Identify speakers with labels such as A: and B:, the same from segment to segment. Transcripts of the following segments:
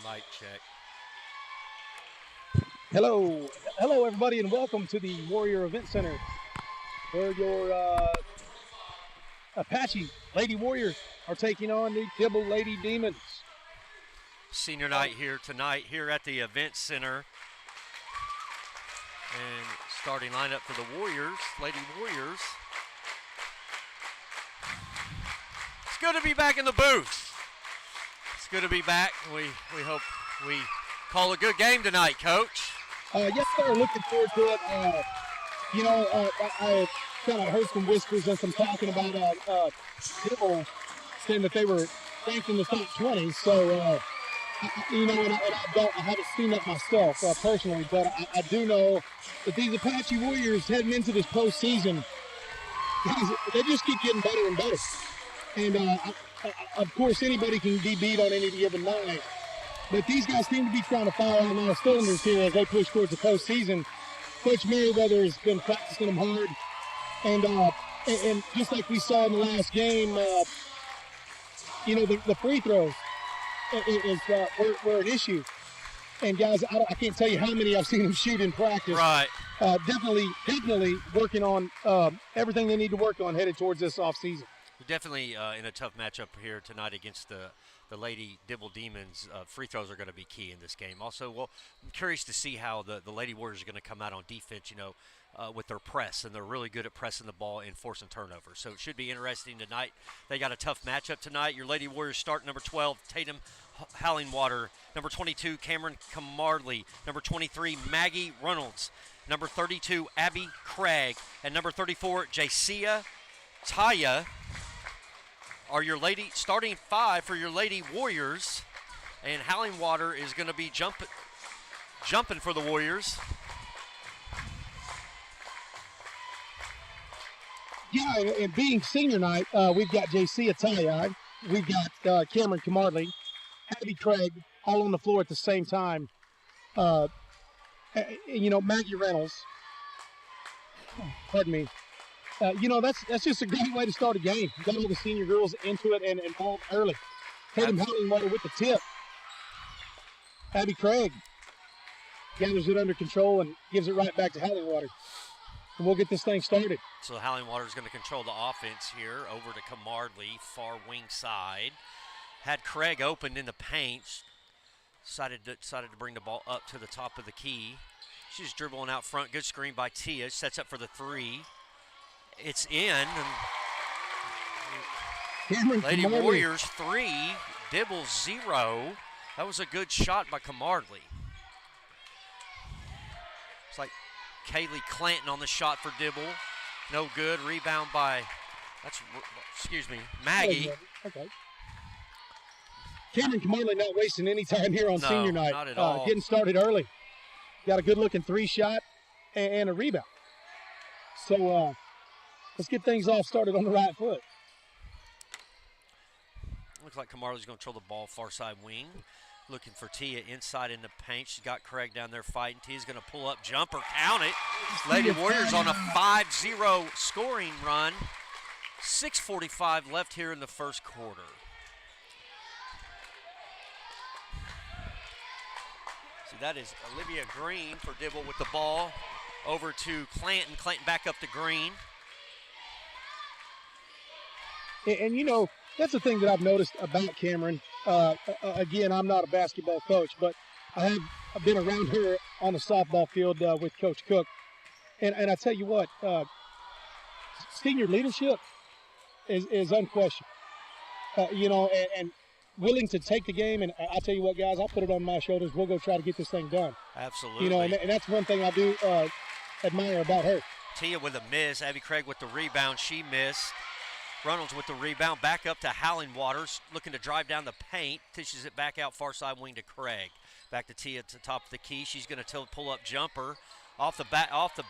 A: Mic check.
B: Hello, everybody, and welcome to the Warrior Event Center, where your Apache Lady Warriors are taking on the Dibble Lady Demons.
A: Senior night here tonight here at the Event Center. And starting lineup for the Warriors, Lady Warriors. It's good to be back in the booth. It's good to be back. We hope we call a good game tonight, Coach.
B: Yes, sir. Looking forward to it. I kind of heard some whispers and some talking about Dibble saying that they were ranked in the top 20. So, and I haven't seen that myself personally, but I do know that these Apache Warriors heading into this postseason, they just keep getting better and better. And of course, anybody can be beat on any given night. But these guys seem to be trying to fire on all cylinders here as they push towards the postseason. Coach Merriweather has been practicing them hard. And just like we saw in the last game, the free throws were an issue. And guys, I can't tell you how many I've seen them shoot in practice.
A: Right.
B: Definitely working on everything they need to work on headed towards this offseason.
A: Definitely in a tough matchup here tonight against the Lady Dibble Demons. Free throws are going to be key in this game. Also, I'm curious to see how the Lady Warriors are going to come out on defense, with their press, and they're really good at pressing the ball and forcing turnovers. So it should be interesting tonight. They got a tough matchup tonight. Your Lady Warriors start number 12, Tatum Hallingwater. Number 22, Cameron Camarley. Number 23, Maggie Reynolds. Number 32, Abby Craig. And number 34, Jacia Taya are your starting five for your Lady Warriors. And Hallingwater is going to be jumping for the Warriors.
B: Yeah, and being senior night, we've got Jacia Taya, we've got Cameron Camarley, Abby Craig, all on the floor at the same time. Maggie Reynolds. Pardon me. That's just a great way to start a game. You got all the senior girls into it and involved early. Tatum Hallingwater with the tip. Abby Craig gathers it under control and gives it right back to Hallingwater. And we'll get this thing started.
A: So Hallingwater is going to control the offense here. Over to Camarley, far wing side. Had Craig opened in the paint. Decided to bring the ball up to the top of the key. She's dribbling out front. Good screen by Tia. Sets up for the three. It's in. Lady
B: Camarley.
A: Warriors 3, Dibble 0. That was a good shot by Camarley. It's like Kaylee Clanton on the shot for Dibble. No good. Rebound by, Maggie.
B: Okay. Cameron Camarley not wasting any time here on senior night.
A: Not at all.
B: Getting started early. Got a good-looking three shot and a rebound. So let's get things off started on the right foot.
A: Looks like Camarley's going to control the ball far side wing. Looking for Tia inside in the paint. She's got Craig down there fighting. Tia's going to pull up jumper. Count it. Lady Warriors on a 5-0 scoring run. 6:45 left here in the first quarter. See, that is Olivia Green for Dibble with the ball. Over to Clanton. Clanton back up to Green.
B: And that's the thing that I've noticed about Cameron. Again, I'm not a basketball coach, but I've been around her on the softball field with Coach Cook. And I tell you what, senior leadership is unquestioned. And willing to take the game. And I tell you what, guys, I'll put it on my shoulders. We'll go try to get this thing done.
A: Absolutely.
B: And that's one thing I do admire about her.
A: Tia with a miss. Abby Craig with the rebound. She missed. Reynolds with the rebound, back up to Hallingwater, looking to drive down the paint, tishes it back out far side wing to Craig. Back to Tia to top of the key. She's going to pull up jumper off the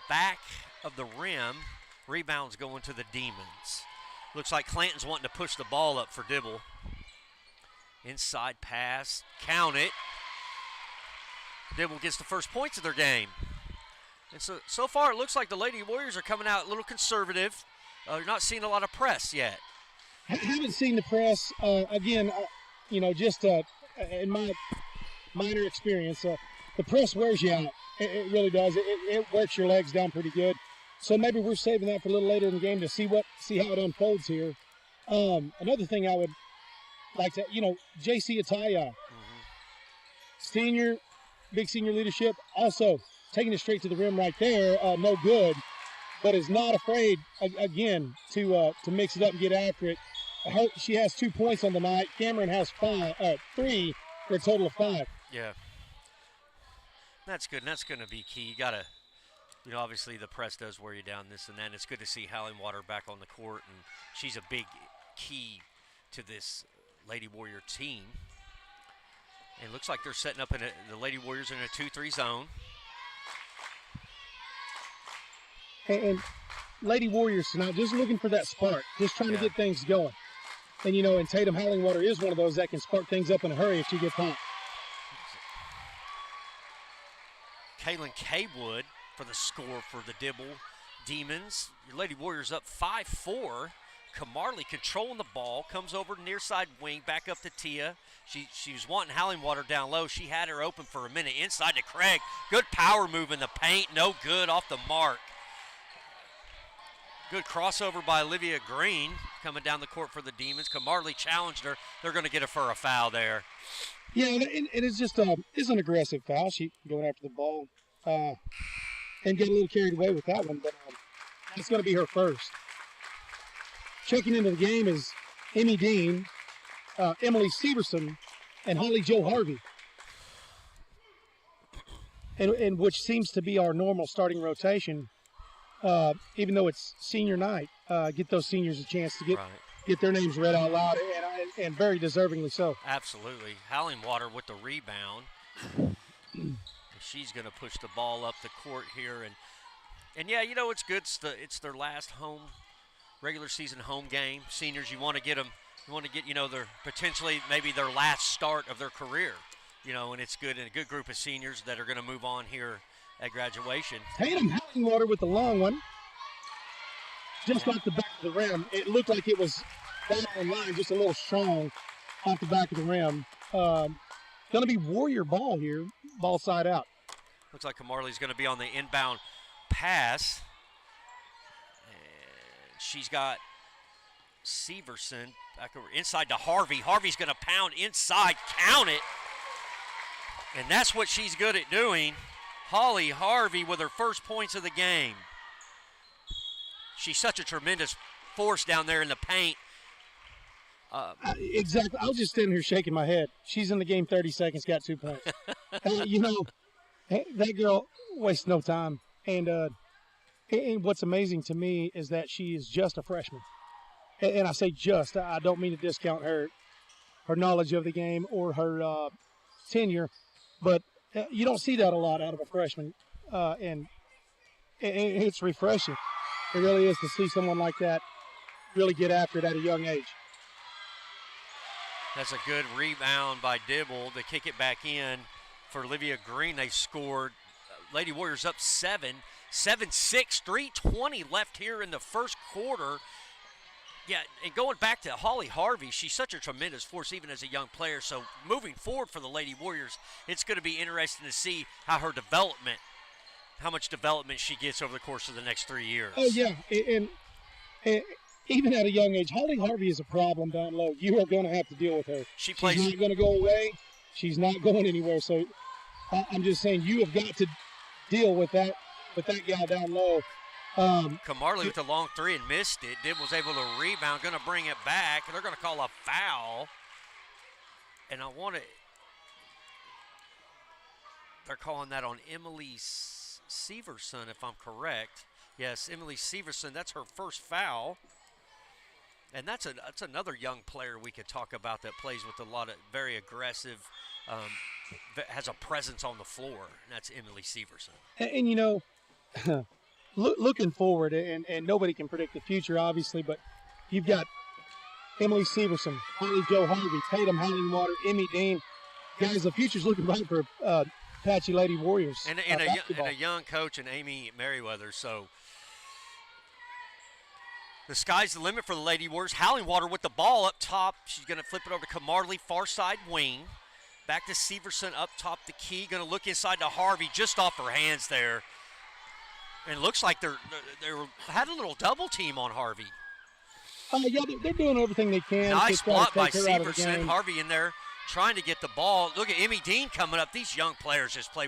A: back of the rim. Rebounds going to the Demons. Looks like Clanton's wanting to push the ball up for Dibble. Inside pass, count it. Dibble gets the first points of their game. And so far it looks like the Lady Warriors are coming out a little conservative. You're not seeing a lot of press yet.
B: I haven't seen the press. Again, just in my minor experience. The press wears you out. It really does. It works your legs down pretty good. So maybe we're saving that for a little later in the game to see how it unfolds here. Another thing I would like to, JC Ataya, senior, big senior leadership, also taking it straight to the rim right there, no good, but is not afraid again to mix it up and get after it. She has 2 points on the night. Cameron has 3 for a total of 5.
A: Yeah, that's good. And that's going to be key. You got to, obviously the press does wear you down, this and that. And it's good to see Hallingwater back on the court, and she's a big key to this Lady Warrior team. And it looks like they're setting up the Lady Warriors in a 2-3 zone.
B: And Lady Warriors tonight just looking for that spark, just trying to get things going. And, and Tatum Hallingwater is one of those that can spark things up in a hurry if she gets hot.
A: Kaylin Kaywood for the score for the Dibble Demons. Your Lady Warriors up 5-4. Kamarley controlling the ball, comes over to near side wing, back up to Tia. She was wanting Hallingwater down low. She had her open for a minute. Inside to Craig. Good power move in the paint. No good, off the mark. Good crossover by Olivia Green coming down the court for the Demons. Kamarley challenged her. They're going to get her for a foul there.
B: Yeah, and it's just it's an aggressive foul. She going after the ball and get a little carried away with that one, but it's going to be her first. Checking into the game is Emmy Dean, Emily Severson, and Holly Jo Harvey, and which seems to be our normal starting rotation. Even though it's senior night, get those seniors a chance to get their names read out loud, and very deservingly so.
A: Absolutely. Hallingwater with the rebound. She's going to push the ball up the court here, and yeah, it's good. It's their last home regular season home game. Seniors, you want to get them. You want to get their potentially maybe their last start of their career. And it's good, and a good group of seniors that are going to move on here at graduation.
B: Tatum Hallingwater with the long one. Just off the back of the rim. It looked like it was down on line, just a little strong off the back of the rim. Going to be Warrior ball here, ball side out.
A: Looks like Kamarley's going to be on the inbound pass. And she's got Severson back over inside to Harvey. Harvey's going to pound inside, count it. And that's what she's good at doing. Holly Harvey with her first points of the game. She's such a tremendous force down there in the paint.
B: Exactly. I was just sitting here shaking my head. She's in the game 30 seconds, got 2 points. That girl wastes no time. And what's amazing to me is that she is just a freshman. And I say just. I don't mean to discount her knowledge of the game or her tenure, but you don't see that a lot out of a freshman, and it's refreshing. It really is to see someone like that really get after it at a young age.
A: That's a good rebound by Dibble to kick it back in for Olivia Green. They scored. Lady Warriors up 7-6, 3:20 left here in the first quarter. Yeah, and going back to Holly Harvey, she's such a tremendous force even as a young player. So moving forward for the Lady Warriors, it's going to be interesting to see how much development she gets over the course of the next 3 years.
B: Oh, yeah, and even at a young age, Holly Harvey is a problem down low. You are going to have to deal with her. She's not going to go away. She's not going anywhere. So I'm just saying you have got to deal with that gal down low.
A: Kamarley with the long three and missed it. Dib was able to rebound, going to bring it back. They're going to call a foul. And they're calling that on Emily Severson, if I'm correct. Yes, Emily Severson, that's her first foul. And that's another young player we could talk about that plays with a lot of very aggressive, has a presence on the floor. And that's Emily Severson.
B: And looking forward, and nobody can predict the future, obviously, but you've got Emily Severson, Holly Jo Harvey, Tatum Hallingwater, Emmy Dean. Guys, the future's looking bright for Apache Lady Warriors.
A: And a young coach in Amy Merriweather. So the sky's the limit for the Lady Warriors. Hallingwater with the ball up top. She's going to flip it over to Kamarley, far side wing. Back to Severson up top the key. Going to look inside to Harvey, just off her hands there. And it looks like they had a little double team on Harvey.
B: Yeah, they're doing everything they can.
A: Nice block by
B: her out of the
A: Severson.
B: game.
A: Harvey in there trying to get the ball. Look at Emmy Dean coming up. These young players just play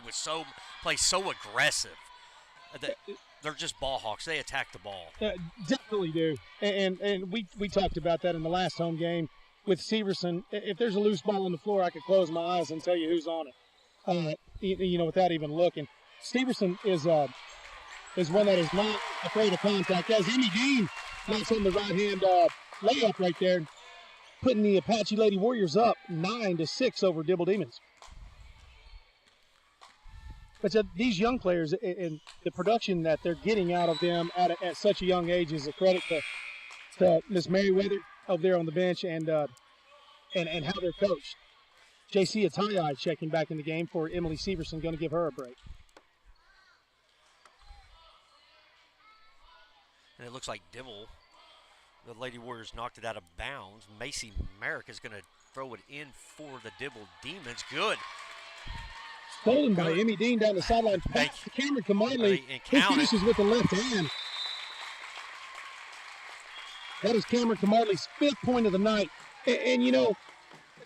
A: so aggressive. They're just ball hawks. They attack the ball.
B: Definitely do. And we talked about that in the last home game with Severson. If there's a loose ball on the floor, I could close my eyes and tell you who's on it. Without even looking. Severson is one that is not afraid of contact. As Emmy Dean knocks on the right-hand layup right there, putting the Apache Lady Warriors up 9-6 over Dibble Demons. But these young players and the production that they're getting out of them at such a young age is a credit to Miss Merriweather over there on the bench and how they're coached. JC Atayi checking back in the game for Emily Severson, going to give her a break.
A: And it looks like Dibble, the Lady Warriors knocked it out of bounds. Macy Merrick is going to throw it in for the Dibble Demons. Good.
B: Stolen by Emmy Dean down the sideline. Back to Cameron Kamarley, who finishes with the left hand. That is Cameron Kamarley's 5th point of the night. And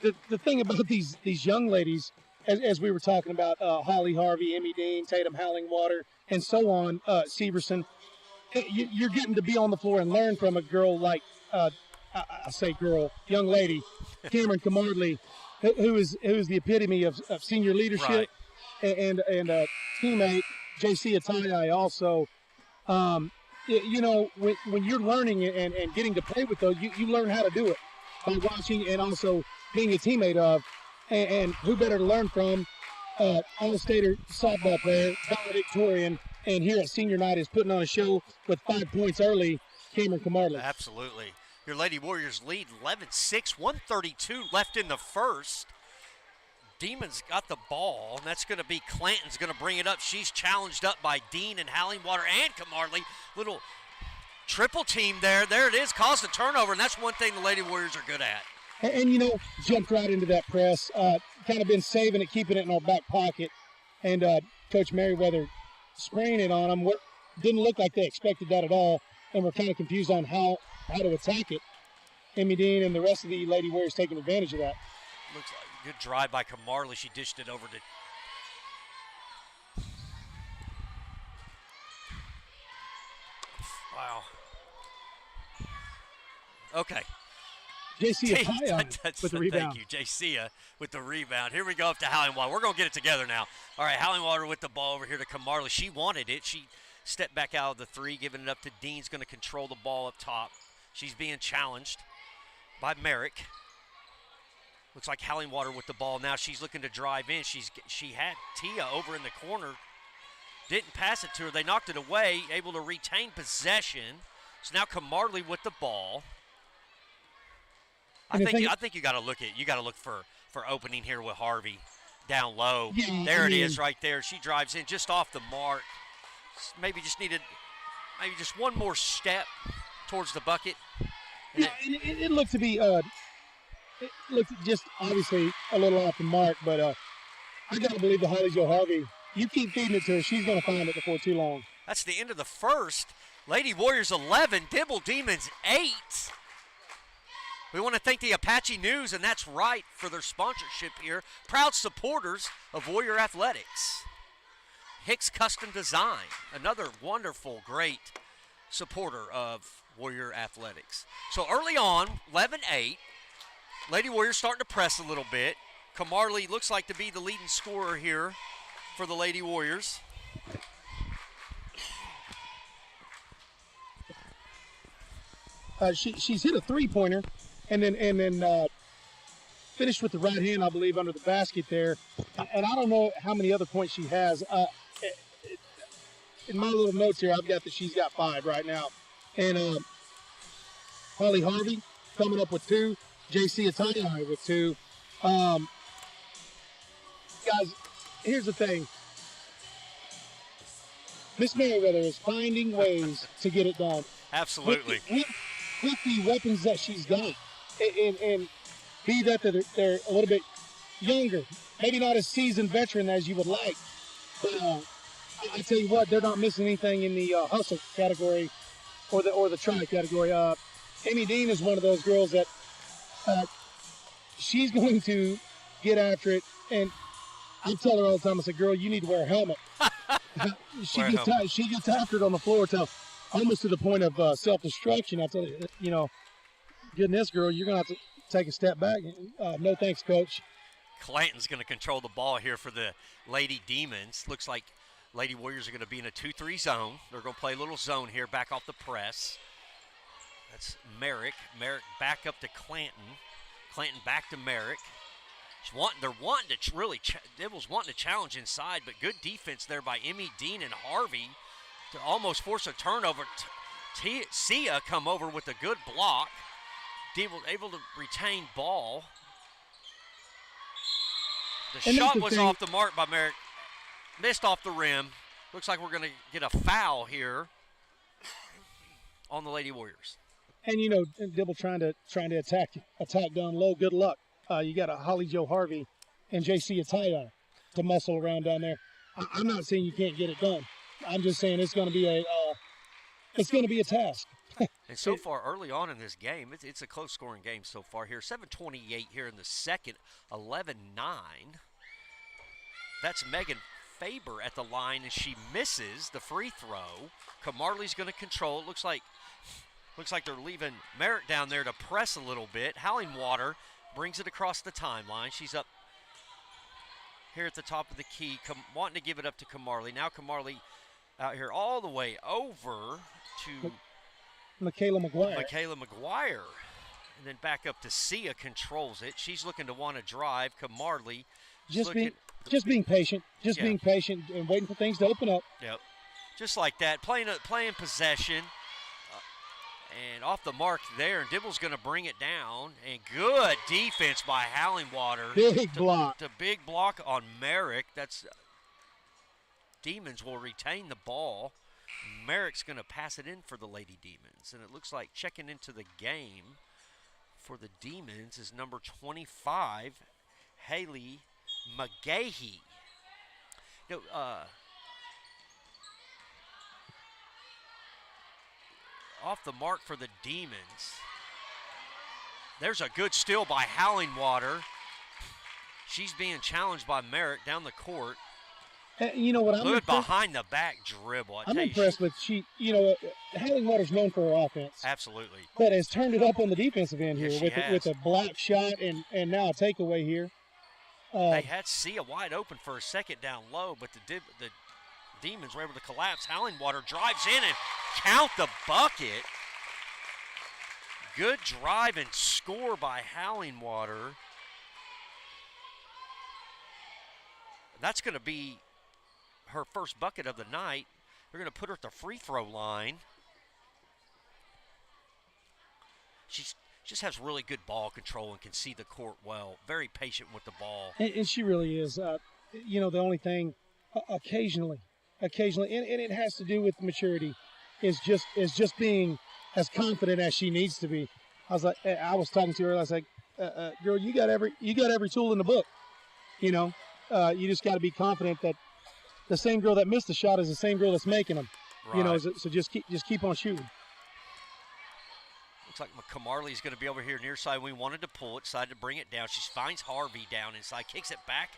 B: the thing about these young ladies, as we were talking about, Holly Harvey, Emmy Dean, Tatum Hallingwater, and so on, Severson, you're getting to be on the floor and learn from a girl like, young lady, Cameron Kamarley, who is the epitome of senior leadership,
A: right.
B: and a teammate, JC Atayi also. When you're learning and getting to play with those, you learn how to do it by watching and also being a teammate of. And who better to learn from? All-Stater softball player, valedictorian, and here at senior night is putting on a show with 5 points early, Cameron Kamarley.
A: Absolutely. Your Lady Warriors lead 11-6, 132 left in the first. Demons got the ball, and that's going to be Clanton's going to bring it up. She's challenged up by Dean and Hallingwater and Kamarley. Little triple team there. There it is, caused a turnover, and that's one thing the Lady Warriors are good at.
B: And jumped right into that press. Kind of been saving it, keeping it in our back pocket. And Coach Merriweather spraying it on them. Didn't look like they expected that at all, and we're kind of confused on how to attack it. Emmy Dean and the rest of the Lady Warriors taking advantage of that.
A: Looks like a good drive by Kamarley. She dished it over to wow. Okay.
B: JC Atayi with the rebound.
A: Thank you, JC with the rebound. Here we go up to Hallingwater. We're going to get it together now. All right, Hallingwater with the ball over here to Kamarley. She wanted it. She stepped back out of the three, giving it up to Dean's going to control the ball up top. She's being challenged by Merrick. Looks like Hallingwater with the ball now. She's looking to drive in. She had Tia over in the corner. Didn't pass it to her. They knocked it away, able to retain possession. So now Kamarley with the ball. I think you got to look for opening here with Harvey down low.
B: Yeah,
A: there it is right there. She drives in just off the mark. Maybe just one more step towards the bucket.
B: And it looked to be it looked just obviously a little off the mark, but I got to believe the Holly Joe Harvey. You keep feeding it to her, she's going to find it before too long.
A: That's the end of the first. Lady Warriors 11, Dibble Demons 8. We want to thank the Apache News, and that's right, for their sponsorship here. Proud supporters of Warrior Athletics. Hicks Custom Design, another wonderful, great supporter of Warrior Athletics. So early on, 11-8. Lady Warriors starting to press a little bit. Kamarley looks like to be the leading scorer here for the Lady Warriors.
B: She's hit a three-pointer. And then finished with the right hand, I believe, under the basket there. And I don't know how many other points she has. In my little notes here, I've got that she's got 5 right now. And Holly Harvey coming up with 2. JC Atayi with 2. Guys, here's the thing. Miss Merriweather is finding ways to get it done.
A: Absolutely.
B: With the weapons that she's got. And be that they're a little bit younger maybe not as seasoned veteran as you would like, but I tell you what, they're not missing anything in the hustle category or the try category. Amy Dean is one of those girls that uh, she's going to get after it, and I tell her all the time, I say, girl, you need to wear a helmet. She gets after it on the floor till almost to the point of self-destruction. I tell you, goodness, girl, you're going to have to take a step back. No thanks, coach.
A: Clanton's going to control the ball here for the Lady Demons. Looks like Lady Warriors are going to be in a 2-3 zone. They're going to play a little zone here, back off the press. That's Merrick. Merrick back up to Clanton. Clanton back to Merrick. They're wanting to really, Dibble's wanting to challenge inside, but good defense there by Emmy Dean and Harvey to almost force a turnover. Sia come over with a good block. Dibble able to retain ball. The shot was off the mark by Merrick. Missed off the rim. Looks like we're going to get a foul here on the Lady Warriors.
B: And you know, Dibble trying to attack down low. Good luck. You got a Holly Joe Harvey and JC Ataya to muscle around down there. I'm not saying you can't get it done. I'm just saying it's going to be a task.
A: And so far, early on in this game, it's a close scoring game so far here. 7:28 here in the second, 11-9. That's Megan Faber at the line, and she misses the free throw. Camarley's going to control. Looks like they're leaving Merrick down there to press a little bit. Hallingwater brings it across the timeline. She's up here at the top of the key, wanting to give it up to Camarley. Now Camarley out here all the way over to
B: Michaela McGuire.
A: And then back up to Sia, controls it. She's looking to want to drive. Camarley
B: just being patient. Being patient and waiting for things to open up.
A: Yep. Just like that. Playing possession. And off the mark there, and Dibble's going to bring it down. And good defense by Hallingwater.
B: Big block.
A: The big block on Merrick. That's Demons will retain the ball. Merrick's going to pass it in for the Lady Demons. And it looks like checking into the game for the Demons is number 25, Haley McGahee. You know, off the mark for the Demons. There's a good steal by Hallingwater. She's being challenged by Merrick down the court.
B: You know what?
A: Good behind the back dribble.
B: I'm impressed with Hallingwater's known for her offense.
A: Absolutely.
B: But has turned it up on the defensive end here
A: with
B: a block shot and now a takeaway here.
A: They had Sia wide open for a second down low, but the Demons were able to collapse. Hallingwater drives in and count the bucket. Good drive and score by Hallingwater. That's going to be her first bucket of the night. They're going to put her at the free throw line. She just has really good ball control and can see the court well. Very patient with the ball.
B: And she really is. The only thing occasionally, and it has to do with maturity, is just being as confident as she needs to be. I was talking to her. I was like, girl, you got every tool in the book. You just got to be confident that the same girl that missed the shot is the same girl that's making them.
A: Right.
B: So just keep on shooting.
A: Looks like Camarley's going to be over here near side. We wanted to pull it, decided to bring it down. She finds Harvey down inside, kicks it back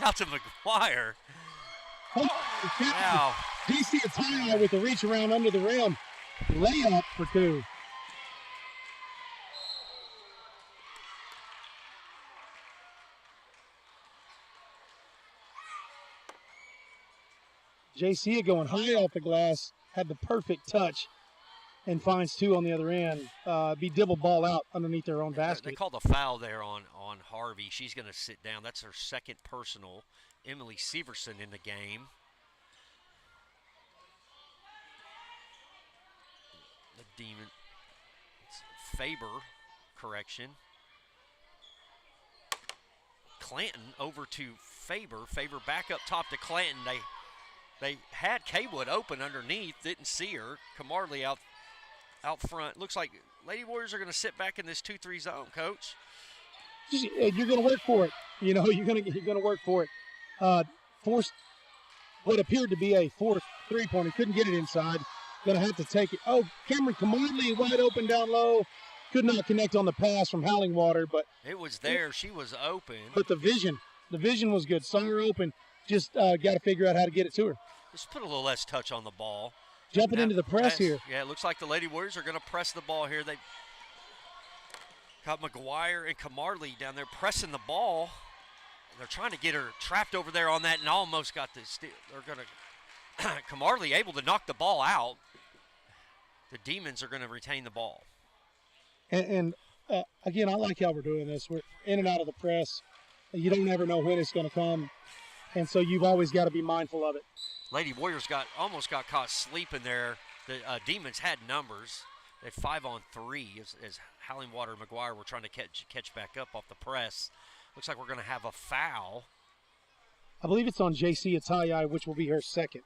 A: out to McGuire.
B: Now, DC Ataya with the reach around under the rim, layup for two. JC going high off the glass, had the perfect touch, and finds two on the other end. Be Dibble ball out underneath their own basket.
A: They called a foul there on Harvey. She's going to sit down. That's her second personal. Emily Severson in the game. The Demon. It's Faber, correction. Clanton over to Faber. Faber back up top to Clanton. They had Kaywood open underneath, didn't see her. Camarley out front. Looks like Lady Warriors are going to sit back in this 2-3 zone, Coach.
B: you're going to work for it. You know, you're going to work for it. Forced what appeared to be a fourth three-pointer. Couldn't get it inside. Going to have to take it. Oh, Cameron Kamardley wide open down low. Could not connect on the pass from Howlingwater, but
A: it was there. She was open.
B: But the vision was good. Saw her open. Just got to figure out how to get it to her.
A: Just put a little less touch on the ball.
B: Jumping into the press here.
A: Yeah, it looks like the Lady Warriors are going to press the ball here. They got McGuire and Kamardley down there pressing the ball. They're trying to get her trapped over there on that and almost got the steal. They're going to Kamardley able to knock the ball out. The Demons are going to retain the ball.
B: And again, I like how we're doing this. We're in and out of the press. You don't ever know when it's going to come. And so you've always got to be mindful of it.
A: Lady Warriors almost got caught sleeping there. The Demons had numbers. They had 5-on-3 as Howlingwater and McGuire were trying to catch back up off the press. Looks like we're going to have a foul.
B: I believe it's on J.C. Atayi, which will be her second.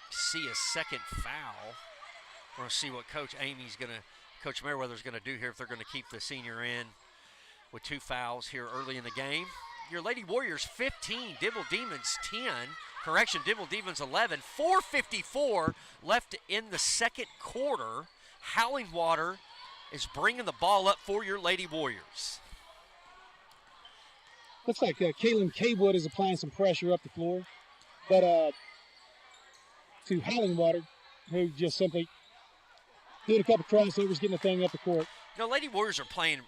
A: See a second foul. We're going to see what Coach Merriweather's going to do here if they're going to keep the senior in with 2 fouls here early in the game. Your Lady Warriors 15, Dibble Demons 10. Correction, Dibble Demons 11. 4:54 left in the second quarter. Howlingwater is bringing the ball up for your Lady Warriors.
B: Looks like Kaylin Kaywood is applying some pressure up the floor. But to Howlingwater, who just simply doing a couple crossovers, getting the thing up the court.
A: You know, Lady Warriors are playing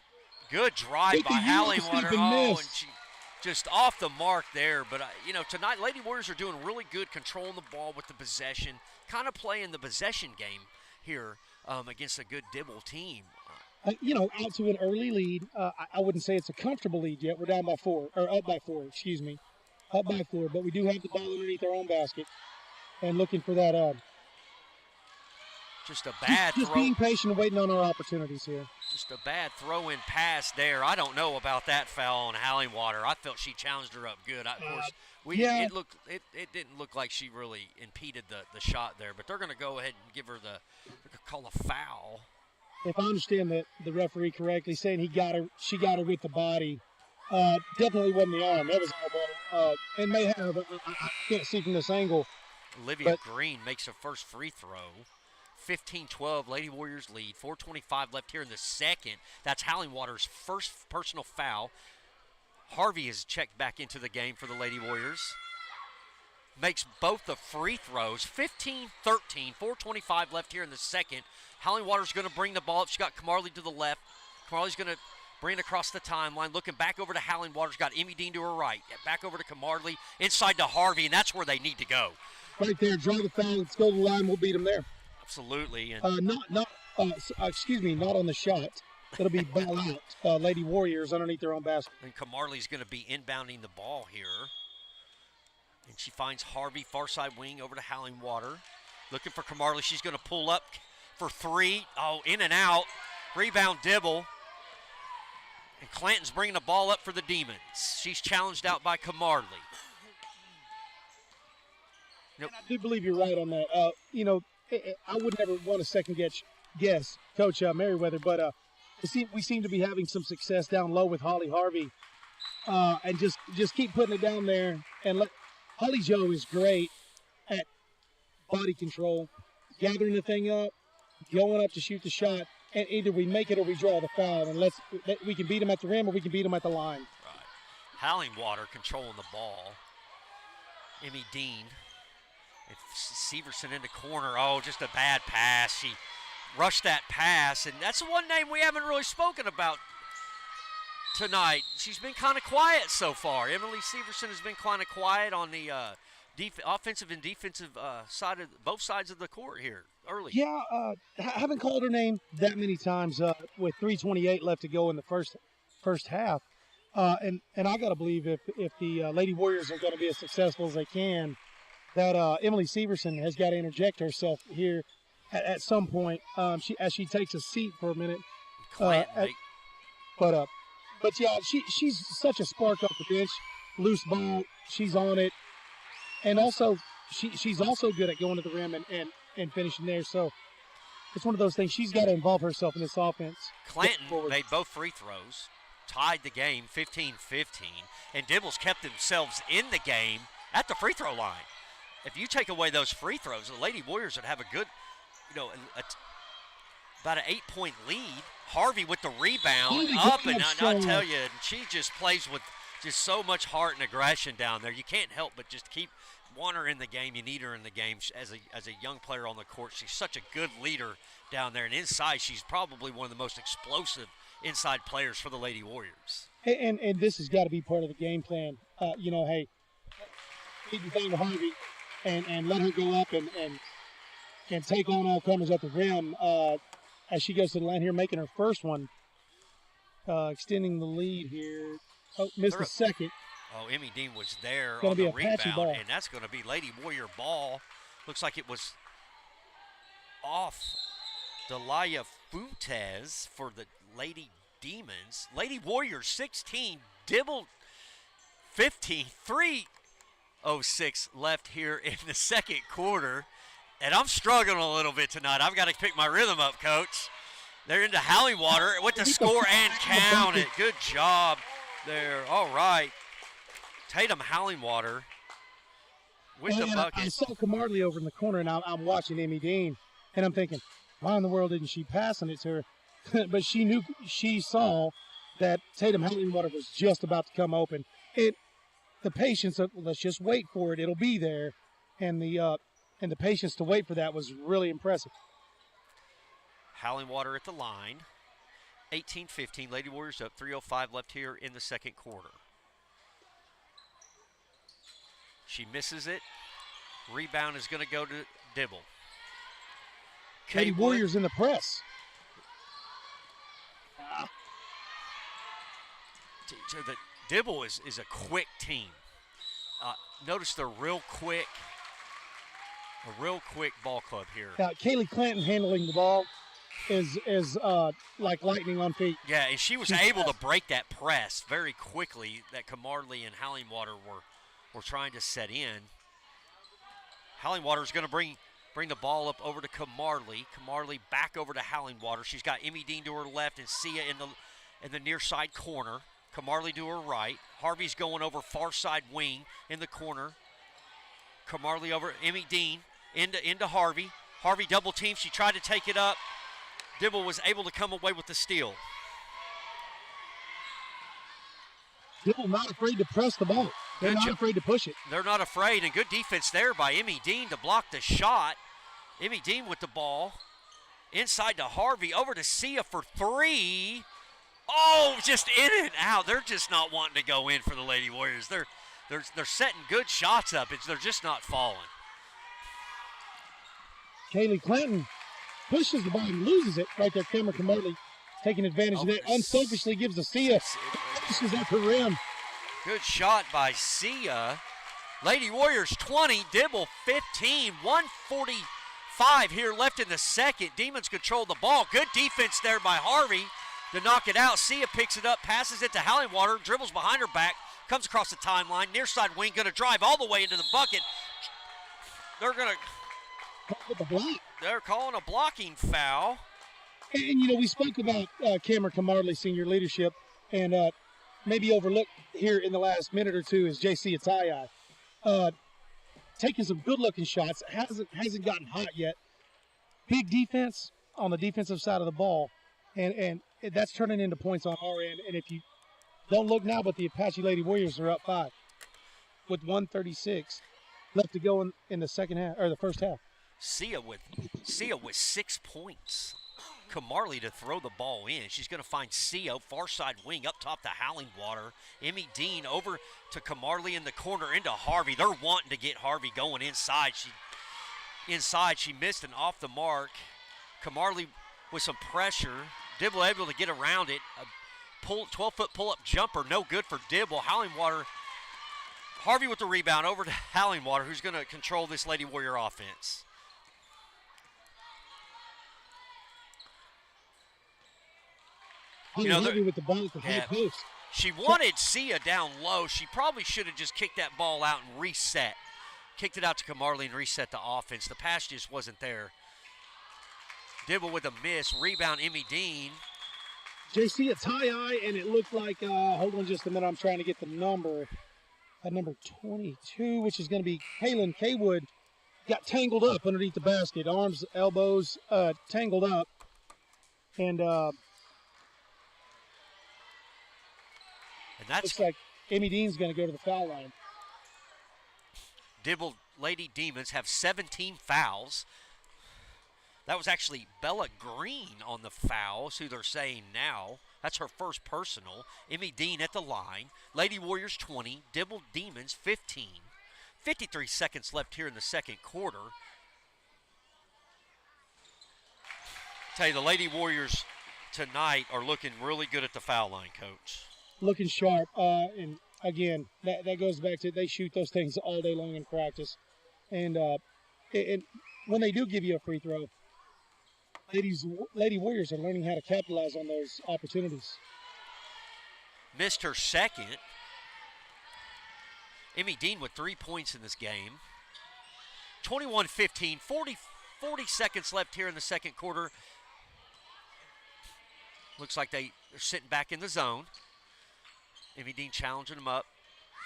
A: good drive by Howlingwater. And she just off the mark there. But, you know, tonight Lady Warriors are doing really good controlling the ball with the possession, kind of playing the possession game here against a good Dibble team.
B: You know, out to an early lead. I wouldn't say it's a comfortable lead yet. We're down by 4, or up by 4, excuse me. Up by 4, but we do have the ball underneath our own basket. And looking for that.
A: Just a bad
B: just being patient and waiting on our opportunities here.
A: Just a bad throw-in pass there. I don't know about that foul on Howlingwater. I felt she challenged her up good. Of course, it didn't look like she really impeded the shot there. But they're going to go ahead and give her call a foul.
B: If I understand the referee correctly, saying she got her with the body. Definitely wasn't the arm. That was elbow. And may have. I can't see from this angle.
A: Olivia Green makes her first free throw. 15-12, Lady Warriors lead. 4:25 left here in the second. That's Howlingwater's first personal foul. Harvey is checked back into the game for the Lady Warriors. Makes both the free throws. 15-13, 4:25 left here in the second. Howlingwater's going to bring the ball up. She got Kamardley to the left. Kamardley's going to bring it across the timeline. Looking back over to Howlingwater's got Emmy Dean to her right. Back over to Kamardley. Inside to Harvey, and that's where they need to go.
B: Right there, draw the foul. Let's go to the line. We'll beat them there.
A: Absolutely.
B: And not on the shot. It'll be ball out. Lady Warriors underneath their own basket.
A: And Kamardley's going to be inbounding the ball here. And she finds Harvey, far side wing, over to Howlingwater. Looking for Kamardley. She's going to pull up for 3. Oh, in and out. Rebound Dibble. And Clanton's bringing the ball up for the Demons. She's challenged out by Kamardley.
B: Nope. I do believe you're right on that. You know, I would never want to second guess Coach Merriweather, but we seem to be having some success down low with Holly Harvey, and just keep putting it down there. And Holly Joe is great at body control, gathering the thing up, going up to shoot the shot, and either we make it or we draw the foul, and we can beat them at the rim or we can beat them at the line.
A: Right. Howlingwater controlling the ball. Emmy Dean. And Severson in the corner. Oh, just a bad pass. She rushed that pass, and that's the one name we haven't really spoken about tonight. She's been kind of quiet so far. Emily Severson has been kind of quiet on the offensive and defensive side of both sides of the court here early.
B: Yeah, haven't called her name that many times with 3:28 left to go in the first half. And I got to believe if the Lady Warriors are going to be as successful as they can, that Emily Severson has got to interject herself here at some point. As she takes a seat for a minute. But yeah, she's such a spark off the bench. Loose ball, she's on it, and also she's also good at going to the rim and finishing there. So it's one of those things. She's got to involve herself in this offense.
A: Clanton made both free throws, tied the game 15-15, and Dibbles kept themselves in the game at the free throw line. If you take away those free throws, the Lady Warriors would have a good, about an 8-point lead. Harvey with the rebound up, and I'll tell you, she just plays with just so much heart and aggression down there. You can't help but just want her in the game. You need her in the game as a young player on the court. She's such a good leader down there, and inside she's probably one of the most explosive inside players for the Lady Warriors.
B: And this has got to be part of the game plan. Hey, feed the thing to Harvey and let her go up and take on all comers at the rim as she goes to the line here, making her first one, extending the lead here. Oh, missed the second.
A: Oh, Emmy Dean was there
B: on the
A: rebound,
B: ball.
A: And that's going to be Lady Warrior ball. Looks like it was off Delia Fuentes for the Lady Demons. Lady Warriors 16, Dibble 15, 3:06 left here in the second quarter. And I'm struggling a little bit tonight. I've got to pick my rhythm up, Coach. They're into Hallingwater with the score and count it. Good job there. All right. Tatum Hallingwater with the bucket.
B: I saw Camarley over in the corner, and I'm watching Emmy Dean, and I'm thinking, why in the world didn't she pass it to her? But she saw that Tatum Hallingwater was just about to come open. The patience of, let's just wait for it. It'll be there. And the patience to wait for that was really impressive.
A: Hallingwater at the line. 18-15. Lady Warriors up. 3:05 left here in the second quarter. She misses it. Rebound is going to go to Dibble.
B: Lady Warriors in the press.
A: So the Dibble is a quick team. Notice they're real quick. A real quick ball club here.
B: Now, Kaylee Clanton handling the ball is like lightning on feet.
A: Yeah, and she was able to break that press very quickly that Camarley and Hallingwater were trying to set in. Hallingwater is going to bring the ball up over to Camarley. Camarley back over to Hallingwater. She's got Emmy Dean to her left and Sia in the near side corner. Camarley to her right. Harvey's going over far side wing in the corner. Camarley over Emmy Dean into Harvey. Harvey double team. She tried to take it up. Dibble was able to come away with the steal.
B: Dibble not afraid to press the ball. They're not afraid to push it.
A: They're not afraid, and good defense there by Emmy Dean to block the shot. Emmy Dean with the ball. Inside to Harvey, over to Sia for three. Oh, just in and out. They're just not wanting to go in for the Lady Warriors. They're setting good shots up. They're just not falling.
B: Kaylee Clanton pushes the ball and loses it right there. Cameron Camarley taking advantage of that. Unselfishly gives to Sia. Pushes at the rim.
A: Good shot by Sia. Lady Warriors 20, Dibble 15, 1:45 here left in the second. Demons control the ball. Good defense there by Harvey to knock it out. Sia picks it up, passes it to Hallingwater, dribbles behind her back, comes across the timeline, near side wing, going to drive all the way into the bucket. They're calling a blocking foul.
B: And we spoke about Cameron Camarley senior leadership, and maybe overlooked here in the last minute or two is JC Atayi. Taking some good-looking shots, hasn't gotten hot yet. Big defense on the defensive side of the ball, and that's turning into points on our end. And if you don't look now, but the Apache Lady Warriors are up 5 with 1:36 left to go in the second half or the first half.
A: Sia with 6 points. Camarley to throw the ball in. She's going to find Sia, far side wing, up top to Hallingwater. Emmy Dean over to Camarley in the corner into Harvey. They're wanting to get Harvey going inside. She missed and off the mark. Camarley with some pressure. Dibble able to get around it. A 12-foot pull-up jumper, no good for Dibble. Hallingwater, Harvey with the rebound over to Hallingwater, who's going to control this Lady Warrior offense.
B: With the ball at the high post.
A: She wanted Sia down low. She probably should have just kicked that ball out and reset. Kicked it out to Camarley and reset the offense. The pass just wasn't there. Dibble with a miss. Rebound, Emmy Dean.
B: JC, a tie-eye, and it looked like, hold on just a minute, I'm trying to get the number. Number 22, which is going to be Kaylin Kaywood, got tangled up underneath the basket. Arms, elbows, tangled up. And
A: that's
B: looks like Emmy Dean's going to go to the foul line.
A: Dibble Lady Demons have 17 fouls. That was actually Bella Green on the fouls, who they're saying now. That's her first personal. Emmy Dean at the line. Lady Warriors 20. Dibble Demons 15. 53 seconds left here in the second quarter. Tell you, the Lady Warriors tonight are looking really good at the foul line, Coach.
B: Looking sharp. And again, that goes back to they shoot those things all day long in practice. And when they do give you a free throw, Lady Warriors are learning how to capitalize on those opportunities.
A: Missed her second. Emmy Dean with 3 points in this game. 21-15, 40 seconds left here in the second quarter. Looks like they're sitting back in the zone. Emmy Dean challenging them up.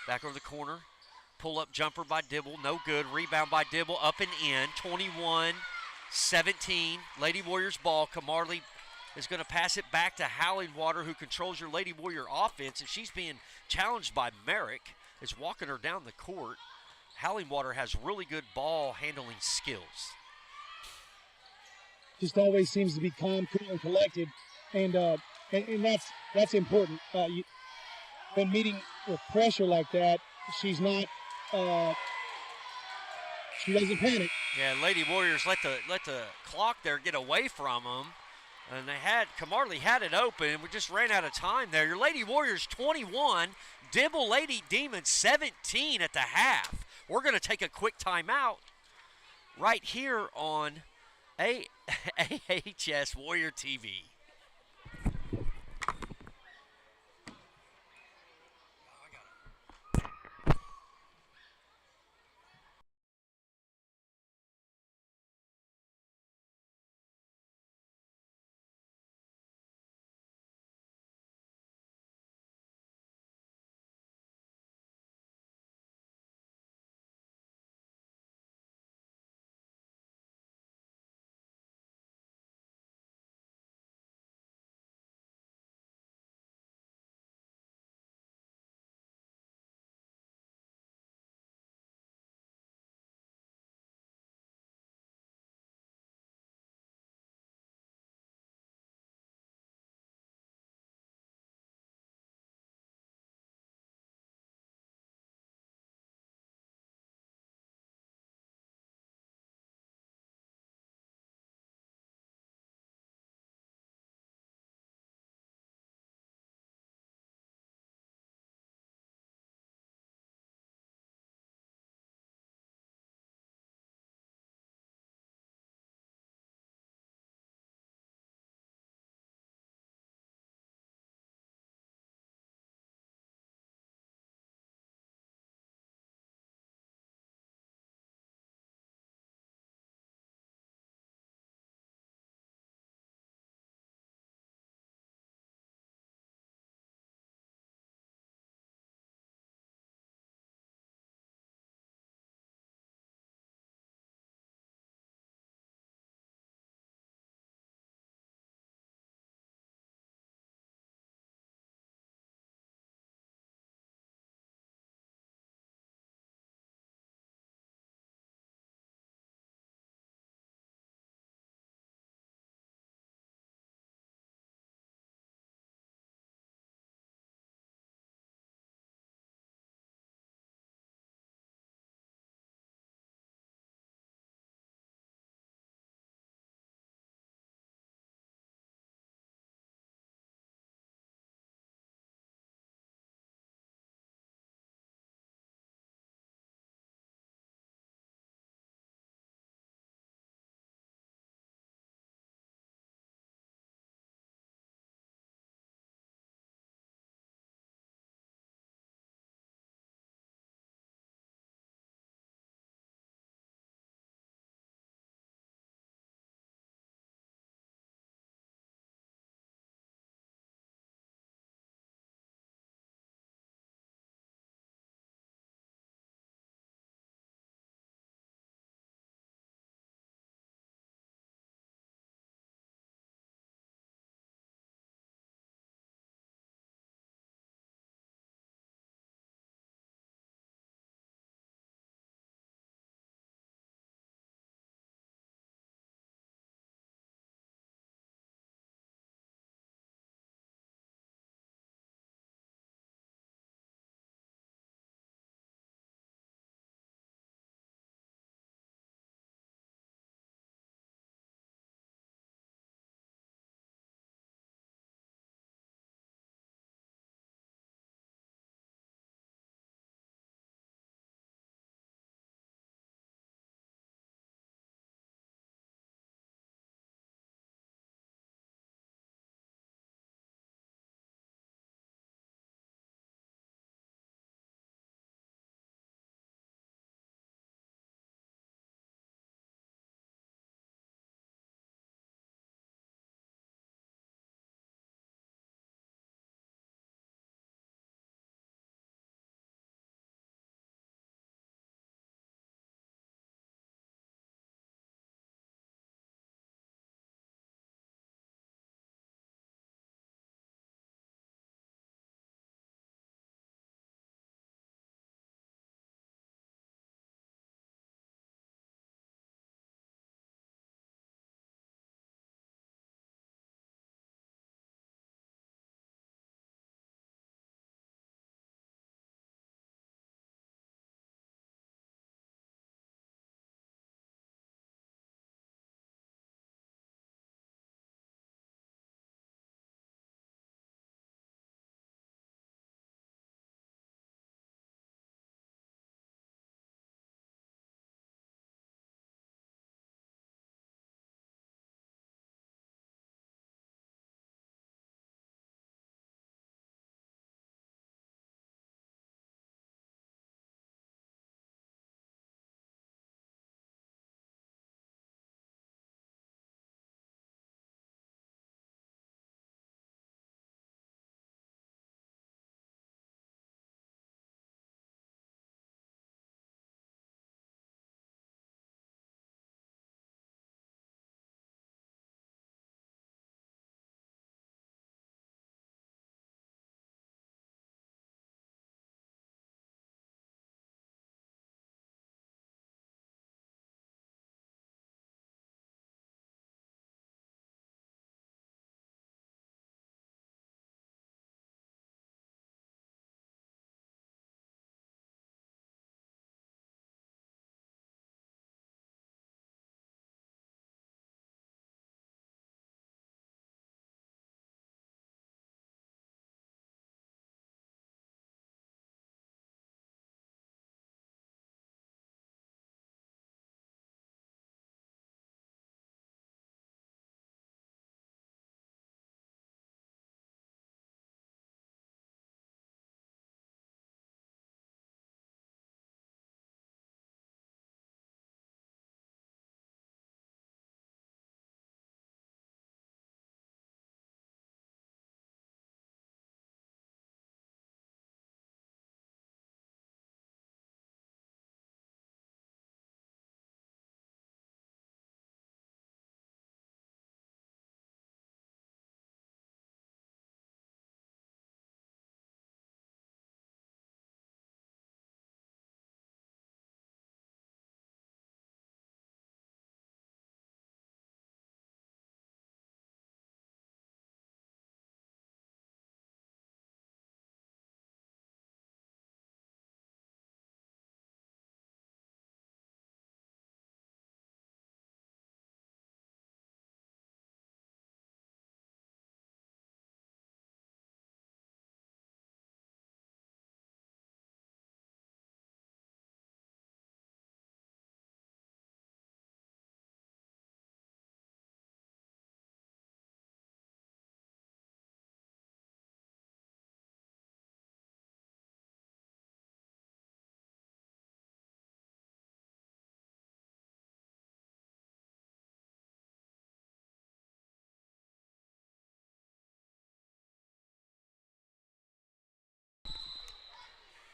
A: Back over the corner. Pull-up jumper by Dibble. No good. Rebound by Dibble. Up and in. 21-17. Lady Warriors ball. Camarley is going to pass it back to Hallingwater, who controls your Lady Warrior offense. And she's being challenged by Merrick. Is walking her down the court. Hallingwater has really good ball handling skills.
B: Just always seems to be calm, cool, and collected. And that's important. When meeting with pressure like that, she's not. She doesn't panic.
A: Yeah, Lady Warriors let the clock there get away from them, and Camarley had it open. We just ran out of time there. Your Lady Warriors 21, Dibble Lady Demons 17 at the half. We're going to take a quick timeout right here on AHS Warrior TV.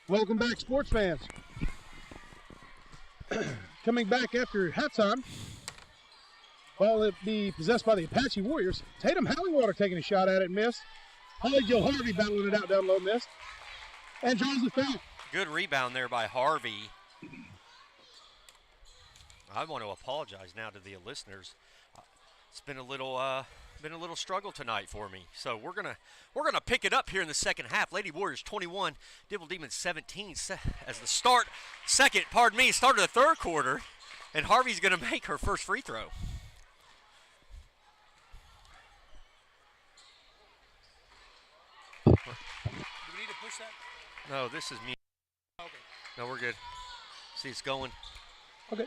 B: Welcome back, sports fans. Coming back after halftime, ball will be possessed by the Apache Warriors. Tatum Hallingwater taking a shot at it, missed. Holly Joe Harvey battling it out down low, missed. And draws the foul.
A: Good rebound there by Harvey. I want to apologize now to the listeners. It's been a little struggle tonight for me. So we're gonna pick it up here in the second half. Lady Warriors 21, Dibble Demons 17 as the start of the third quarter, and Harvey's gonna make her first free throw.
C: Do we need to push that?
A: No, this is me.
C: Okay.
A: No, we're good. See, it's going.
B: Okay.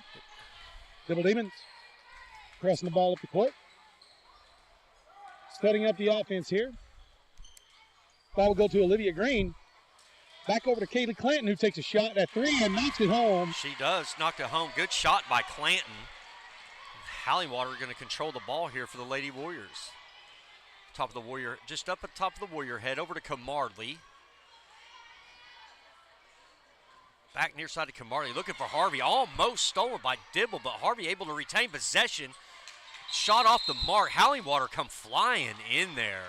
B: Dibble Demons pressing the ball up the court. Setting up the offense here. Ball will go to Olivia Green. Back over to Kaylee Clanton, who takes a shot at three and knocks it home.
A: She does. Knocked it home. Good shot by Clanton. Hallingwater going to control the ball here for the Lady Warriors. Top of the Warrior, just up at top of the Warrior head, over to Camarley. Back near side of Camarley, looking for Harvey. Almost stolen by Dibble, but Harvey able to retain possession. Shot off the mark. Hallingwater come flying in there.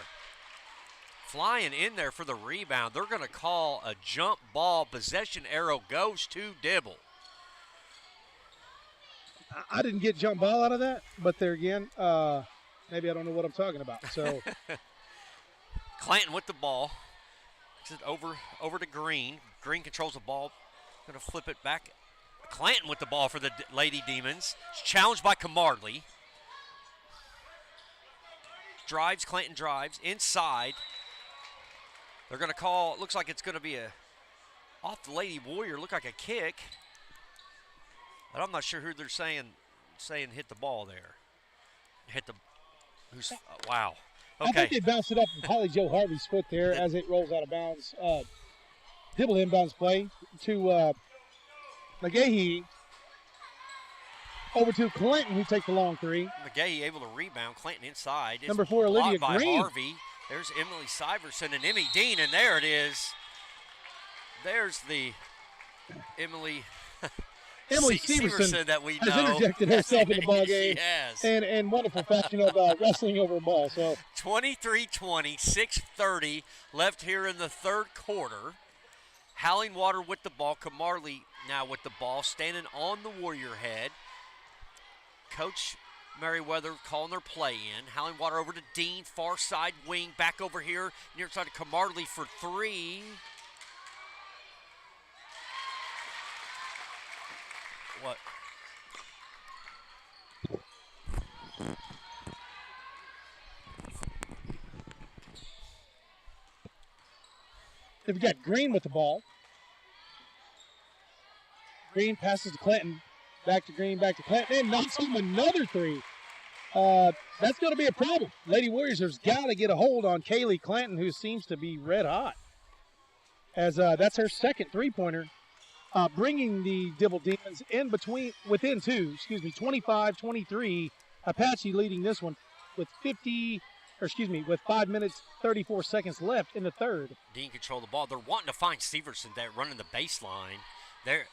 A: Flying in there for the rebound. They're going to call a jump ball. Possession arrow goes to Dibble.
B: I didn't get jump ball out of that, but there again, maybe I don't know what I'm talking about. So
A: Clanton with the ball. Over to Green. Green controls the ball. Going to flip it back. Clanton with the ball for the Lady Demons. It's challenged by Camarley. Clanton drives inside. They're going to call, it looks like it's going to be off the Lady Warrior, look like a kick. But I'm not sure who they're saying hit the ball there. Wow. Okay.
B: I think they bounced it up from Holly Joe Harvey's foot there as it rolls out of bounds. Dibble inbounds play to McGahee. Over to Clinton, who takes the long three.
A: McGahee able to rebound. Clinton inside.
B: Number 4, Olivia
A: by
B: Green.
A: Harvey. There's Emily Syverson and Emmy Dean, and there it is. There's the Emily
B: Severson
A: that we know.
B: has interjected herself in the ball game.
A: Yes.
B: And wonderful fashion of wrestling over a ball. So
A: 23-20, 6:30 left here in the third quarter. Hallingwater with the ball. Camarley now with the ball, standing on the Warrior head. Coach Merriweather calling their play in. Hallingwater over to Dean, far side wing, back over here, near side of Camarley for three. What?
B: they've got Green with the ball. Green passes to Clinton. Back to Green, back to Clinton, and knocks home another three. That's going to be a problem. Lady Warriors has got to get a hold on Kaylee Clanton, who seems to be red hot, as that's her second three-pointer, bringing the Dibble Demons within two. 25-23. Apache leading this one with 5 minutes 34 seconds left in the third.
A: Dean control the ball. They're wanting to find Severson there running the baseline. There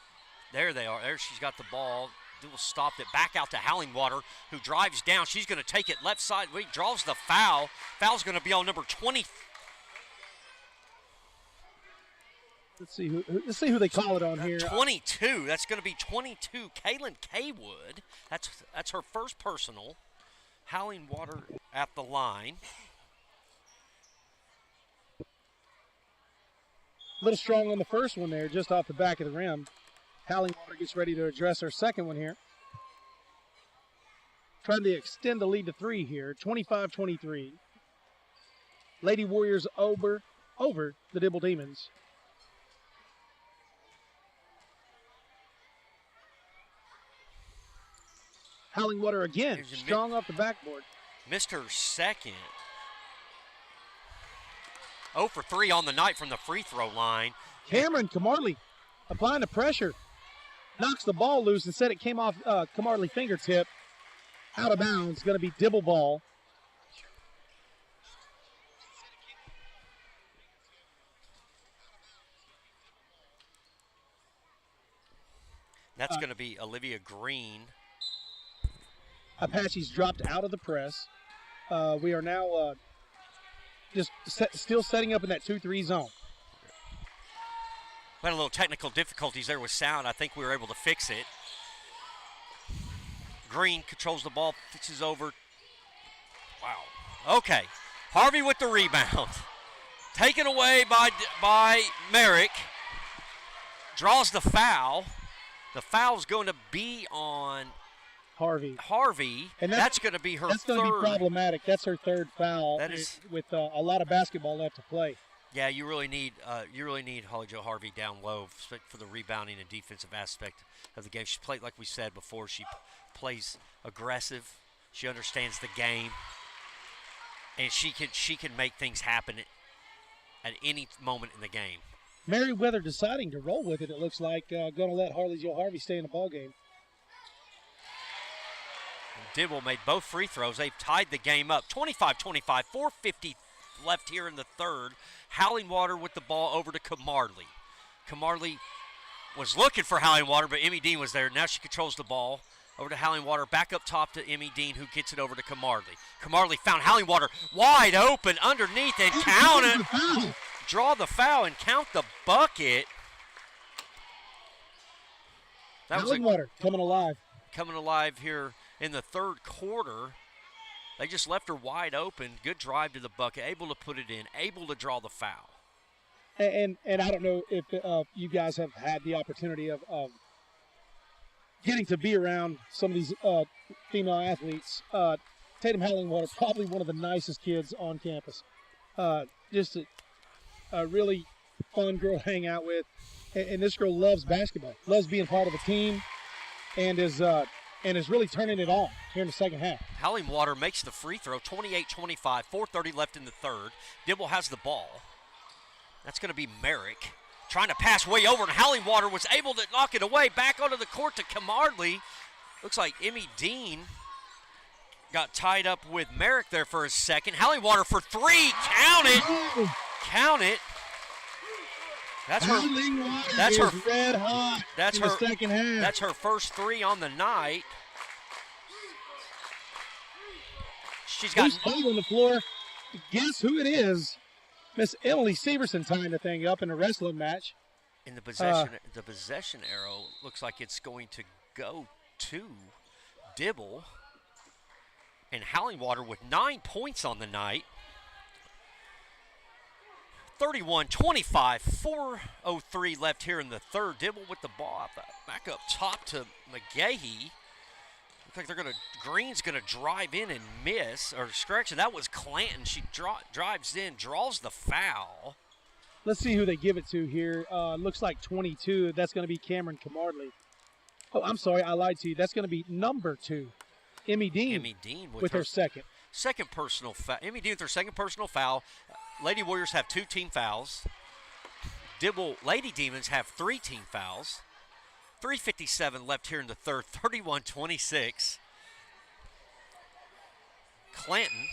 A: they are. There she's got the ball. Dual stopped it back out to Hallingwater, who drives down. She's going to take it left side. Draws the foul. Foul's going to be on number 20.
B: Let's see who they call it on here.
A: 22. That's going to be 22. Kaylin Kaywood. That's her first personal. Hallingwater at the line.
B: A little strong on the first one there, just off the back of the rim. Hallingwater gets ready to address her second one here. Trying to extend the lead to three here, 25-23. Lady Warriors over the Dibble Demons. Hallingwater again, strong off the backboard.
A: Missed her second. 0 for 3 on the night from the free throw line.
B: Cameron Camarley applying the pressure. Knocks the ball loose. Instead, it came off Camarley fingertip. Out of bounds. Going to be Dibble ball.
A: That's going to be Olivia Green.
B: Apache's dropped out of the press. We are now still setting up in that 2-3 zone.
A: We had a little technical difficulties there with sound. I think we were able to fix it. Green controls the ball, fixes over. Wow. Okay. Harvey with the rebound. Taken away by Merrick. Draws the foul. The foul's going to be on Harvey. And that's going to be her
B: That's
A: third.
B: going to be problematic. That's her third foul.
A: That is
B: with a lot of basketball left to play.
A: Yeah, you really need Holly Jo Harvey down low for the rebounding and defensive aspect of the game. She played, like we said before, she plays aggressive. She understands the game, and she can make things happen at any moment in the game.
B: Merriweather deciding to roll with it. It looks like going to let Holly Jo Harvey stay in the ball game.
A: Dibble made both free throws. They've tied the game up, 25-25, 4:50 left here in the third. Howlingwater with the ball over to Camarley. Camarley was looking for Howlingwater, but Emmy Dean was there. Now she controls the ball over to Howlingwater. Back up top to Emmy Dean, who gets it over to Camarley. Camarley found Howlingwater wide open underneath and count it. Draw the foul and count the bucket.
B: Howlingwater coming alive.
A: Coming alive here in the third quarter. They just left her wide open. Good drive to the bucket. Able to put it in. Able to draw the foul.
B: And I don't know if you guys have had the opportunity of getting to be around some of these female athletes. Tatum Howlingwater, probably one of the nicest kids on campus. Just a really fun girl to hang out with. And this girl loves basketball, loves being part of a team, and is really turning it on here in the second half.
A: Howlingwater makes the free throw, 28-25, 4:30 left in the third. Dibble has the ball. That's going to be Merrick. Trying to pass way over, and Howlingwater was able to knock it away. Back onto the court to Camarley. Looks like Emmy Dean got tied up with Merrick there for a second. Howlingwater for three. Count it. Count it. That's her
B: red hot.
A: That's
B: in
A: her
B: the second half.
A: That's her first three on the night. She's got
B: on the floor. Guess who it is? Miss Emily Severson tying the thing up in a wrestling match.
A: In the possession arrow looks like it's going to go to Dibble. And Howlingwater with 9 points on the night. 31-25, 4:03 left here in the third. Dibble with the ball back up top to McGahee. Looks like Green's gonna drive in and miss, or correction, that was Clanton. She drives in, draws the foul.
B: Let's see who they give it to here. Looks like 22. That's gonna be Cameron Camarley. Oh, I'm sorry, I lied to you. That's gonna be number 2, Emmy Dean.
A: Emmy Dean
B: with her second
A: personal foul. Emmy Dean with her second personal foul. Lady Warriors have 2 team fouls. Dibble Lady Demons have 3 team fouls. 3:57 left here in the third, 31-26. Clanton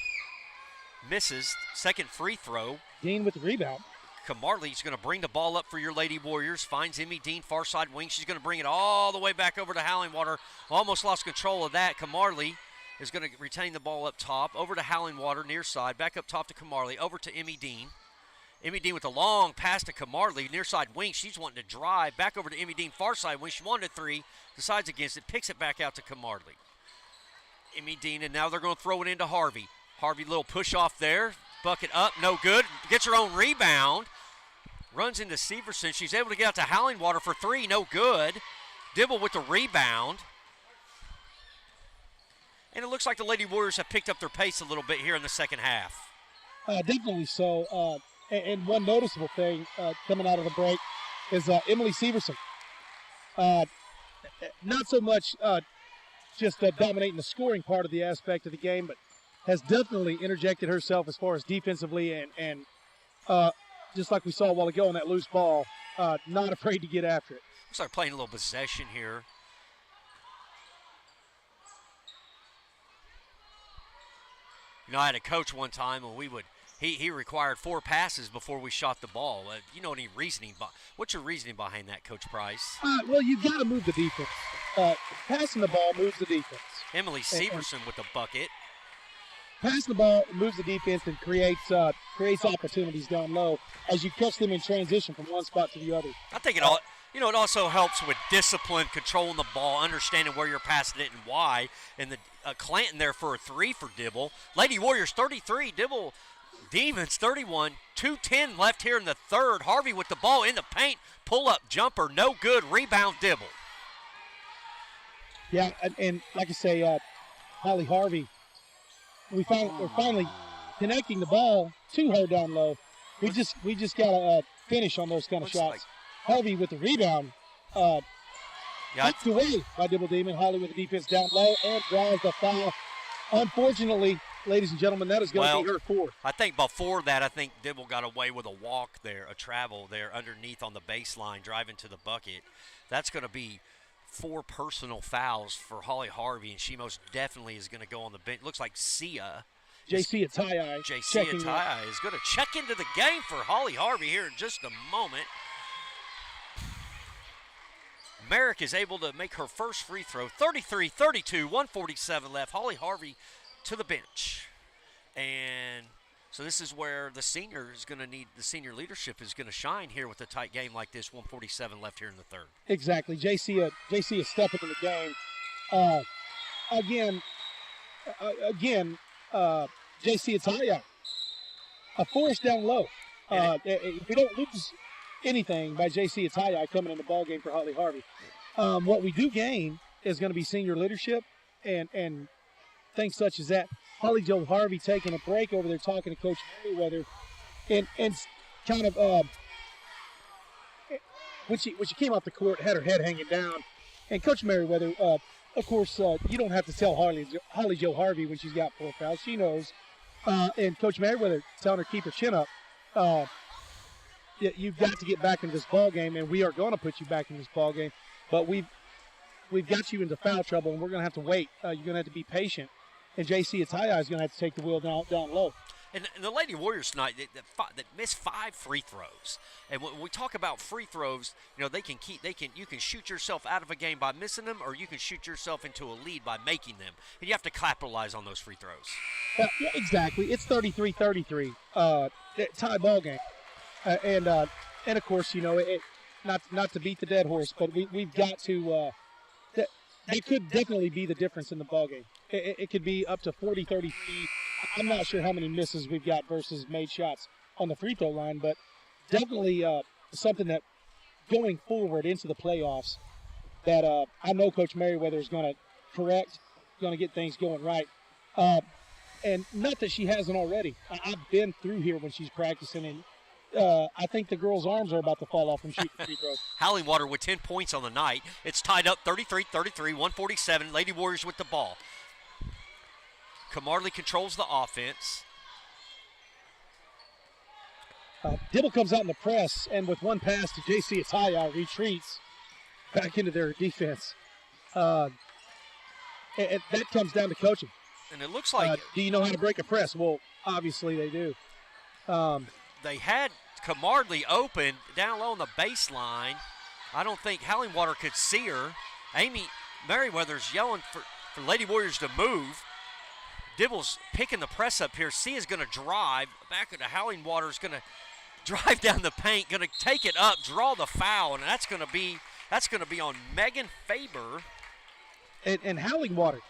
A: misses second free throw.
B: Dean with the rebound.
A: Camarley's going to bring the ball up for your Lady Warriors. Finds Emmy Dean, far side wing. She's going to bring it all the way back over to Howlingwater. Almost lost control of that. Camarley is going to retain the ball up top. Over to Howlingwater, near side. Back up top to Camarley. Over to Emmy Dean. Emmy Dean with a long pass to Camarley, near side wing. She's wanting to drive. Back over to Emmy Dean, far side wing. She wanted a 3, decides against it, picks it back out to Camarley. Emmy Dean, and now they're going to throw it into Harvey. Harvey, little push off there. Bucket up, no good. Gets her own rebound. Runs into Severson. She's able to get out to Howlingwater for 3, no good. Dibble with the rebound. And it looks like the Lady Warriors have picked up their pace a little bit here in the second half.
B: Definitely so. And one noticeable thing coming out of the break is Emily Severson. Not so much just dominating the scoring part of the aspect of the game, but has definitely interjected herself as far as defensively and just like we saw a while ago on that loose ball, not afraid to get after it.
A: Looks like playing a little possession here. You know, I had a coach one time, and we would he required 4 passes before we shot the ball. You know any reasoning? What's your reasoning behind that, Coach Price?
B: Well, you've got to move the defense. Passing the ball moves the defense.
A: Emily Severson with a bucket.
B: Passing the ball moves the defense and creates opportunities down low as you catch them in transition from one spot to the other.
A: I think it all. You know, it also helps with discipline, controlling the ball, understanding where you're passing it and why. And the Clanton there for a 3 for Dibble. Lady Warriors 33, Dibble Demons 31, 2:10 left here in the third. Harvey with the ball in the paint, pull-up jumper, no good, rebound Dibble.
B: Yeah, and like I say, Holly Harvey, we're finally connecting the ball to her down low. We just got to finish on those kind of shots. Harvey with the rebound. Knocked away by Dibble Demon. Holly with the defense down low and draws the foul. Unfortunately, ladies and gentlemen, that is going to be her 4th.
A: I think before that, I think Dibble got away with a walk there, a travel there underneath on the baseline, driving to the bucket. That's going to be 4 personal fouls for Holly Harvey, and she most definitely is going to go on the bench. Looks like Sia.
B: JC Atai.
A: JC Atai is going to check into the game for Holly Harvey here in just a moment. Merrick is able to make her first free throw. 33-32, 147 left. Holly Harvey to the bench. And so this is where the senior leadership is going to shine here with a tight game like this. 147 left here in the third.
B: Exactly. JC is stepping in the game. Again, JC Ataya, a force down low. If we don't lose anything by JC Ataya coming in the ball game for Holly Harvey, what we do gain is going to be senior leadership and things such as that. Holly Joe Harvey taking a break over there talking to Coach Merriweather and kind of when she came off the court, had her head hanging down. And Coach Merriweather, of course, you don't have to tell Holly Joe Harvey when she's got 4 fouls. She knows. And Coach Merriweather telling her to keep her chin up. You've got to get back in this ball game, and we are going to put you back in this ball game. But we've got you into foul trouble, and we're going to have to wait. You're going to have to be patient. And JC Ataya is going to have to take the wheel down low.
A: And the Lady Warriors tonight that missed 5 free throws. And when we talk about free throws, you know, you can shoot yourself out of a game by missing them, or you can shoot yourself into a lead by making them. And you have to capitalize on those free throws.
B: Yeah, exactly. It's 33-33, tie ball game. And of course, you know, not to beat the dead horse, but we've got to that could definitely be the difference in the ball game. It could be up to 40, 30 feet. I'm not sure how many misses we've got versus made shots on the free throw line, but definitely something that going forward into the playoffs that I know Coach Merriweather is going to correct, going to get things going right. And not that she hasn't already. I've been through here when she's practicing, and I think the girls' arms are about to fall off from shooting free throws.
A: Hallingwater with 10 points on the night. It's tied up 33-33, 147. Lady Warriors with the ball. Camarley controls the offense.
B: Dibble comes out in the press, and with one pass to JC Ataya, retreats back into their defense. And that comes down to coaching.
A: And it looks like...
B: do you know how to break a press? Well, obviously they do.
A: They had Camarley open down low on the baseline. I don't think Hallingwater could see her. Amy Merriweather's yelling for Lady Warriors to move. Dibble's picking the press up here. Sia's going to drive. Back into Hallingwater's going to drive down the paint, going to take it up, draw the foul, and that's going to be on Megan Faber.
B: And Hallingwater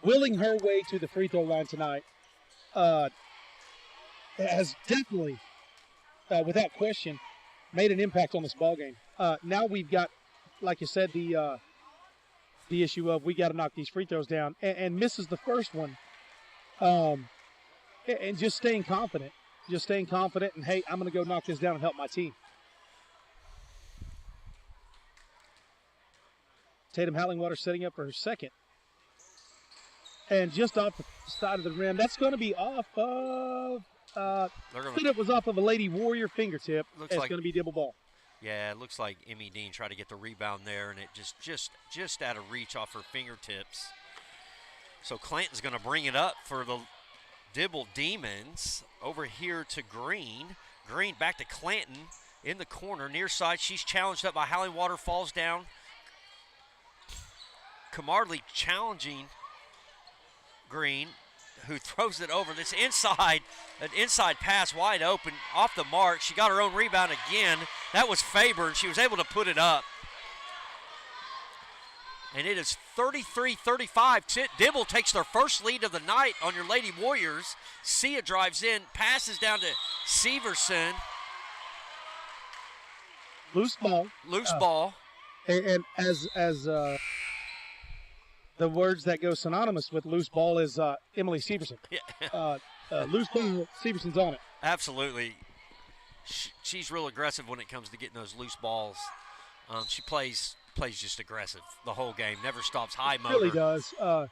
B: willing her way to the free throw line tonight has definitely, without question, made an impact on this ballgame. Now we've got, like you said, the issue of we got to knock these free throws down, and misses the first one. And just staying confident, and hey, I'm going to go knock this down and help my team. Tatum Hallingwater setting up for her second. And just off the side of the rim, that's going to be off of, it was off of a Lady Warrior fingertip. It's going to be Dibble ball.
A: Yeah, it looks like Emmy Dean tried to get the rebound there, and it just out of reach off her fingertips. So Clanton's going to bring it up for the Dibble Demons over here to Green. Green back to Clanton in the corner, near side. She's challenged up by Howling Water, falls down. Camarley challenging Green, who throws it over. This inside, an inside pass wide open, off the mark. She got her own rebound again. That was Faber, and she was able to put it up. And it is 33-35. Dibble takes their first lead of the night on your Lady Warriors. Sia drives in, passes down to Severson.
B: Loose ball.
A: Loose ball.
B: And as the words that go synonymous with loose ball is Emily Severson.
A: Yeah.
B: Loose ball, Severson's on it.
A: Absolutely. She's real aggressive when it comes to getting those loose balls. She plays just aggressive the whole game, never stops, high motor.
B: Really does. Now,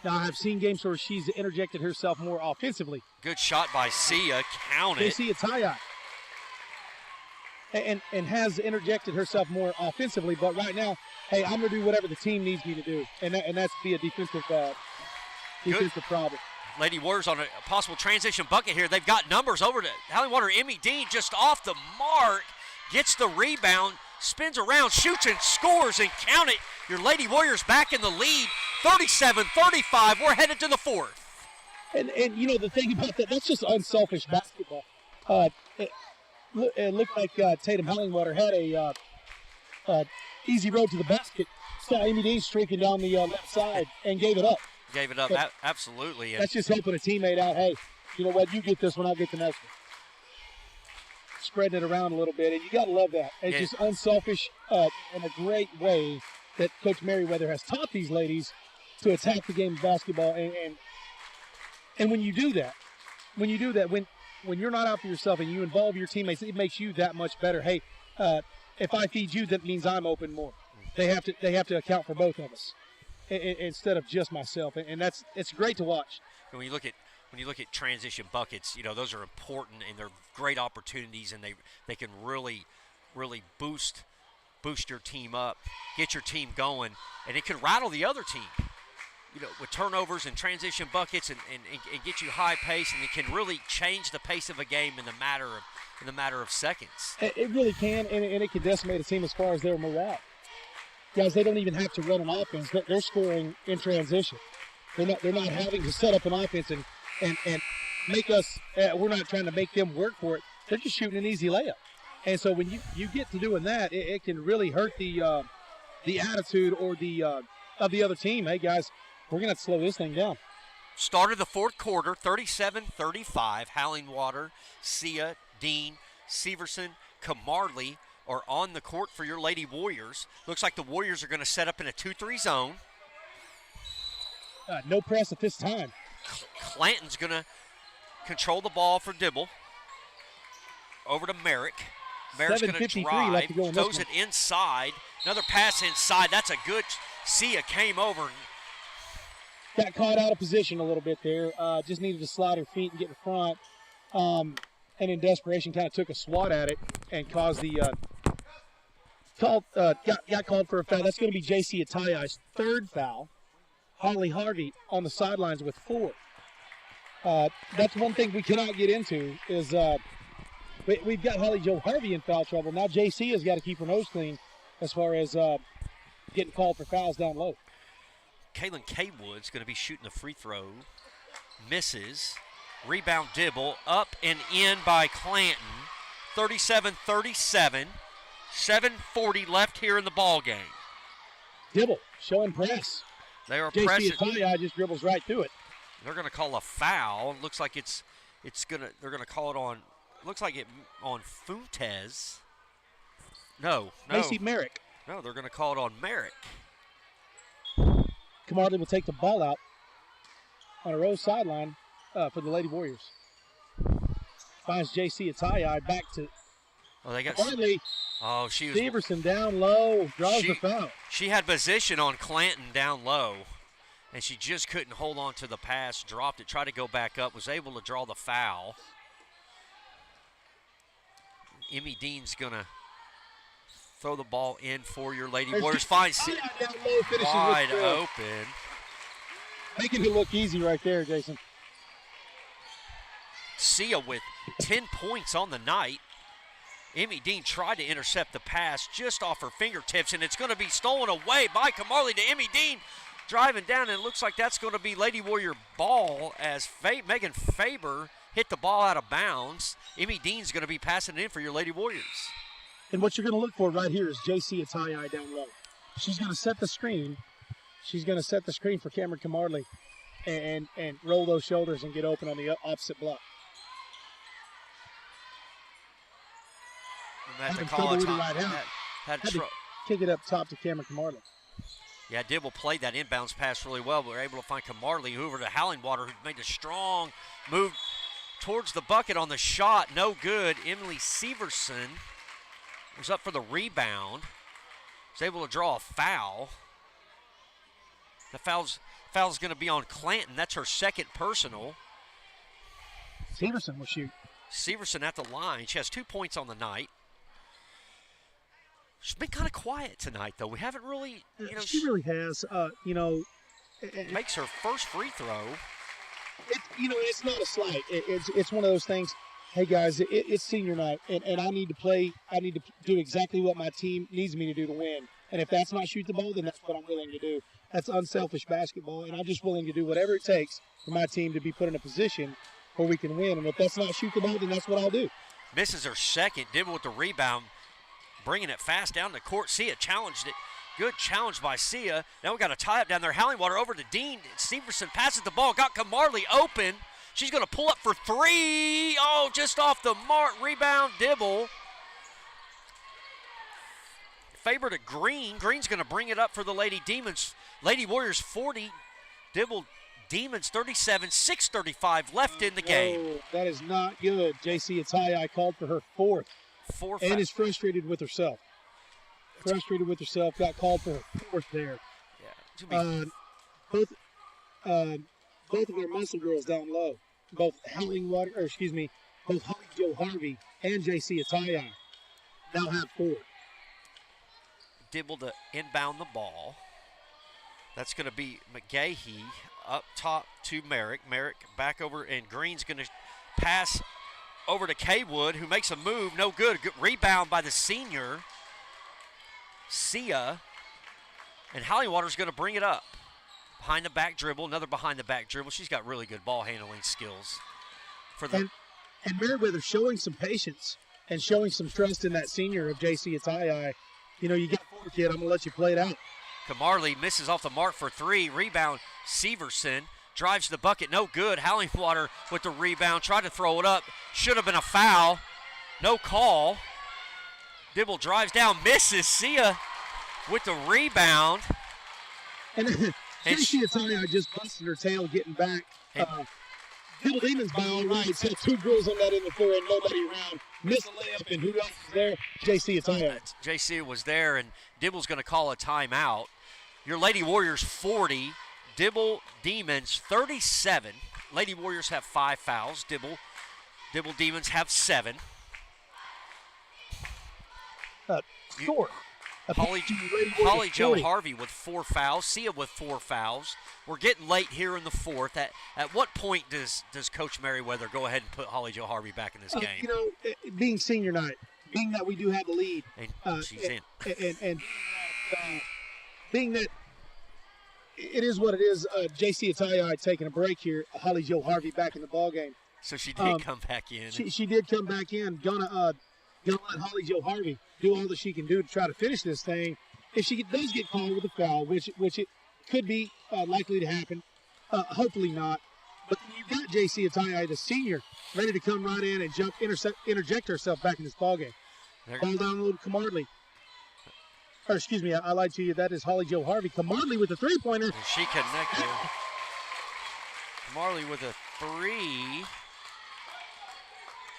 B: I've seen games where she's interjected herself more offensively.
A: Good shot by Sia, count it.
B: Sia tie-eye. And has interjected herself more offensively, but right now, hey, I'm going to do whatever the team needs me to do, and that's be a defensive problem.
A: Lady Warriors on a possible transition bucket here. They've got numbers over to Howling Water. Emmy Dean just off the mark, gets the rebound, spins around, shoots and scores, and count it. Your Lady Warriors back in the lead, 37-35. We're headed to the fourth.
B: And you know, the thing about that's just unselfish basketball. It looked like Tatum Hallingwater had a easy road to the basket. Saw Amy Dean streaking down the left side and gave it up.
A: Gave it up, absolutely.
B: That's just helping a teammate out. Hey, you know what? You get this one, I'll get the next one. Spreading it around a little bit, and you got to love that. It's just unselfish in a great way that Coach Merriweather has taught these ladies to attack the game of basketball. And when you do that, when you're not out for yourself and you involve your teammates, it makes you that much better. Hey, if I feed you, that means I'm open more. They have to account for both of us instead of just myself, and it's great to watch.
A: And when you look at transition buckets, you know, those are important and they're great opportunities, and they can really boost your team up, get your team going, and it can rattle the other team. You know, with turnovers and transition buckets and get you high pace, and it can really change the pace of a game in the matter of seconds.
B: It really can, and it can decimate a team as far as their morale. Guys, they don't even have to run an offense. They're scoring in transition. They're not having to set up an offense and make us. We're not trying to make them work for it. They're just shooting an easy layup. And so when you get to doing that, it can really hurt the attitude or of the other team. Hey guys, we're gonna have to slow this thing down.
A: Started the fourth quarter, 37-35. Howling Water, Sia, Dean, Severson, Camarley are on the court for your Lady Warriors. Looks like the Warriors are going to set up in a 2-3 zone.
B: No press at this time.
A: Clanton's going to control the ball for Dibble. Over to Merrick. Merrick's going to drive, throws it inside. Another pass inside. That's a good. Sia came over.
B: Got caught out of position a little bit there. Just needed to slide her feet and get in front. And in desperation, kind of took a swat at it and caused the got called for a foul. That's going to be J.C. Ataya's third foul. Harley Harvey on the sidelines with 4. That's one thing we cannot get into is we've got Holly Joe Harvey in foul trouble. Now J.C. has got to keep her nose clean as far as getting called for fouls down low.
A: Kaylin Kaywood's going to be shooting the free throw. Misses. Rebound Dibble. Up and in by Clanton. 37-37. 7:40 left here in the ball game.
B: Dibble showing press.
A: They are pressing.
B: JC just dribbles right through it.
A: They're going to call a foul. It looks like they're going to call it on. Looks like it on Fuentes. No.
B: Macy Merrick.
A: No, they're going to call it on Merrick.
B: Camarley will take the ball out on a row sideline for the Lady Warriors. Finds J.C. Atayi back to Camarley.
A: Oh, she was.
B: Severson down low, draws the foul.
A: She had position on Clanton down low, and she just couldn't hold on to the pass, dropped it, tried to go back up, was able to draw the foul. Emmy Dean's going to throw the ball in for your Lady Warriors. Finds wide open.
B: Making it look easy right there, Jason.
A: Sia with 10 points on the night. Emmy Dean tried to intercept the pass just off her fingertips, and it's going to be stolen away by Camarley to Emmy Dean. Driving down, and it looks like that's going to be Lady Warrior ball as Megan Faber hit the ball out of bounds. Emmy Dean's going to be passing it in for your Lady Warriors.
B: And what you're going to look for right here is JC Atayi down low. She's going to set the screen. She's going to set the screen for Cameron Camarley and roll those shoulders and get open on the opposite block.
A: Had to call it
B: right out. Had to kick it up top to Cameron Camarley.
A: Yeah, Dibble played that inbounds pass really well. We were able to find Camarley over to Hallingwater, who made a strong move towards the bucket on the shot. No good. Emily Severson was up for the rebound. Was able to draw a foul. The foul's going to be on Clanton. That's her second personal.
B: Severson will shoot.
A: Severson at the line. She has 2 points on the night. She's been kind of quiet tonight, though. We haven't really,
B: She really has.
A: Makes her first free throw.
B: It's not a slight. It's one of those things. Hey guys, it's senior night, and I need to play. I need to do exactly what my team needs me to do to win. And if that's not shoot the ball, then that's what I'm willing to do. That's unselfish basketball, and I'm just willing to do whatever it takes for my team to be put in a position where we can win. And if that's not shoot the ball, then that's what I'll do.
A: Misses her second. Dibble with the rebound, bringing it fast down the court. Sia challenged it. Good challenge by Sia. Now we got a tie-up down there. Hallingwater over to Dean. Severson passes the ball. Got Camarley open. She's going to pull up for three. Oh, just off the mark. Rebound, Dibble. Faber to Green. Green's going to bring it up for the Lady Demons. Lady Warriors 40. Dibble Demons 37. 6:35 left in the game.
B: That is not good. JC Atayi called for her fourth. And is frustrated with herself. Got called for her fourth there.
A: Yeah.
B: Both of our muscle girls down low, both Holly Joe Harvey and JC Atayi now have four.
A: Dibble to inbound the ball. That's going to be McGahee up top to Merrick. Merrick back over, and Green's going to pass over to Kaywood, who makes a move. No good. Good rebound by the senior, Sia. And Hallingwater's going to bring it up. Behind the back dribble, another behind the back dribble. She's got really good ball handling skills.
B: And Meriwether showing some patience and showing some trust in that senior of JC Atayi. You got four, kid. I'm going to let you play it out.
A: Camarley misses off the mark for three. Rebound, Severson. Drives the bucket, no good. Hallingwater with the rebound, tried to throw it up. Should have been a foul. No call. Dibble drives down, misses. Sia with the rebound.
B: And JC Atayi just busted her tail getting back. Dibble Demons by all rights had two girls on that in the floor and nobody around. Missed a layup, and who else was there? JC Atayi.
A: JC was there, and Dibble's going to call a timeout. Your Lady Warriors 40. Dibble Demons 37. Lady Warriors have 5 fouls. Dibble Demons have 7. Holly Joe Harvey with 4 fouls. Sia with 4 fouls. We're getting late here in the fourth. At what point does Coach Meriwether go ahead and put Holly Joe Harvey back in this game?
B: Being senior night, being that we do have the lead,
A: and she's in,
B: and being that it is what it is. JC Atayi taking a break here. Holly Joe Harvey back in the ball game.
A: So she did come back in.
B: She did come back in. Gonna let Holly Joe Harvey do all that she can do to try to finish this thing. If she does get called with a foul, which it could be likely to happen, hopefully not. But you've got JC Atayi, the senior, ready to come right in and interject herself back in this ball game. Ball down low to Camarley. Or excuse me, I lied to you. That is Holly Joe Harvey. Camarley with the three-pointer.
A: And she connected. Camarley with a 3.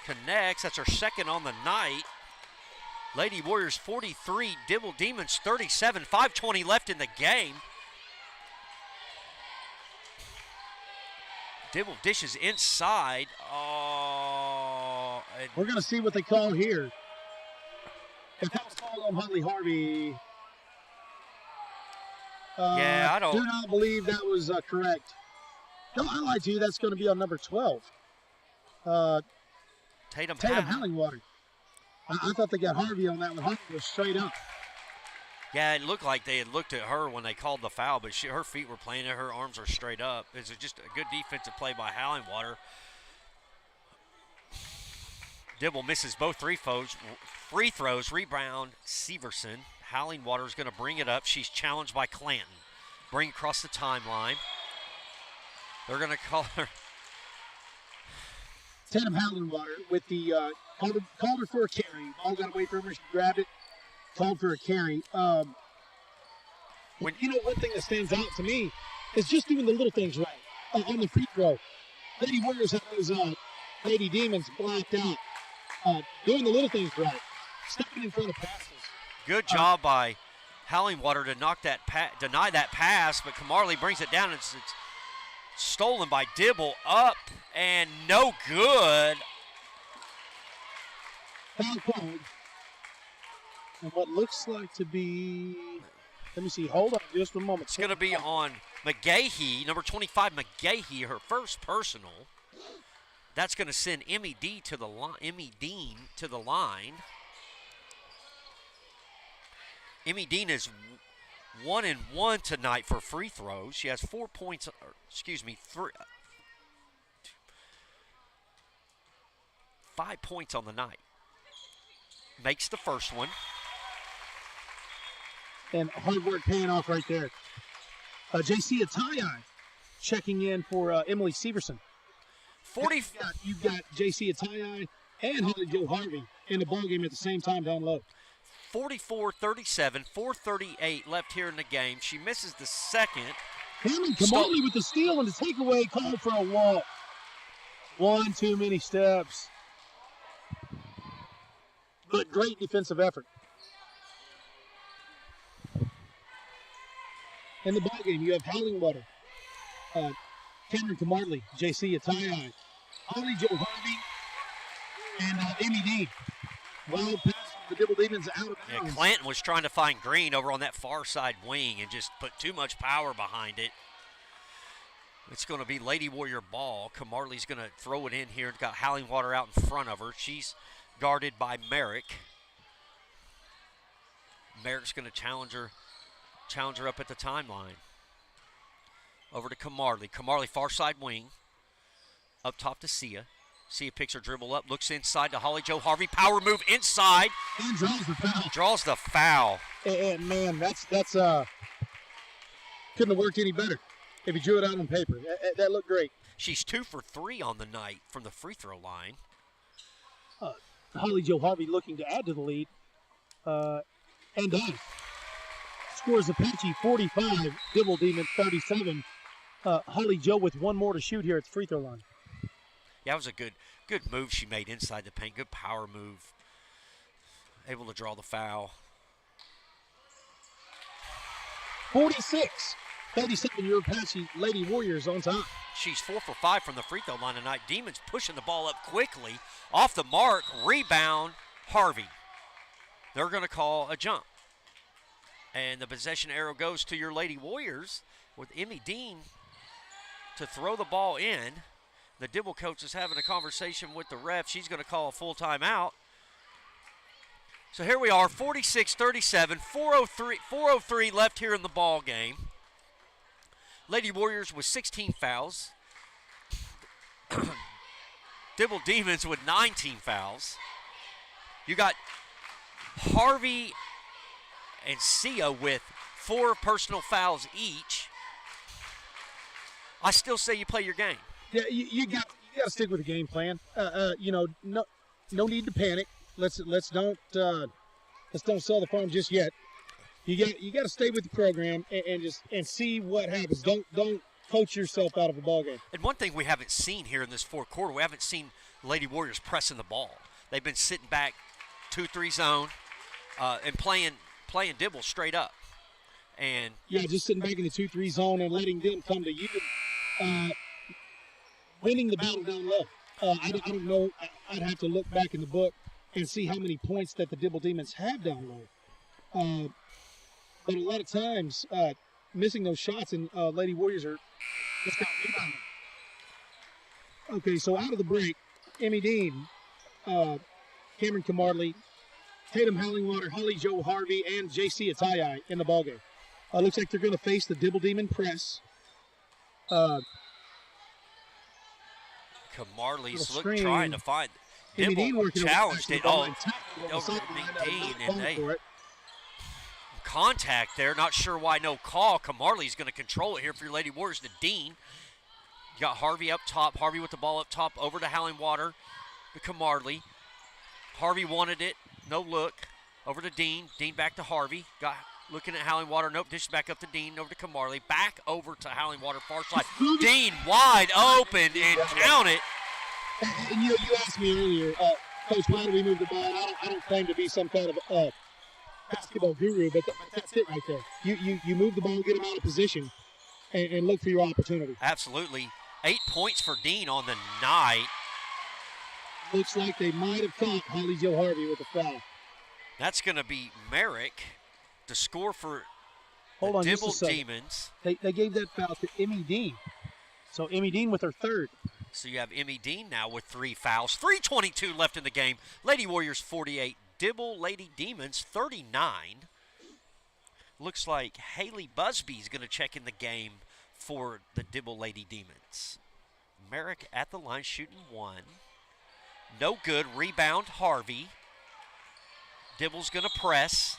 A: Connects. That's her second on the night. Lady Warriors 43. Dibble Demons 37. 5:20 left in the game. Dibble dishes inside. Oh.
B: We're going to see what they call here. If that was called on Holly Harvey,
A: I
B: do not believe that was correct. No, I lied to you. That's going to be on number 12.
A: Tatum
B: Hallingwater. I thought they got Harvey on that one. Harvey was straight up.
A: Yeah, it looked like they had looked at her when they called the foul, but her feet were planted, her arms are straight up. It's just a good defensive play by Hallingwater. Dibble misses both free throws. Rebound, Severson. Hallingwater is going to bring it up. She's challenged by Clanton. Bring across the timeline. They're going to call her.
B: Tatum Hallingwater with the called her for a carry. Ball got away from her. She grabbed it. Called for a carry. One thing that stands out to me is just doing the little things right. On the free throw, Lady Warriors have those Lady Demons blocked out. Doing the little things right. Stepping in front of passes.
A: Good job by Hallingwater to deny that pass, but Camarley brings it down. It's stolen by Dibble, up and no good.
B: Foul called. And what looks like to be, let me see, hold on just a moment.
A: It's going to be on McGahee, number 25, McGahee, her first personal. That's going to send Emmy Dean to the line. Emmy Dean is 1-1 tonight for free throws. She has 4 points, 5 points on the night. Makes the first one.
B: And hard work paying off right there. JC Atayi checking in for Emily Severson. You've got JC Atayi and Holly Joe Harvey in the ballgame at the same time down low.
A: 44-37, 4:38 left here in the game. She misses the second.
B: Cameron Kamali with the steal and the takeaway, called for a walk. One too many steps. But great defensive effort. In the ballgame, you have Hallingwater, Cameron Camarley, JC Atayi, Holly Joe Harvey, and Emmy Dean. Wild pass from the Dibble Demons out of bounds.
A: Yeah, Clanton was trying to find Green over on that far side wing and just put too much power behind it. It's going to be Lady Warrior ball. Camarley's going to throw it in here. Got Hallingwater out in front of her. She's guarded by Merrick. Merrick's going to challenge her up at the timeline. Over to Camarley. Camarley, far side wing. Up top to Sia. Sia picks her dribble up, looks inside to Holly Joe Harvey. Power move inside.
B: And draws the foul.
A: Draws the foul.
B: And man, that's couldn't have worked any better if he drew it out on paper. That looked great.
A: She's 2 for 3 on the night from the free throw line.
B: Holly Joe Harvey looking to add to the lead. And does. Scores Apache 45, Dibble Demon 37. Holly Joe with one more to shoot here at the free throw line.
A: Yeah, that was a good move she made inside the paint. Good power move. Able to draw the foul.
B: 46-37, your Apache Lady Warriors on top.
A: She's 4 for 5 from the free throw line tonight. Demons pushing the ball up quickly. Off the mark, rebound, Harvey. They're going to call a jump. And the possession arrow goes to your Lady Warriors with Emmy Dean to throw the ball in. The Dibble coach is having a conversation with the ref. She's going to call a full timeout. So here we are, 46-37, 4:03 left here in the ball game. Lady Warriors with 16 fouls. Dibble Demons with 19 fouls. You got Harvey and Sia with 4 personal fouls each. I still say you play your game.
B: Yeah, you got to stick with the game plan. No need to panic. Let's don't sell the farm just yet. You got to stay with the program and see what happens. Don't coach yourself out of a ball game.
A: And one thing we haven't seen here in this fourth quarter, we haven't seen Lady Warriors pressing the ball. They've been sitting back 2-3 zone and playing Dibble straight up. And
B: yeah, just sitting back in the 2-3 zone and letting them come to you. Winning the battle down low. I don't know. I'd have to look back in the book and see how many points that the Dibble Demons have down low. But a lot of times, missing those shots, and Lady Warriors are just kind of rebounding. Okay, so out of the break, Emmy Dean, Cameron Camarley, Tatum Hallingwater, Holly Joe Harvey, and J.C. Atayi in the ballgame. Looks like they're going to face the Dibble Demon press.
A: Camarley's trying to find Dibble challenged it.
B: Over
A: Dean, and they contact there. Not sure why no call. Camarley's going to control it here for your Lady Warriors to Dean. You got Harvey up top. Harvey with the ball up top over to Hallingwater to Camarley. Harvey wanted it. No look. Over to Dean. Dean back to Harvey. Got looking at Hallingwater. Nope. Dishes back up to Dean. Over to Camarley. Back over to Hallingwater. Far side. Dean wide open and count it.
B: And you asked me earlier, Coach, why do we move the ball? I don't claim to be some kind of basketball guru, but that's it right there. You move the ball, get them out of position, and look for your opportunity.
A: Absolutely. 8 points for Dean on the night.
B: Looks like they might have caught Holly Joe Harvey with a foul.
A: That's going to be Merrick to score for
B: the
A: Dibble Demons.
B: They gave that foul to Emmy Dean. So Emmy Dean with her third.
A: So you have Emmy Dean now with 3 fouls. 3:22 left in the game. Lady Warriors 48. Dibble Lady Demons 39. Looks like Haley Busby's going to check in the game for the Dibble Lady Demons. Merrick at the line shooting 1. No good. Rebound Harvey. Dibble's going to press.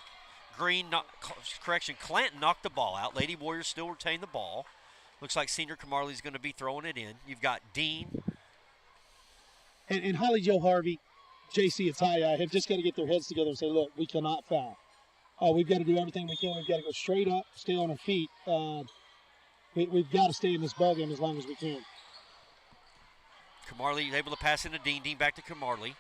A: Clanton knocked the ball out. Lady Warriors still retain the ball. Looks like Senior Camarley's going to be throwing it in. You've got Dean.
B: And Holly Joe Harvey, J.C. Atayi have just got to get their heads together and say, look, we cannot foul. We've got to do everything we can. We've got to go straight up, stay on our feet. We've got to stay in this ballgame as long as we can.
A: Camarley able to pass into Dean. Dean back to Camarley.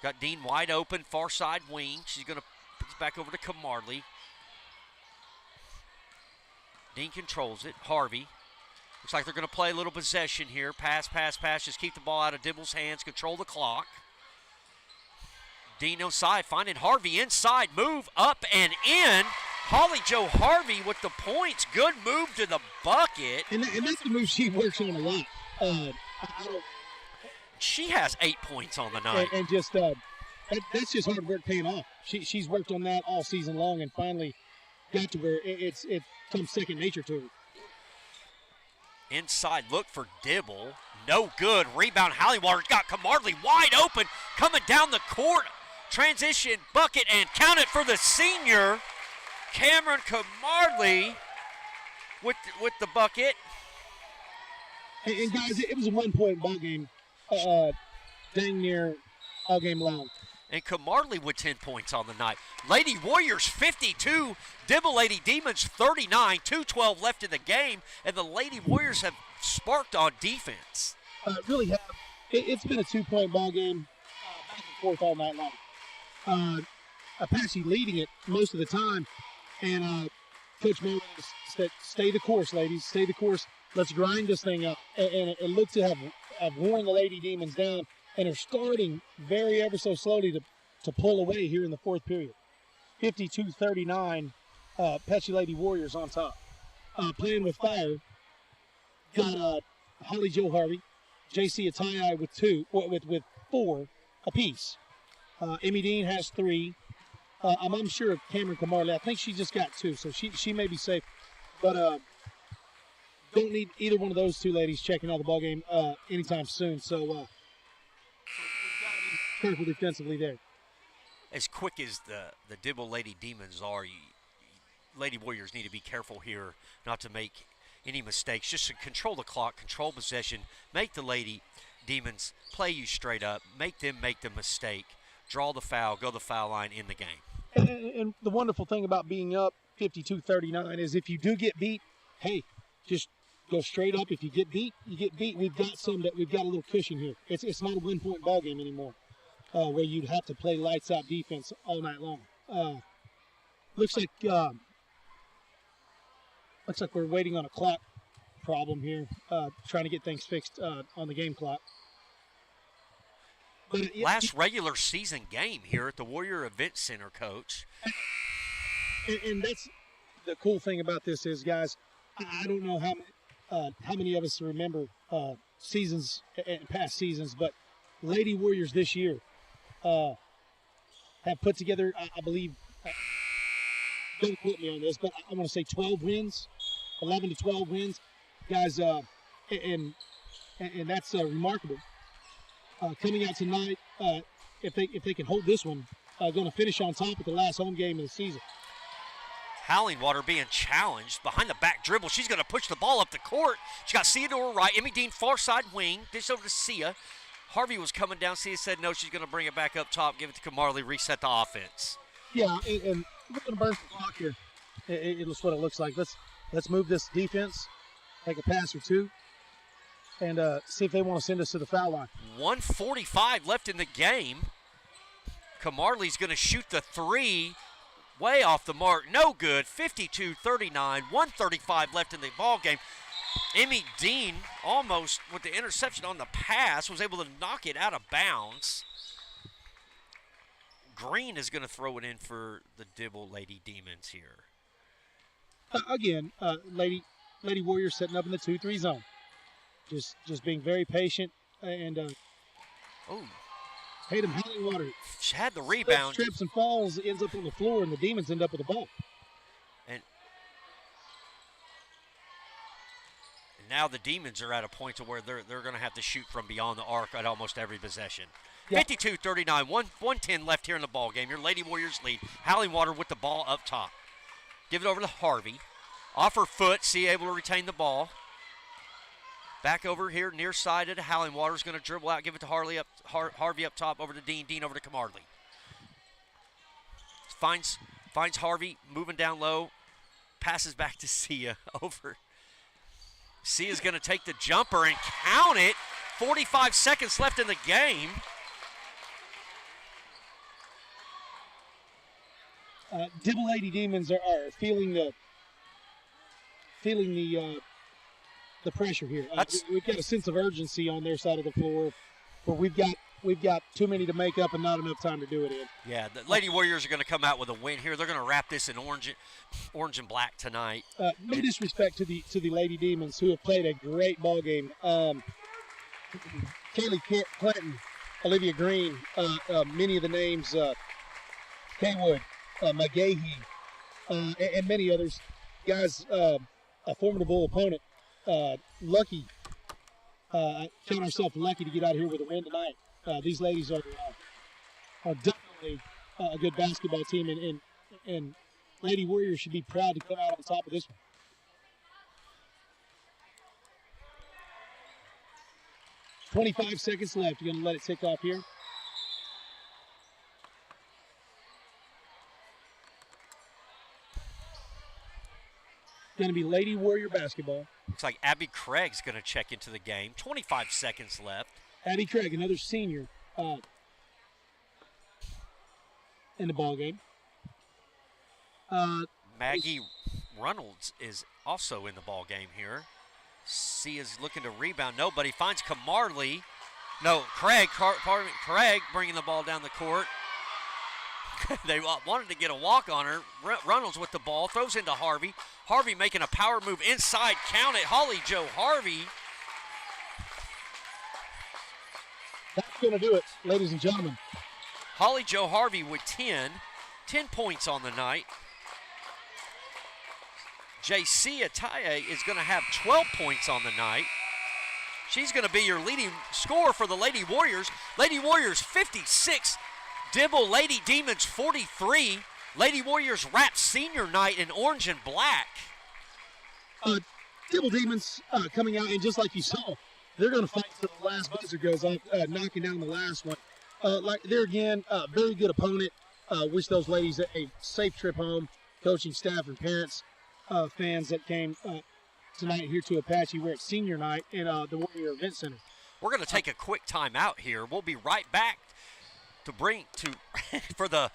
A: Got Dean wide open, far side wing. She's going to put this back over to Camarley. Dean controls it. Harvey. Looks like they're going to play a little possession here. Pass. Just keep the ball out of Dibble's hands. Control the clock. Dean inside. Finding Harvey inside. Move up and in. Holly Joe Harvey with the points. Good move to the bucket.
B: And that's the move she works on a lot.
A: She has 8 points on the night.
B: And just that's just hard work paying off. She's worked on that all season long and finally got to where it comes second nature to her.
A: Inside look for Dibble. No good. Rebound. Hallingwater's got Camarley wide open. Coming down the court. Transition bucket and count it for the senior. Cameron Camarley with the bucket.
B: And guys, it was a 1 point ball game. Dang near all game long.
A: And Camarley with 10 points on the night. Lady Warriors 52, Dibble Lady Demons 39, 2:12 left in the game, and the Lady Warriors have sparked on defense.
B: Really have. It's been a 2 point ball game, back and forth all night long. Apache leading it most of the time, and Coach Miller said, "Stay the course, ladies. Stay the course. Let's grind this thing up." And it looked to have worn the Lady Demons down. And are starting very ever so slowly to pull away here in the fourth period. 52-39, Apache Lady Warriors on top. Playing with fire, got Holly Joe Harvey, J.C. Atayi with 4 apiece. Emmy Dean has 3. I'm sure of Cameron Camarley. I think she just got 2, so she may be safe. But don't need either one of those 2 ladies checking out the ballgame anytime soon. So careful defensively there.
A: As quick as the Dibble Lady Demons are, Lady Warriors need to be careful here not to make any mistakes. Just to control the clock, control possession, make the Lady Demons play you straight up, make them make the mistake, draw the foul, go the foul line in the game.
B: And the wonderful thing about being up 52-39 is if you do get beat, hey, just go straight up. If you get beat, you get beat. We've got a little cushion here. It's not a 1 point ball game anymore, where you'd have to play lights out defense all night long. Looks like we're waiting on a clock problem here, trying to get things fixed on the game clock. But
A: last regular season game here at the Warrior Event Center, Coach.
B: And that's the cool thing about this is, guys, I don't know how many of us remember seasons and past seasons, but Lady Warriors this year have put together, I believe, don't quote me on this, but I want to say 12 wins, 11 to 12 wins, guys, and that's remarkable. Coming out tonight, if they can hold this one, going to finish on top at the last home game of the season.
A: Hallingwater being challenged behind the back dribble. She's going to push the ball up the court. She got Sia to her right. Emmy Dean far side wing. Dish over to Sia. Harvey was coming down. Sia said no. She's going to bring it back up top. Give it to Kamarley. Reset the offense.
B: Yeah, and we're going to burn some clock here. It's what it looks like. Let's move this defense, take a pass or two, and see if they want to send us to the foul line.
A: 1:45 left in the game. Kamarley's going to shoot the three. Way off the mark, no good. 52-39, 1:35 left in the ball game. Emmy Dean almost with the interception on the pass was able to knock it out of bounds. Green is going to throw it in for the Dibble Lady Demons here.
B: Again, Lady Warriors setting up in the 2-3 zone. Just being very patient and Tatum Hallingwater.
A: She had the rebound.
B: Trips and falls, ends up on the floor, and the Demons end up with the ball.
A: And now the Demons are at a point to where they're going to have to shoot from beyond the arc at almost every possession. Yep. 52-39, 1:10 left here in the ball game. Your Lady Warriors lead. Hallingwater with the ball up top. Give it over to Harvey. Off her foot, see able to retain the ball. Back over here, near side to Hallingwater's going to dribble out, give it to Harvey up top, over to Dean. Dean over to Kamarley. Finds Harvey, moving down low. Passes back to Sia. Over. Sia's going to take the jumper and count it. 45 seconds left in the game.
B: Dibble Lady Demons are feeling the pressure here. We've got a sense of urgency on their side of the floor, but we've got too many to make up and not enough time to do it in.
A: Yeah, the Lady Warriors are going to come out with a win here. They're going to wrap this in orange and black tonight.
B: No disrespect to the Lady Demons, who have played a great ball game. Kaylee Clinton, Olivia Green, many of the names, Kaywood, McGahee, and many others. Guys, a formidable opponent. Lucky, count ourselves lucky to get out here with a win tonight. These ladies are definitely a good basketball team, and Lady Warriors should be proud to come out on top of this one. "25 seconds left. You're going to let it tick off here. Going to be Lady Warrior basketball.
A: Looks like Abby Craig's going to check into the game. 25 seconds left.
B: Abby Craig, another senior in the ball game.
A: Maggie Reynolds is also in the ball game here. Sia's looking to rebound. Nobody finds Kamarley. No, Craig bringing the ball down the court. They wanted to get a walk on her. Reynolds with the ball, throws into Harvey. Harvey making a power move inside. Count it, Holly Joe Harvey.
B: That's going to do it, ladies and gentlemen.
A: Holly Joe Harvey with 10 points on the night. J.C. Ataye is going to have 12 points on the night. She's going to be your leading scorer for the Lady Warriors. Lady Warriors 56, Dibble Lady Demons 43. Lady Warriors wrap senior night in orange and black.
B: Dibble Demons coming out, and just like you saw, they're going to fight till the last buzzer goes off, knocking down the last one. Like there again, very good opponent. Wish those ladies a safe trip home. Coaching staff and parents, fans that came tonight here to Apache. We're at senior night in the Warrior Event Center.
A: We're going to take a quick timeout here. We'll be right back for the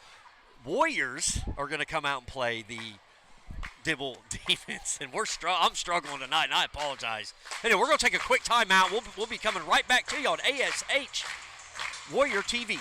A: Warriors are going to come out and play the Dibble Demons, and I'm struggling tonight, and I apologize. Anyway, we're going to take a quick timeout. We'll be coming right back to you on ASH Warrior TV.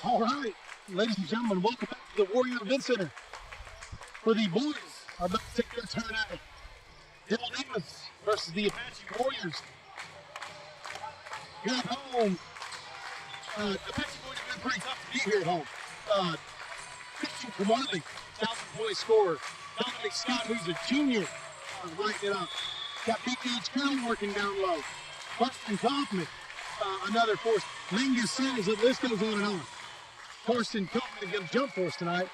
B: All right, ladies and gentlemen, welcome back to the Warrior Event Center. For the boys are about to take their turn at Devil Demons versus the Apache Warriors. Here at home, Apache Warriors have been pretty tough to beat here at home. Christian Kamali, 1,000-point scorer. Dominic Scott, who's a junior, lighting it up. Got Big H Carroll working down low. Karsten Kaufman, another force. Mingus Seals, the list goes on and on. Karsten Kaufman going to jump for us tonight.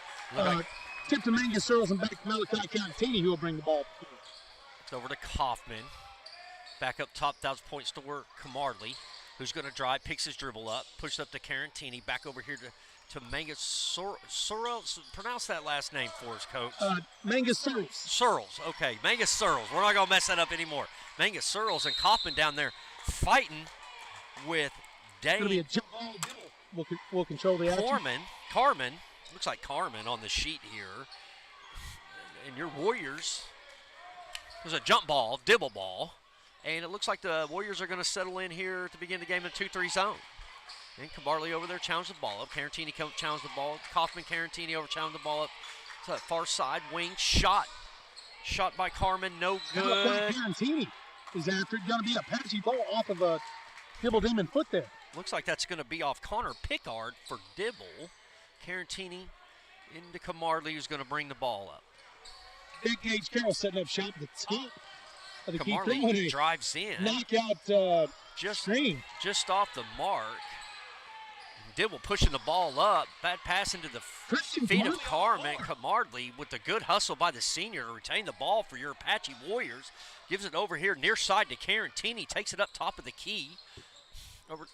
B: Tip to Mingus Searles and back to Malachi Cantini, who will bring the ball.
A: It's over to Kaufman. Back up top, 1,000-point store, Camarley, who's going to drive, picks his dribble up, pushes up to Carantini, back over here to Mangus Searles. Pronounce that last name for us, Coach.
B: Mangus Searles.
A: Searles, okay. Mangus Searles. We're not going to mess that up anymore. Mangus Searles and Kaufman down there fighting with Dane.
B: It's going to be a jump ball. We'll control the action.
A: Carmen. Looks like Carmen on the sheet here. And your Warriors, there's a jump ball, dibble ball. And it looks like the Warriors are going to settle in here to begin the game in 2-3 zone. And Camarley over there challenged the ball up. Carantini challenged the ball up. Kaufman, Carantini over challenged the ball up to that far side. Wing shot. Shot by Carmen, no good.
B: Carantini is after it. Going to be a patchy ball off of a Dibble Demon foot there.
A: Looks like that's going to be off Connor Pickard for Dibble. Carantini into Camarley, who's going to bring the ball up.
B: Big Gage Carroll setting up shot at the top of the key.
A: Camarley drives in.
B: Knockout screen.
A: Just off the mark. Dibble pushing the ball up. Bad pass into the feet of Carmen. Camarley with the good hustle by the senior to retain the ball for your Apache Warriors. Gives it over here near side to Carantini. Takes it up top of the key. Over.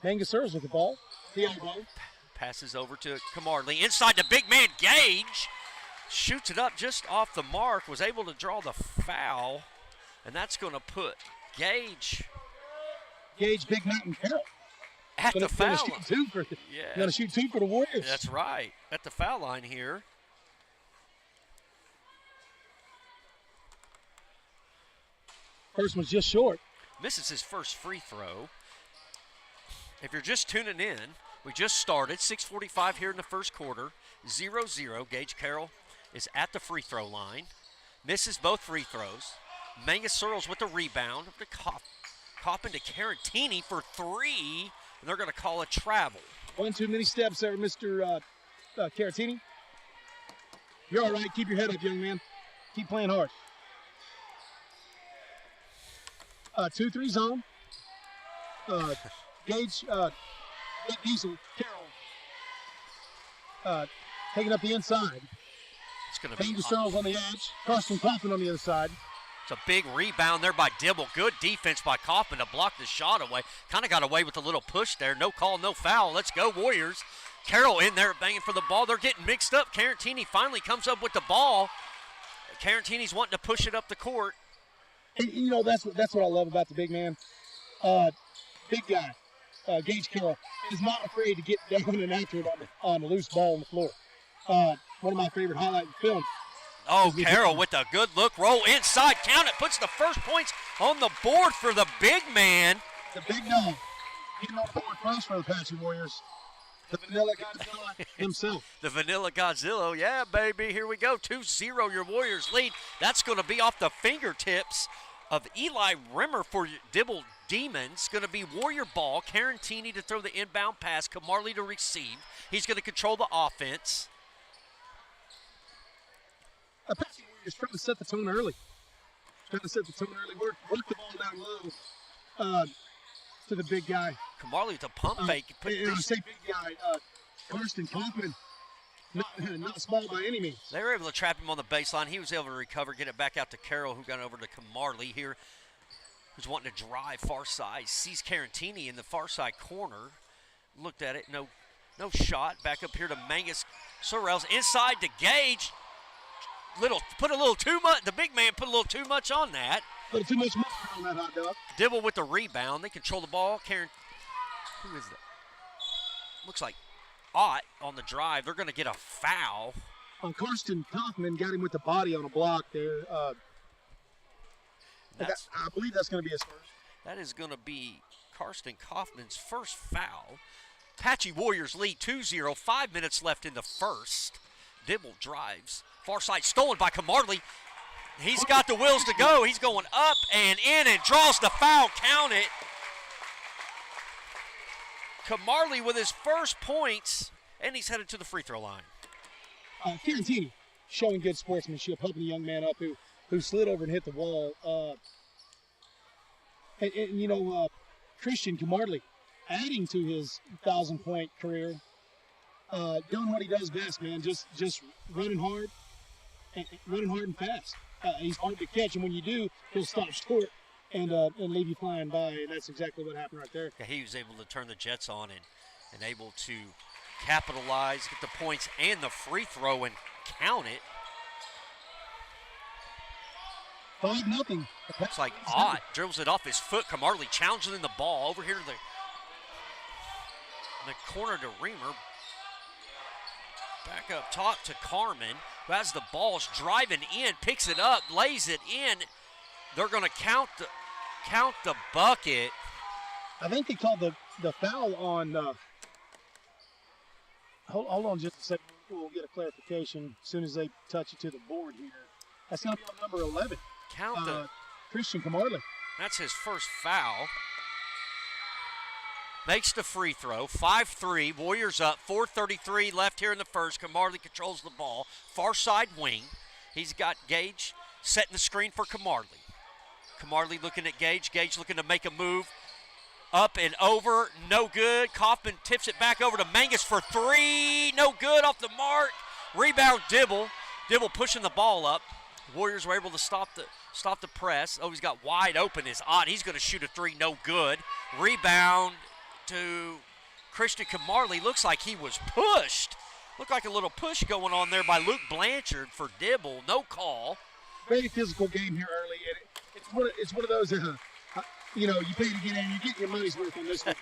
B: Mangus Searles with the ball. The elbow.
A: Passes over to Camarley. Inside the big man, Gage. Shoots it up just off the mark. Was able to draw the foul. And that's going to put Gage,
B: Big Mountain Carroll.
A: At the foul line.
B: Going to shoot two for the Warriors.
A: That's right. At the foul line here.
B: First one's just short.
A: Misses his first free throw. If you're just tuning in, we just started. 6:45 here in the first quarter. 0-0. Gage Carroll is at the free throw line. Misses both free throws. Mangus Searles with the rebound. Coppin to Carantini for three. And they're going to call a travel.
B: One too many steps there, Mr. Carantini. You're all right. Keep your head up, young man. Keep playing hard. 2-3 zone. Gage, Big Diesel, Carroll. Taking up the inside.
A: It's going to be
B: Mangus Searles on the edge. Karsten Kaufman on the other side.
A: It's a big rebound there by Dibble. Good defense by Kaufman to block the shot away. Kind of got away with a little push there. No call, no foul. Let's go, Warriors. Carroll in there banging for the ball. They're getting mixed up. Carantini finally comes up with the ball. Carantini's wanting to push it up the court.
B: And, you know, that's what I love about the big man. Big guy, Gage Carroll, is not afraid to get down and after it on a loose ball on the floor. One of my favorite highlight films.
A: Oh, Carroll with a good look. Roll inside. Count it. Puts the first points on the board for the big man.
B: The big dog. Getting on the board first for the Apache Warriors. The Vanilla Godzilla himself.
A: The Vanilla Godzilla. Yeah, baby. Here we go. 2-0 your Warriors lead. That's going to be off the fingertips of Eli Rimmer for Dibble Demons. Going to be Warrior ball. Carantini to throw the inbound pass. Camarley to receive. He's going to control the offense.
B: Apache Warriors trying to set the tone early. Work the ball down low to the big guy.
A: Camarley with a pump fake.
B: I say big guy, Karsten Kaufman. Not small by any means.
A: They were able to trap him on the baseline. He was able to recover, get it back out to Carroll, who got over to Camarley here, who's wanting to drive far side. Sees Carantini in the far side corner. Looked at it, no shot. Back up here to Mangus Searles. Inside to Gage. Put a little too much. The big man put a little too much on that.
B: Put too much moisture on that hot dog.
A: Dibble with the rebound. They control the ball. Who is that? Looks like Ott on the drive. They're going to get a foul.
B: Karsten Kaufman got him with the body on a block there. I believe that's going to be his first.
A: That is going to be Karsten Kaufman's first foul. Apache Warriors lead 2-0, 5 minutes left in the first. Dibble drives. Far side stolen by Camarley. He's got the wheels to go. He's going up and in and draws the foul. Count it. Camarley with his first points, and he's headed to the free throw line.
B: Fiorentini showing good sportsmanship, helping the young man up who slid over and hit the wall. Christian Camarley adding to his 1,000-point career, doing what he does best, man. Just running hard and fast. He's hard to catch, and when you do, he'll stop short and leave you flying by. And that's exactly what happened right there.
A: Yeah, he was able to turn the Jets on and able to capitalize, get the points and the free throw and count it.
B: 5-0.
A: Looks like Ott dribbles it off his foot. Camarley challenging the ball over here to the corner to Reamer. Back up top to Carmen, who has the ball, is driving in, picks it up, lays it in. They're going to count the bucket.
B: I think they called the foul on. Hold on just a second. We'll get a clarification as soon as they touch it to the board here. That's going to be on number 11.
A: Count the
B: Christian Camarley.
A: That's his first foul. Makes the free throw. 5-3. Warriors up. 4:33 left here in the first. Camarley controls the ball. Far side wing. He's got Gage setting the screen for Camarley. Camarley looking at Gage. Gage looking to make a move. Up and over. No good. Kaufman tips it back over to Mangus for three. No good. Off the mark. Rebound Dibble. Dibble pushing the ball up. Warriors were able to stop the press. Oh, he's got wide open is Ott. He's going to shoot a three. No good. Rebound to Christian Camarley. Looks like he was pushed. Looked like a little push going on there by Luke Blanchard for Dibble. No call.
B: Very physical game here early. And it's one of those, you pay to get in, you get your money's worth on this one.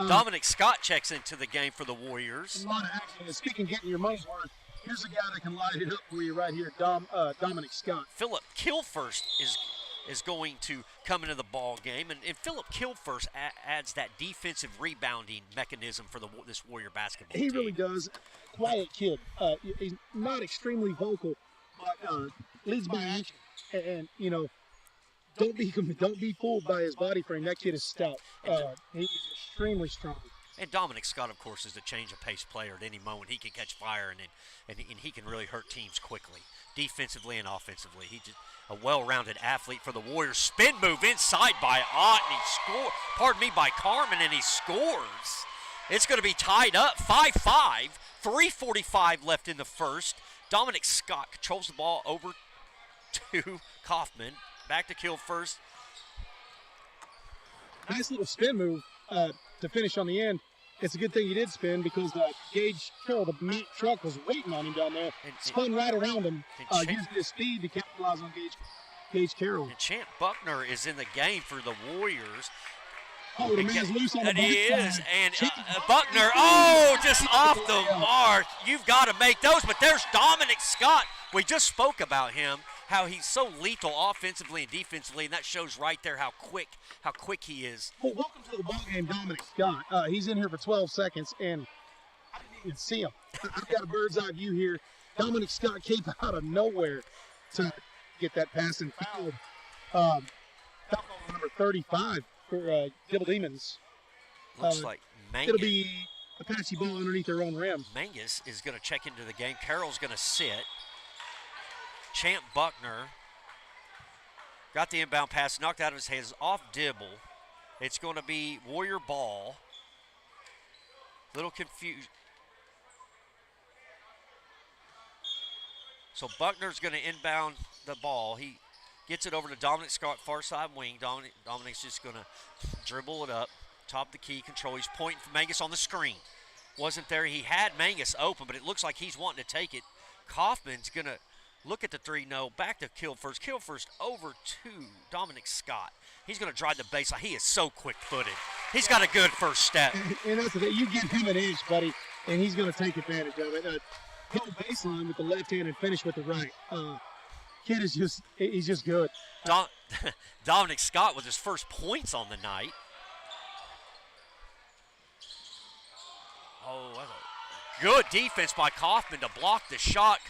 A: Dominic Scott checks into the game for the Warriors.
B: A lot of action. And speaking of getting your money's worth, here's a guy that can light it up for you right here, Dominic Scott.
A: Philip Kilfirst is going to come into the ball game, and Philip Kilfirst adds that defensive rebounding mechanism for this Warrior basketball team.
B: He really does. Quiet kid. He's not extremely vocal, but leads by action. And don't be fooled by his body frame. That kid is stout. He's extremely strong.
A: And Dominic Scott, of course, is a change of pace player. At any moment, he can catch fire, and he can really hurt teams quickly, defensively and offensively. He's just a well-rounded athlete for the Warriors. Spin move inside by Ott, and by Carmen, and he scores. It's going to be tied up, 5-5, 3:45 left in the first. Dominic Scott controls the ball over to Kaufman. Back to Kilfirst.
B: Nice little spin move to finish on the end. It's a good thing he did spin because Gage Carroll, the Mack truck, was waiting on him down there. Spun right around him, using his speed to capitalize on Gage Carroll.
A: And Champ Buckner is in the game for the Warriors.
B: Oh, the man's loose on the
A: he is, and Buckner, just off the mark. You've got to make those, but there's Dominic Scott. We just spoke about him, how he's so lethal offensively and defensively, and that shows right there how quick he is.
B: Well, welcome to the ball game, Dominic Scott. He's in here for 12 seconds, and I didn't even see him. I've got a bird's eye view here. Dominic Scott came out of nowhere to get that pass and fouled. Foul number 35 for Dibble Demons.
A: Looks like Mangus.
B: It'll be Apache ball underneath their own rim.
A: Mangus is going to check into the game. Carroll's going to sit. Champ Buckner got the inbound pass, knocked out of his hands, off Dibble. It's going to be Warrior ball. Little confused. So Buckner's going to inbound the ball. He gets it over to Dominic Scott, far side wing. Dominic's just going to dribble it up, top the key, control. He's pointing for Mangus on the screen. Wasn't there. He had Mangus open, but it looks like he's wanting to take it. Kaufman's going to look at the three, no, back to Kilfirst. Kilfirst over to Dominic Scott. He's going to drive the baseline. He is so quick-footed. He's got a good first step.
B: And that's the thing. You give him an inch, buddy, and he's going to take advantage of it. Hit the baseline with the left hand and finish with the right. Kid is he's just good.
A: Dominic Scott with his first points on the night. Oh, that's a good defense by Kaufman to block the shot.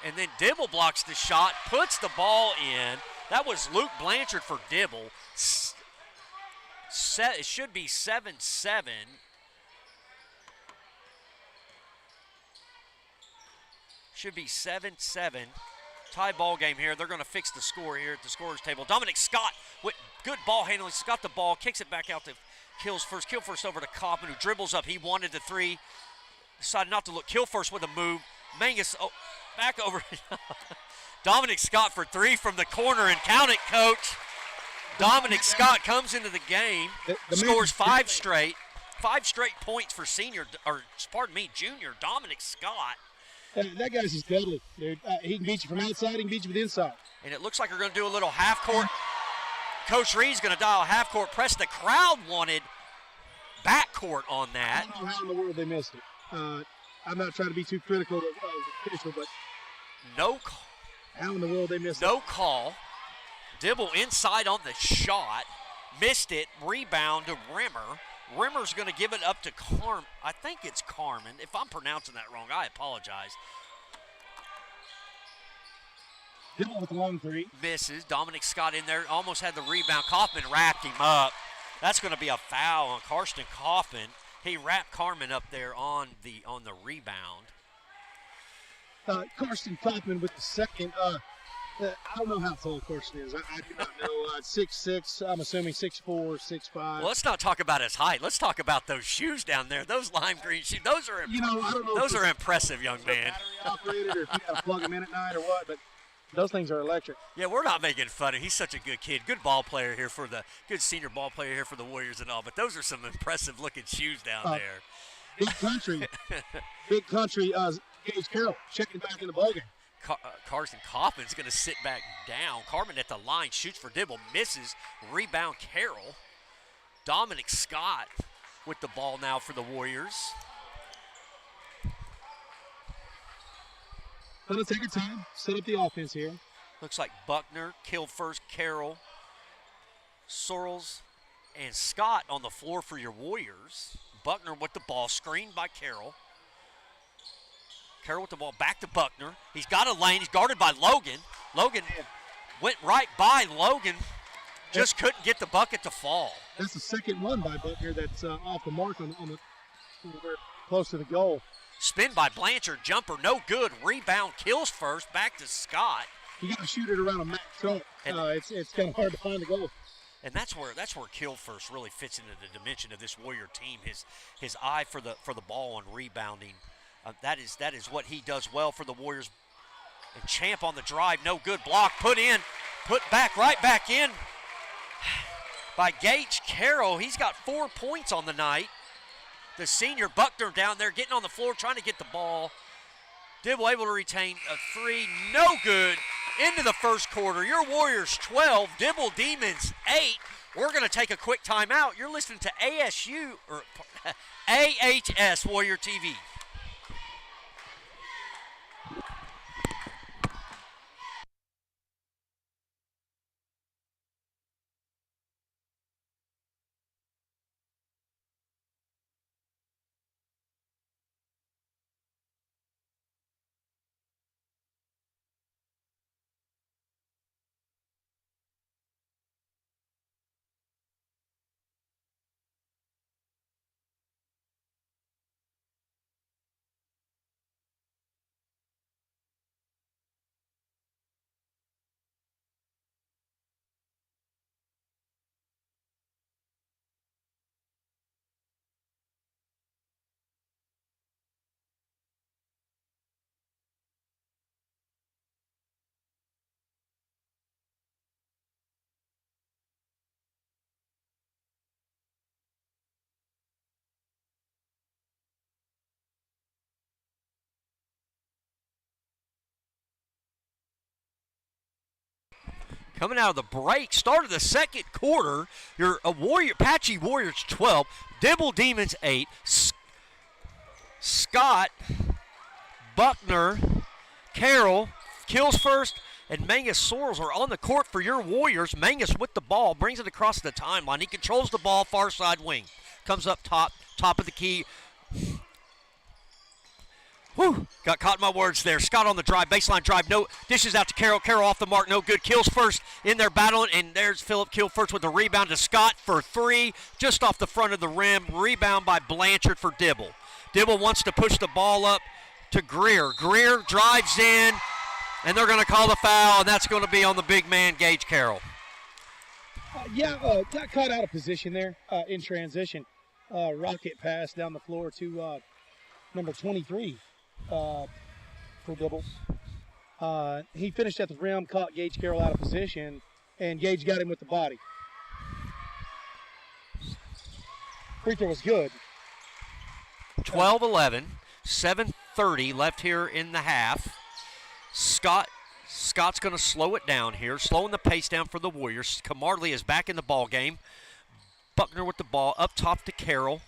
A: And then Dibble blocks the shot, puts the ball in. That was Luke Blanchard for Dibble. It should be 7-7. Should be 7-7. Tie ball game here. They're going to fix the score here at the scorer's table. Dominic Scott with good ball handling. He's got the ball, kicks it back out to Kilfirst. Kilfirst over to Kaufman, who dribbles up. He wanted the three. Decided not to look. Kilfirst with a move. Mangus back over. Dominic Scott for three from the corner, and count it, Coach. Dominic Scott comes into the game, scores five straight points for junior Dominic Scott.
B: That guy's just deadly, dude. He can beat you from outside, he can beat you with inside.
A: And it looks like we're going to do a little half court. Coach Reed's going to dial half court press. The crowd wanted back court on that.
B: I don't know how in the world they missed it. I'm not trying to be too critical of the official, but
A: no call.
B: How in the world they missed it?
A: No call. Dibble inside on the shot. Missed it. Rebound to Rimmer. Rimmer's going to give it up to Carmen. I think it's Carmen. If I'm pronouncing that wrong, I apologize.
B: Dibble with a long three.
A: Misses. Dominic Scott in there. Almost had the rebound. Kaufman wrapped him up. That's going to be a foul on Karsten Kaufman. He wrapped Carmen up there on the rebound.
B: Karsten Kaufman with the second. I don't know how tall Karsten is. I do not know. 6'6", I'm assuming 6'4", 6'5".
A: Well, let's not talk about his height. Let's talk about those shoes down there. Those lime green shoes. Those are
B: I don't know
A: those are impressive, young man.
B: Battery operated, or if you got to plug them in at night or what, but those things are electric.
A: Yeah, we're not making fun of him. He's such a good kid. Good ball player here good senior ball player here for the Warriors and all. But those are some impressive looking shoes down there.
B: Big country. Gage Carroll checking back in the ballgame.
A: Carson Kaufman's going to sit back down. Carmen at the line, shoots for Dibble, misses. Rebound Carroll. Dominic Scott with the ball now for the Warriors.
B: Gonna take your time, set up the offense here.
A: Looks like Buckner, Kilfirst, Carroll, Sorrells, and Scott on the floor for your Warriors. Buckner with the ball, screened by Carroll. Carroll with the ball, back to Buckner. He's got a lane, he's guarded by Logan. Logan went right by Logan, just couldn't get the bucket to fall.
B: That's the second one by Buckner that's off the mark on the close to the goal.
A: Spin by Blanchard, jumper, no good. Rebound, Kilfirst, back to Scott.
B: You got to shoot it around a max shot. It's kind of hard to find the goal.
A: And that's where Kilfirst really fits into the dimension of this Warrior team. His eye for the ball and rebounding. That is what he does well for the Warriors. And Champ on the drive, no good. Block, put back, right back in by Gage Carroll. He's got 4 points on the night. The senior Buckner down there getting on the floor, trying to get the ball. Dibble able to retain a three, no good. Into the first quarter. Your Warriors 12, Dibble Demons 8. We're going to take a quick timeout. You're listening to AHS Warrior TV. Coming out of the break, start of the second quarter, your Apache Warriors 12, Dibble Demons 8, Scott, Buckner, Carroll, Kilfirst, and Mangus Sorrells are on the court for your Warriors. Mangus with the ball, brings it across the timeline. He controls the ball, far side wing. Comes up top of the key. Whew, got caught in my words there. Scott on the drive, baseline drive, no, dishes out to Carroll. Carroll off the mark, no good. Kills first in there battling, and there's Phillip Kill first with the rebound to Scott for 3, just off the front of the rim. Rebound by Blanchard for Dibble. Dibble wants to push the ball up to Greer. Greer drives in, and they're going to call the foul, and that's going to be on the big man, Gage Carroll.
B: Got caught out of position there in transition. Rocket pass down the floor to number 23 for Dibble. He finished at the rim, caught Gage Carroll out of position, and Gage got him with the body. Free throw was good.
A: 12-11, 7:30 left here in the half. Scott's going to slow it down here, slowing the pace down for the Warriors. Camarley is back in the ball game. Buckner with the ball up top to Carroll,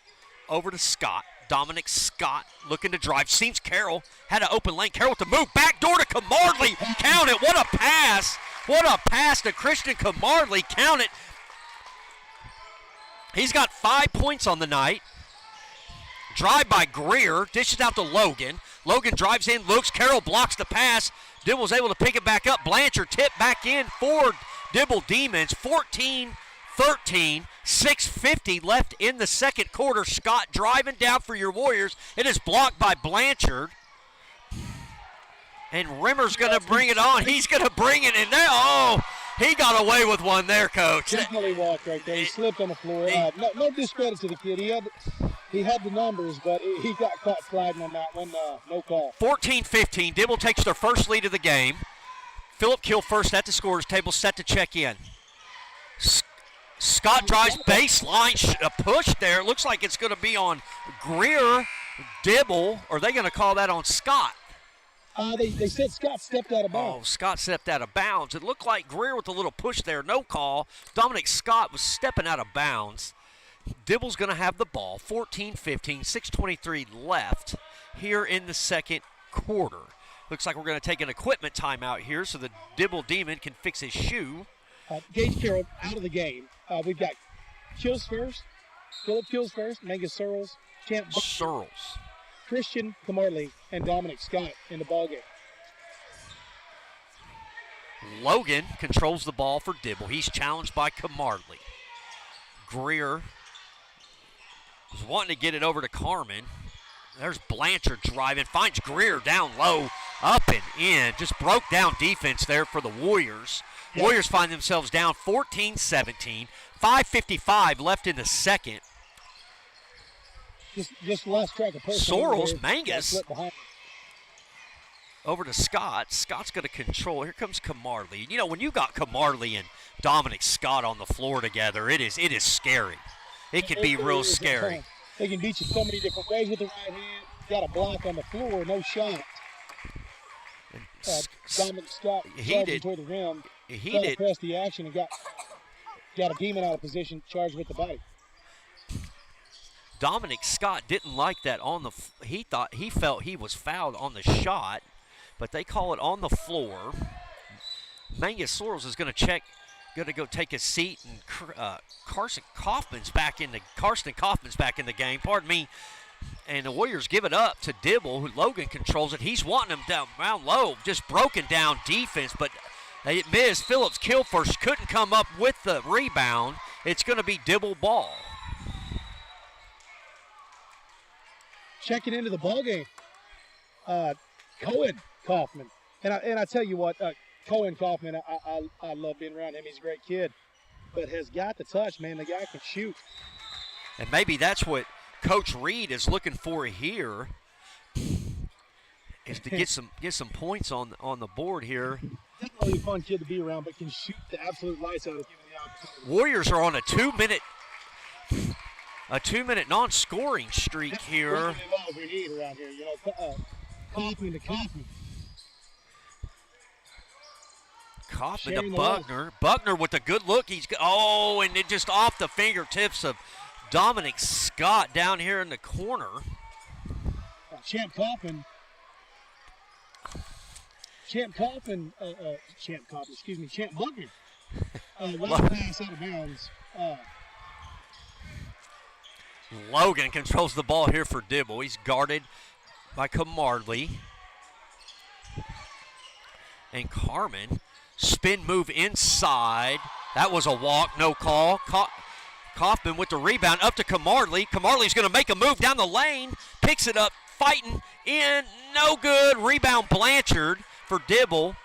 A: over to Scott. Dominic Scott looking to drive. Seems Carroll had an open lane. Carroll with the move. Back door to Camarley. Count it. What a pass. What a pass to Christian Camarley. Count it. He's got 5 points on the night. Drive by Greer. Dishes out to Logan. Logan drives in, looks. Carroll blocks the pass. Dibble's able to pick it back up. Blanchard tip back in for Dibble Demons. 14-13, 6:50 left in the second quarter. Scott driving down for your Warriors. It is blocked by Blanchard. And Rimmer's going to bring it on. He's going to bring it in there. Oh, he got away with one there, Coach.
B: Definitely walked right there. He slipped on the floor. No discredit to the kid. He had the numbers, but he got caught sliding on that one. No call.
A: 14-15. Dibble takes their first lead of the game. Phillip Kill first at the scorer's table, set to check in. Scott drives baseline, a push there. It looks like it's going to be on Greer, Dibble. Or are they going to call that on Scott?
B: They said Scott stepped out of bounds.
A: Oh, Scott stepped out of bounds. It looked like Greer with a little push there. No call. Dominic Scott was stepping out of bounds. Dibble's going to have the ball. 14-15, 6:23 left here in the second quarter. Looks like we're going to take an equipment timeout here so the Dibble Demon can fix his shoe.
B: Gage Carroll out of the game. We've got Kills first, Phillip Kills first, Mangus Searles, Champ
A: Searles,
B: Christian Camarley, and Dominic Scott in the ballgame.
A: Logan controls the ball for Dibble. He's challenged by Camarley. Greer was wanting to get it over to Carmen. There's Blanchard driving, finds Greer down low, up and in. Just broke down defense there for the Warriors. Yep. Warriors find themselves down 14-17. 5:55 left in the second.
B: Just lost track of person.
A: Sorrells, Mangus. Over to Scott. Scott's going to control. Here comes Camarley. You know, when you got Camarley and Dominic Scott on the floor together, it is scary. It can be real scary.
B: They can beat you so many different ways with the right hand. Got a block on the floor, no shot. Dominic Scott charging toward the rim.
A: He
B: did press the action and got a Demon out of position, charged with the body.
A: Dominic Scott didn't like that on the. He felt he was fouled on the shot, but they call it on the floor. Mangus Sorrells is going to check. Going to go take a seat, and Karsten Kaufman's back in the game. Pardon me. And the Warriors give it up to Dibble, who Logan controls it. He's wanting him down low, just broken down defense, but they missed. Phillips Kilfirst couldn't come up with the rebound. It's going to be Dibble ball.
B: Checking into the ballgame, Cohen Kaufman, and I tell you what. Cohen Kaufman, I love being around him. He's a great kid, but has got the touch, man. The guy can shoot.
A: And maybe that's what Coach Reed is looking for here, is to get some points on the board here.
B: Definitely a fun kid to be around, but can shoot the absolute lights out of given the opportunity.
A: Warriors are on a two-minute non-scoring streak here.
B: That's what we need around here, you know. Kaufman to Kaufman.
A: Kaufman to Buckner. Buckner with a good look. And it just off the fingertips of Dominic Scott down here in the corner.
B: Champ Buckner. Last pass out of bounds.
A: Logan controls the ball here for Dibble. He's guarded by Camarley. And Carmen, spin move inside. That was a walk, no call. Kaufman with the rebound up to Camarley. Camarley's going to make a move down the lane. Picks it up, fighting in, no good. Rebound Blanchard for Dibble.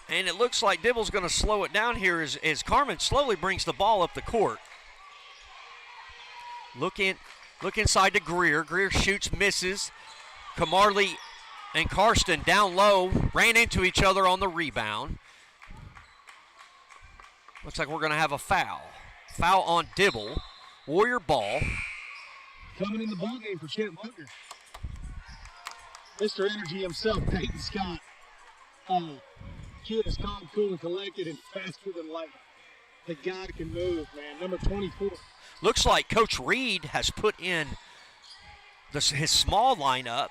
A: And it looks like Dibble's going to slow it down here as Carmen slowly brings the ball up the court. Look inside to Greer. Greer shoots, misses. Camarley and Karsten down low, ran into each other on the rebound. Looks like we're going to have a foul. Foul on Dibble. Warrior ball.
B: Coming in the ballgame for Champ Butler. Mr. Energy himself, Dayton Scott. Kid is calm, cool, and collected and faster than lightning. The guy can move, man. Number 24.
A: Looks like Coach Reed has put in his small lineup.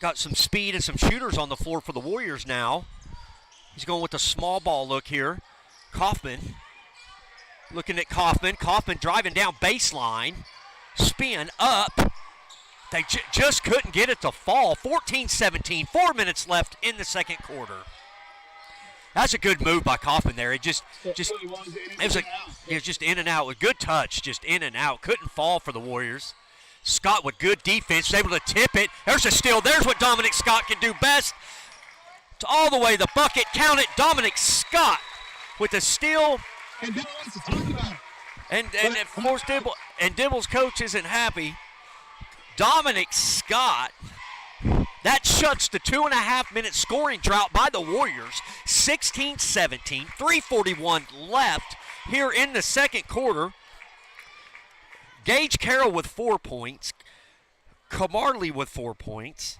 A: Got some speed and some shooters on the floor for the Warriors now. He's going with a small ball look here. Kaufman, looking at Kaufman. Kaufman driving down baseline. Spin up. They just couldn't get it to fall. 14-17, 4 minutes left in the second quarter. That's a good move by Kaufman there. It was just in and out with good touch, just in and out. Couldn't fall for the Warriors. Scott with good defense, able to tip it. There's a steal. There's what Dominic Scott can do best. It's all the way the bucket. Count it. Dominic Scott with the steal.
B: And Dibble wants to talk about it.
A: And of course Dibble's coach isn't happy. Dominic Scott. That shuts the 2.5-minute scoring drought by the Warriors. 16-17, 3:41 left here in the second quarter. Gage Carroll with 4 points. Camarley with 4 points.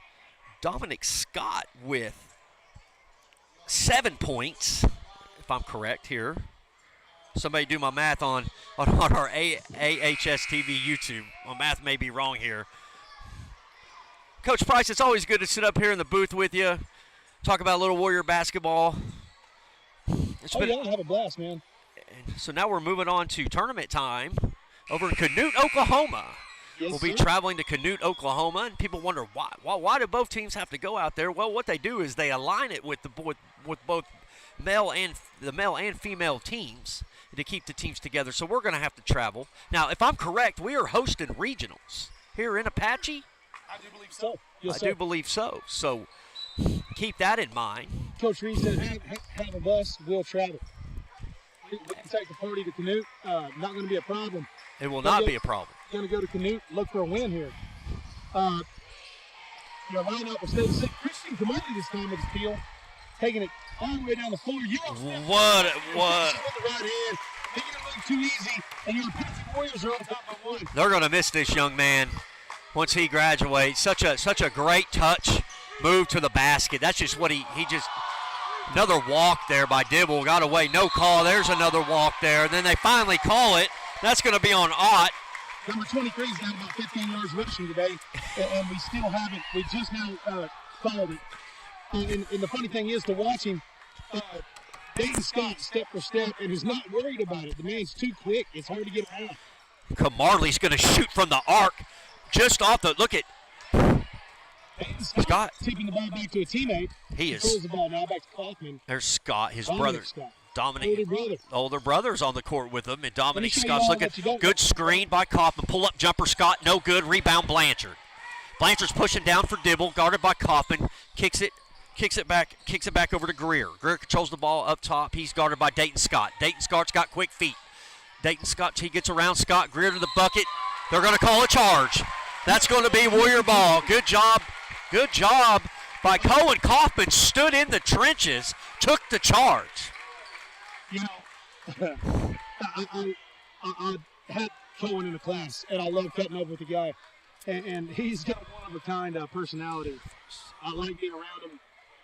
A: Dominic Scott with 7 points, if I'm correct here. Somebody do my math on our AHS TV YouTube. My math may be wrong here. Coach Price, it's always good to sit up here in the booth with you, talk about a little Warrior basketball.
B: Yeah, have a blast, man.
A: So now we're moving on to tournament time over in Canute, Oklahoma.
B: Yes,
A: we'll be
B: sir.
A: traveling to Canute, Oklahoma, and people wonder why do both teams have to go out there? Well, what they do is they align it with both the male and female teams to keep the teams together. So we're going to have to travel. Now, if I'm correct, we are hosting regionals here in Apache.
C: I do believe so.
B: Yes,
A: I
B: sir.
A: do believe so. So keep that in mind.
B: Coach Reed said, have a bus, we'll travel. We can take the party to Canute. Not going to be a problem.
A: It will not be a problem.
B: Going to go to Canute, look for a win here. Line up with State State. Christian Camarley this time with the steal. Taking it all the way down the floor.
A: What?
B: With the right hand. Making it look too easy. And your Apache Warriors are on top by one.
A: They're going to miss this young man once he graduates. Such a great touch, move to the basket. That's just what he just, another walk there by Dibble. Got away, no call. There's another walk there. And then they finally call it. That's going to be on Ott.
B: Number 23's got about 15 yards rushing today, and we still haven't. We just now called it. And the funny thing is to watch him, Dayton Scott step for step, and is not worried about it. The man's too quick. It's hard to get around.
A: Camarley's going to shoot from the arc. Just off the, look at Scott.
B: Taking the ball back to a teammate.
A: He is.
B: Throws the ball now back to Kaufman.
A: There's Scott, his
B: Dominic
A: brother.
B: Scott.
A: Dominic, older brother's on the court with him, and Dominic
B: show you
A: Scott's
B: all
A: looking
B: what you don't
A: good.
B: know.
A: Screen by Kaufman. Pull up jumper, Scott, no good. Rebound Blanchard. Blanchard's pushing down for Dibble, guarded by Kaufman. Kicks it back over to Greer. Greer controls the ball up top. He's guarded by Dayton Scott. Dayton Scott's got quick feet. Dayton Scott, he gets around Scott. Greer to the bucket. They're going to call a charge. That's going to be Warrior ball. Good job by Cohen. Kaufman stood in the trenches, took the charge.
B: You know, I had Cohen in the class, and I love cutting up with the guy. And he's got one of a kind personality. I like being around him.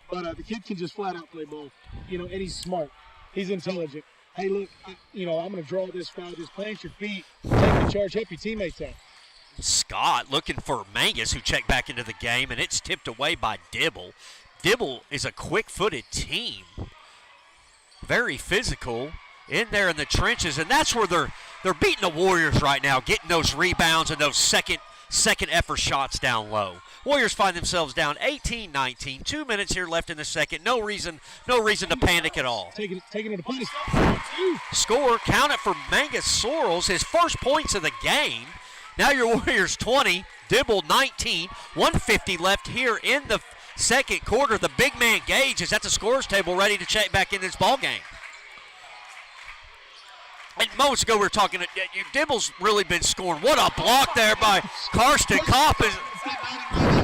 B: But the kid can just flat out play ball. And he's smart. He's intelligent. Hey, look, I'm going to draw this foul. Just plant your feet, take the charge, help your teammates out.
A: Scott looking for Mangus, who checked back into the game, and it's tipped away by Dibble. Dibble is a quick-footed team. Very physical in there in the trenches, and that's where they're beating the Warriors right now, getting those rebounds and those second effort shots down low. Warriors find themselves down 18-19. 2 minutes here left in the second. No reason to panic at all.
B: Taking it to punish.
A: Score, count it for Mangus Sorrells, his first points of the game. Now your Warriors 20, Dibble 19, 150 left here in the second quarter. The big man Gage is at the scorer's table ready to check back in this ball game. And moments ago we were talking, Dibble's really been scoring. What a block there by Karsten Kopp.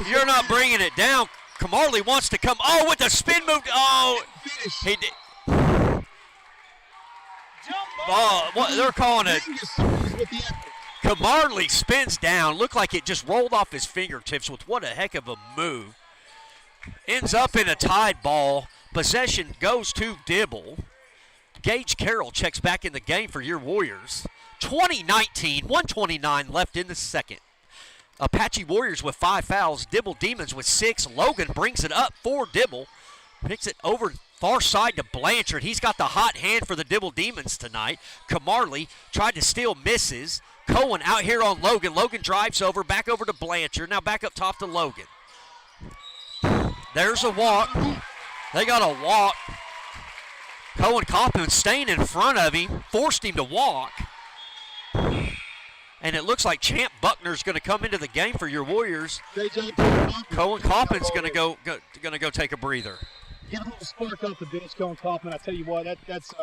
A: You're not bringing it down. Kamarley wants to come. Oh, with the spin move. Oh, he did. Oh, what they're calling it. Kamarley spins down. Looked like it just rolled off his fingertips with what a heck of a move. Ends up in a tied ball. Possession goes to Dibble. Gage Carroll checks back in the game for your Warriors. 20-19, 129 left in the second. Apache Warriors with 5 fouls. Dibble Demons with 6. Logan brings it up for Dibble. Picks it over far side to Blanchard. He's got the hot hand for the Dibble Demons tonight. Kamarley tried to steal, misses. Cohen out here on Logan. Logan drives over, back over to Blanchard. Now back up top to Logan. There's a walk. They got a walk. Cohen Coppin staying in front of him, forced him to walk. And it looks like Champ Buckner's going to come into the game for your Warriors. Cohen Coppin's going to go take a breather.
B: Get a little spark off the bench, Cohen Coppin. I tell you what, that's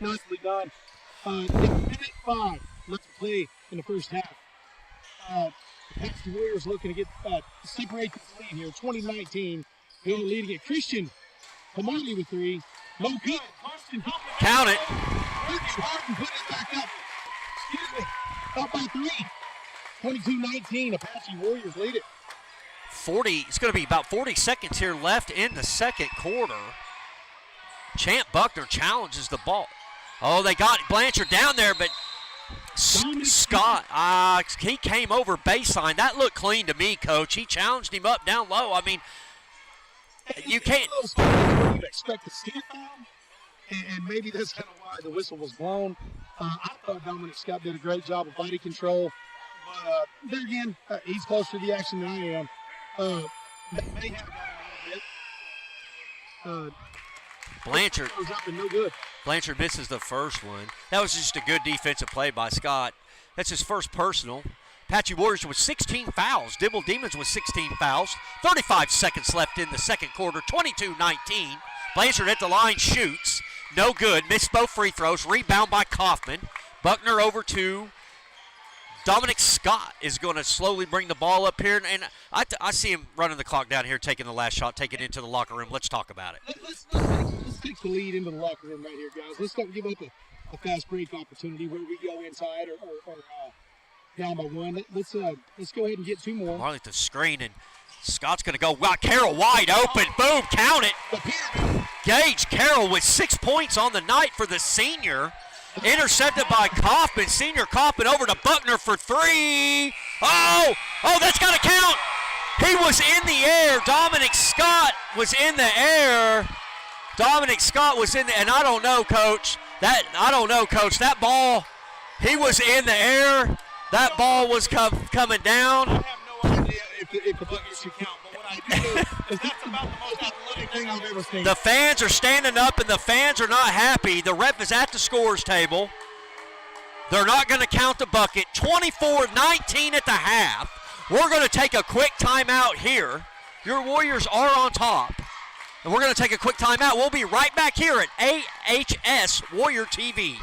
B: nicely done. Minute 5 left to play in the first half. The Warriors looking to get separate this lead here. 2019, they're leading it. Christian Kamarley with 3. No good.
A: Count it.
B: Harden put it back up. Excuse me. Up by 3. 22-19. Apache Warriors lead it.
A: 40. It's going to be about 40 seconds here left in the second quarter. Champ Buckner challenges the ball. Oh, they got Blanchard down there, but Scott, he came over baseline. That looked clean to me, Coach. He challenged him up down low. I mean, you can't
B: expect to see it foul, and maybe that's kind of why the whistle was blown. I thought Dominic Scott did a great job of body control, but there again, he's closer to the action than I am. That may have got a little bit.
A: Blanchard
B: goes up and no good.
A: Blanchard misses the first one. That was just a good defensive play by Scott. That's his first personal. Apache Warriors with 16 fouls. Dibble Demons with 16 fouls. 35 seconds left in the second quarter. 22-19. Blanchard at the line shoots. No good. Missed both free throws. Rebound by Kaufman. Buckner over to Dominic Scott is going to slowly bring the ball up here. And I see him running the clock down here, taking the last shot, taking it into the locker room. Let's talk about it.
B: Let's take the lead into the locker room right here, guys. Let's don't give up a fast break opportunity where we go inside or down by 1. Let's go ahead and get 2 more.
A: Marley to screen, and Scott's going to go. Wow, Carroll wide open. Boom, count it. Gage Carroll with 6 points on the night for the senior. Intercepted by Kaufman. Senior Kaufman over to Buckner for 3. Oh, that's got to count. He was in the air. Dominic Scott was in the air. And I don't know, Coach. That ball, he was in the air. That ball was coming down.
C: I have no idea if the bucket should count, but what I do know is that's about the most athletic thing I've ever seen.
A: The fans are standing up, and the fans are not happy. The ref is at the scorer's table. They're not going to count the bucket. 24-19 at the half. We're going to take a quick timeout here. Your Warriors are on top. And we're going to take a quick timeout. We'll be right back here at AHS Warrior TV.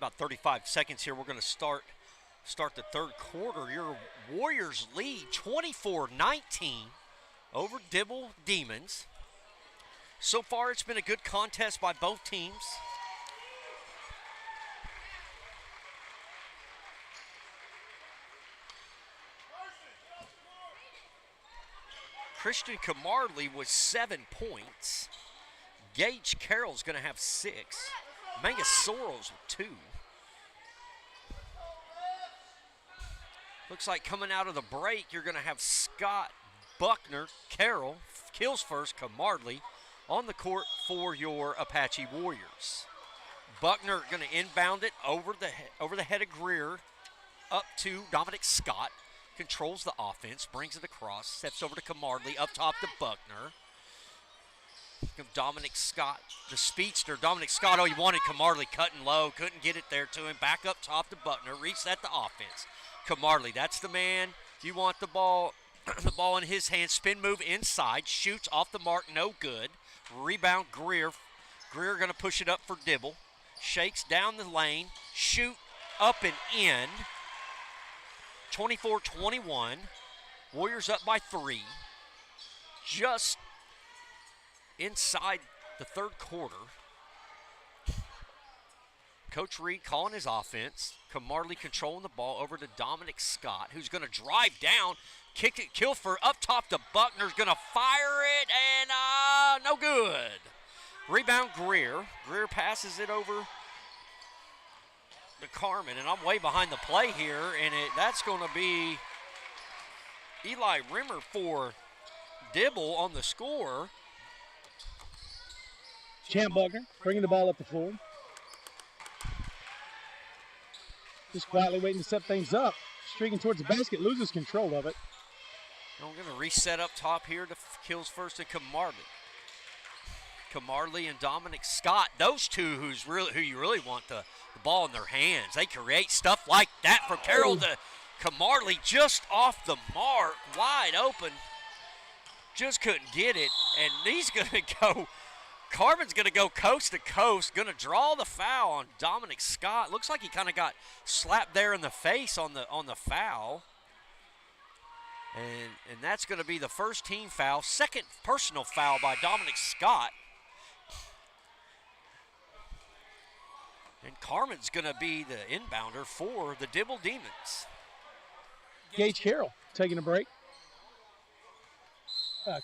A: about 35 seconds here. We're going to start the third quarter. Your Warriors lead 24-19 over Dibble Demons. So far, it's been a good contest by both teams. Christian Camarley with 7 points. Gage Carroll's going to have 6. Mangus Soros with 2. Looks like coming out of the break, you're going to have Scott, Buckner, Carroll, kills first, Camarley on the court for your Apache Warriors. Buckner going to inbound it over the head of Greer up to Dominic Scott. Controls the offense, brings it across, steps over to Camarley, up top to Buckner. Dominic Scott, the speedster. Dominic Scott, oh, he wanted Camarley cutting low, couldn't get it there to him. Back up top to Buckner, reset the offense. Camarley, that's the man. You want the ball in his hand. Spin move inside, shoots off the mark, no good. Rebound Greer. Greer going to push it up for Dibble. Shakes down the lane, shoot up and in. 24-21. Warriors up by 3. Just inside the third quarter. Coach Reed calling his offense. Camarley controlling the ball over to Dominic Scott, who's going to drive down, kick it, Kilfer up top to Buckner's going to fire it, and no good. Rebound Greer. Greer passes it over to Carmen, and I'm way behind the play here, and that's going to be Eli Rimmer for Dibble on the score.
B: Champ Buckner bringing the ball up the floor. Just quietly waiting to set things up. Streaking towards the basket, loses control of it.
A: And we're going to reset up top here to kills first and Camarley. Camarley and Dominic Scott, those two who you really want the ball in their hands. They create stuff like that from Carroll to Camarley, just off the mark, wide open. Just couldn't get it, and he's going to go. Carmen's going to go coast to coast, going to draw the foul on Dominic Scott. Looks like he kind of got slapped there in the face on the foul. And that's going to be the first team foul, second personal foul by Dominic Scott. And Carmen's going to be the inbounder for the Dibble Demons.
B: Gage Carroll taking a break.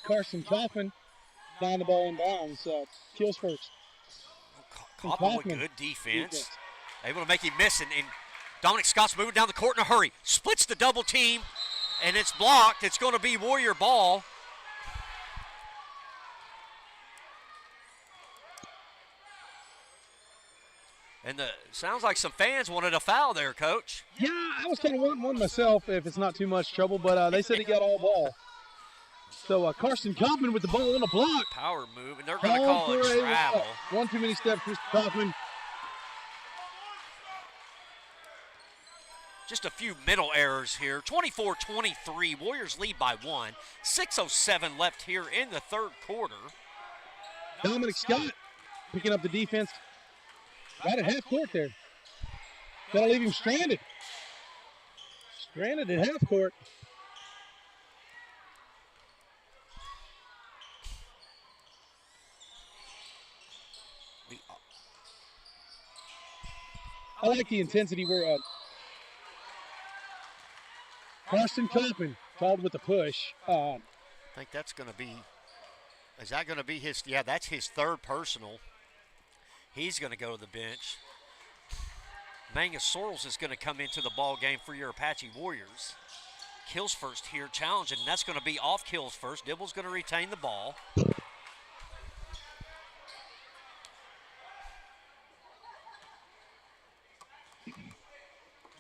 B: Carson Kaufman down the ball in bounds. Kills first.
A: Kaufman with good defense. Able to make him miss, and Dominic Scott's moving down the court in a hurry. Splits the double team, and it's blocked. It's going to be Warrior ball. And sounds like some fans wanted a foul there, Coach.
B: Yeah, I was kind of wanting one myself if it's not too much trouble, but they said he got all ball. So Carson Kaufman with the ball on the block.
A: Power move, and they're going to call it travel.
B: One too many steps, Mr. Kaufman.
A: Just a few mental errors here. 24-23, Warriors lead by 1. 6:07 left here in the third quarter.
B: Dominic Scott picking up the defense. Right at half court there. Gotta leave him stranded. Stranded at half court. I like the intensity where Carson Kaufman called with the push.
A: I think that's going to be, is that going to be his, yeah, that's his third personal. He's going to go to the bench. Mangus Sorrells is going to come into the ball game for your Apache Warriors. Kills first here, challenging, and that's going to be off kills first. Dibble's going to retain the ball.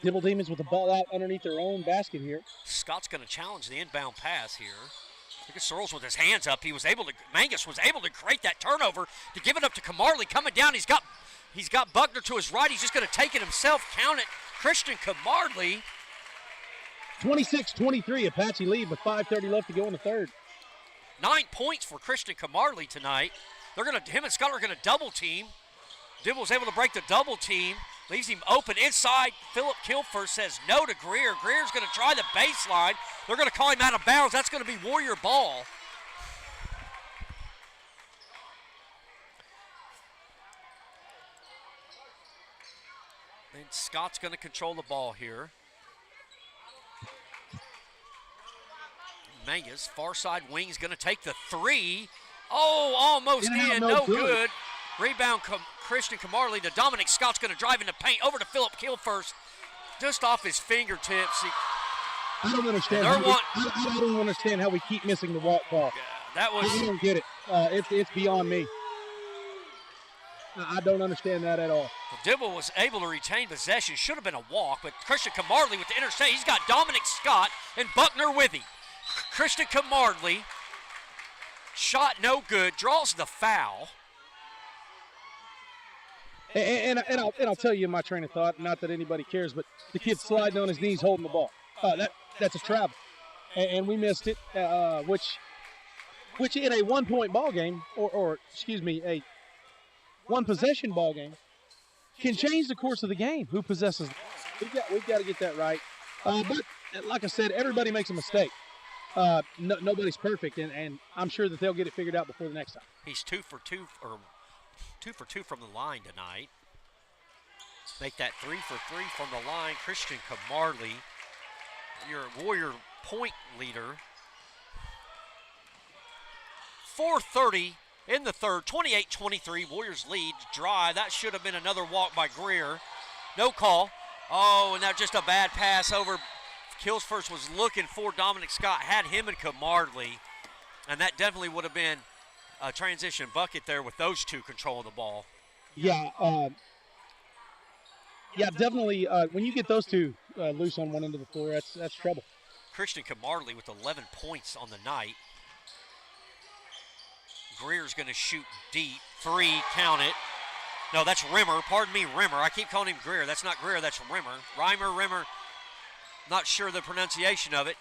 B: Dibble Demons with the ball out underneath their own basket here.
A: Scott's going to challenge the inbound pass here. Look at Sorrells with his hands up. Mangus was able to create that turnover to give it up to Camarley. Coming down, he's got Buckner to his right. He's just going to take it himself. Count it. Christian Camarley.
B: 26-23, Apache lead with 5:30 left to go in the third.
A: 9 points for Christian Camarley tonight. Him and Scott are going to double team. Dibble's able to break the double team. Leaves him open inside. Philip Kilford says no to Greer. Greer's going to try the baseline. They're going to call him out of bounds. That's going to be Warrior ball. And Scott's going to control the ball here. Mangus, far side wing's going to take the three. Oh, almost in, no good. Rebound, Christian Camarley to Dominic Scott's going to drive in the paint, over to Philip Kilfirst, just off his fingertips.
B: I don't understand. I don't understand how we keep missing the walk ball.
A: Yeah, that was.
B: I don't get it. It's beyond me. I don't understand that at all.
A: Dibble was able to retain possession. Should have been a walk, but Christian Camarley with the intercept. He's got Dominic Scott and Buckner with him. Christian Camarley, shot no good, draws the foul.
B: And I'll tell you my train of thought, not that anybody cares, but the kid's sliding on his knees holding the ball. That's a travel. And we missed it, which in a one-point ball game, or excuse me, a one-possession ball game, can change the course of the game. Who possesses the ball? We've got to get that right. But like I said, everybody makes a mistake. Nobody's perfect, and I'm sure that they'll get it figured out before the next time.
A: He's 2 for 2 from the line tonight. Make that 3 for 3 from the line. Christian Camarley, your Warrior point leader. 4:30 in the third, 28-23. Warriors lead. Drive. That should have been another walk by Greer. No call. Oh, and that just a bad pass over. Kilfirst was looking for Dominic Scott, had him and Camarley, and that definitely would have been a transition bucket there with those two controlling the ball.
B: Yeah, definitely. When you get those two loose on one end of the floor, that's trouble.
A: Christian Camarley with 11 points on the night. Greer's going to shoot deep. 3, count it. No, that's Rimmer. Pardon me, Rimmer. I keep calling him Greer. That's not Greer, that's Rimmer. Rimmer. Not sure the pronunciation of it.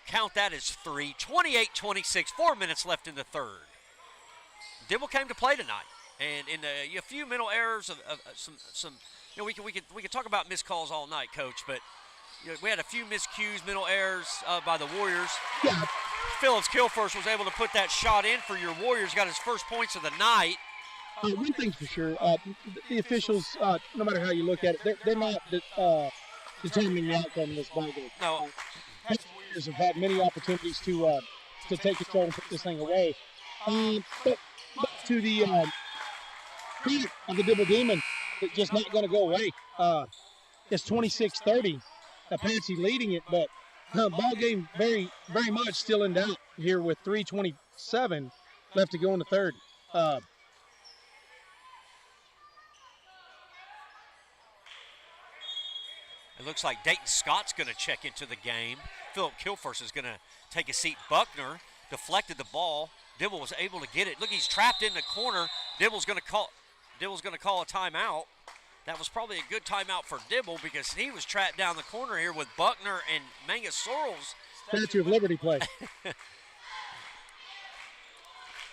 A: Count that as 3. 28-26, 4 minutes left in the third. Dibble came to play tonight, and in a few mental errors of some. You know, we can talk about missed calls all night, Coach, but we had a few miscues, mental errors by the Warriors.
B: Yeah.
A: Phillips Kilfirst was able to put that shot in for your Warriors. Got his first points of the night.
B: One thing's for sure, the officials, no matter how you look at it, they're not determining the outcome of this ball game.
A: No.
B: The Warriors have had many opportunities to take control and put this thing away. But to the credit of the Dibble Demon, it's just not going to go away. It's 26-30, Apache leading it, but ball game very, very much still in doubt here with 3:27 left to go in the third.
A: It looks like Dayton Scott's going to check into the game. Philip Kilfirst is going to take a seat. Buckner deflected the ball. Dibble was able to get it. Look, he's trapped in the corner. Dibble's going to call a timeout. That was probably a good timeout for Dibble because he was trapped down the corner here with Buckner and Mangus Sorrells.
B: Statue of Liberty play.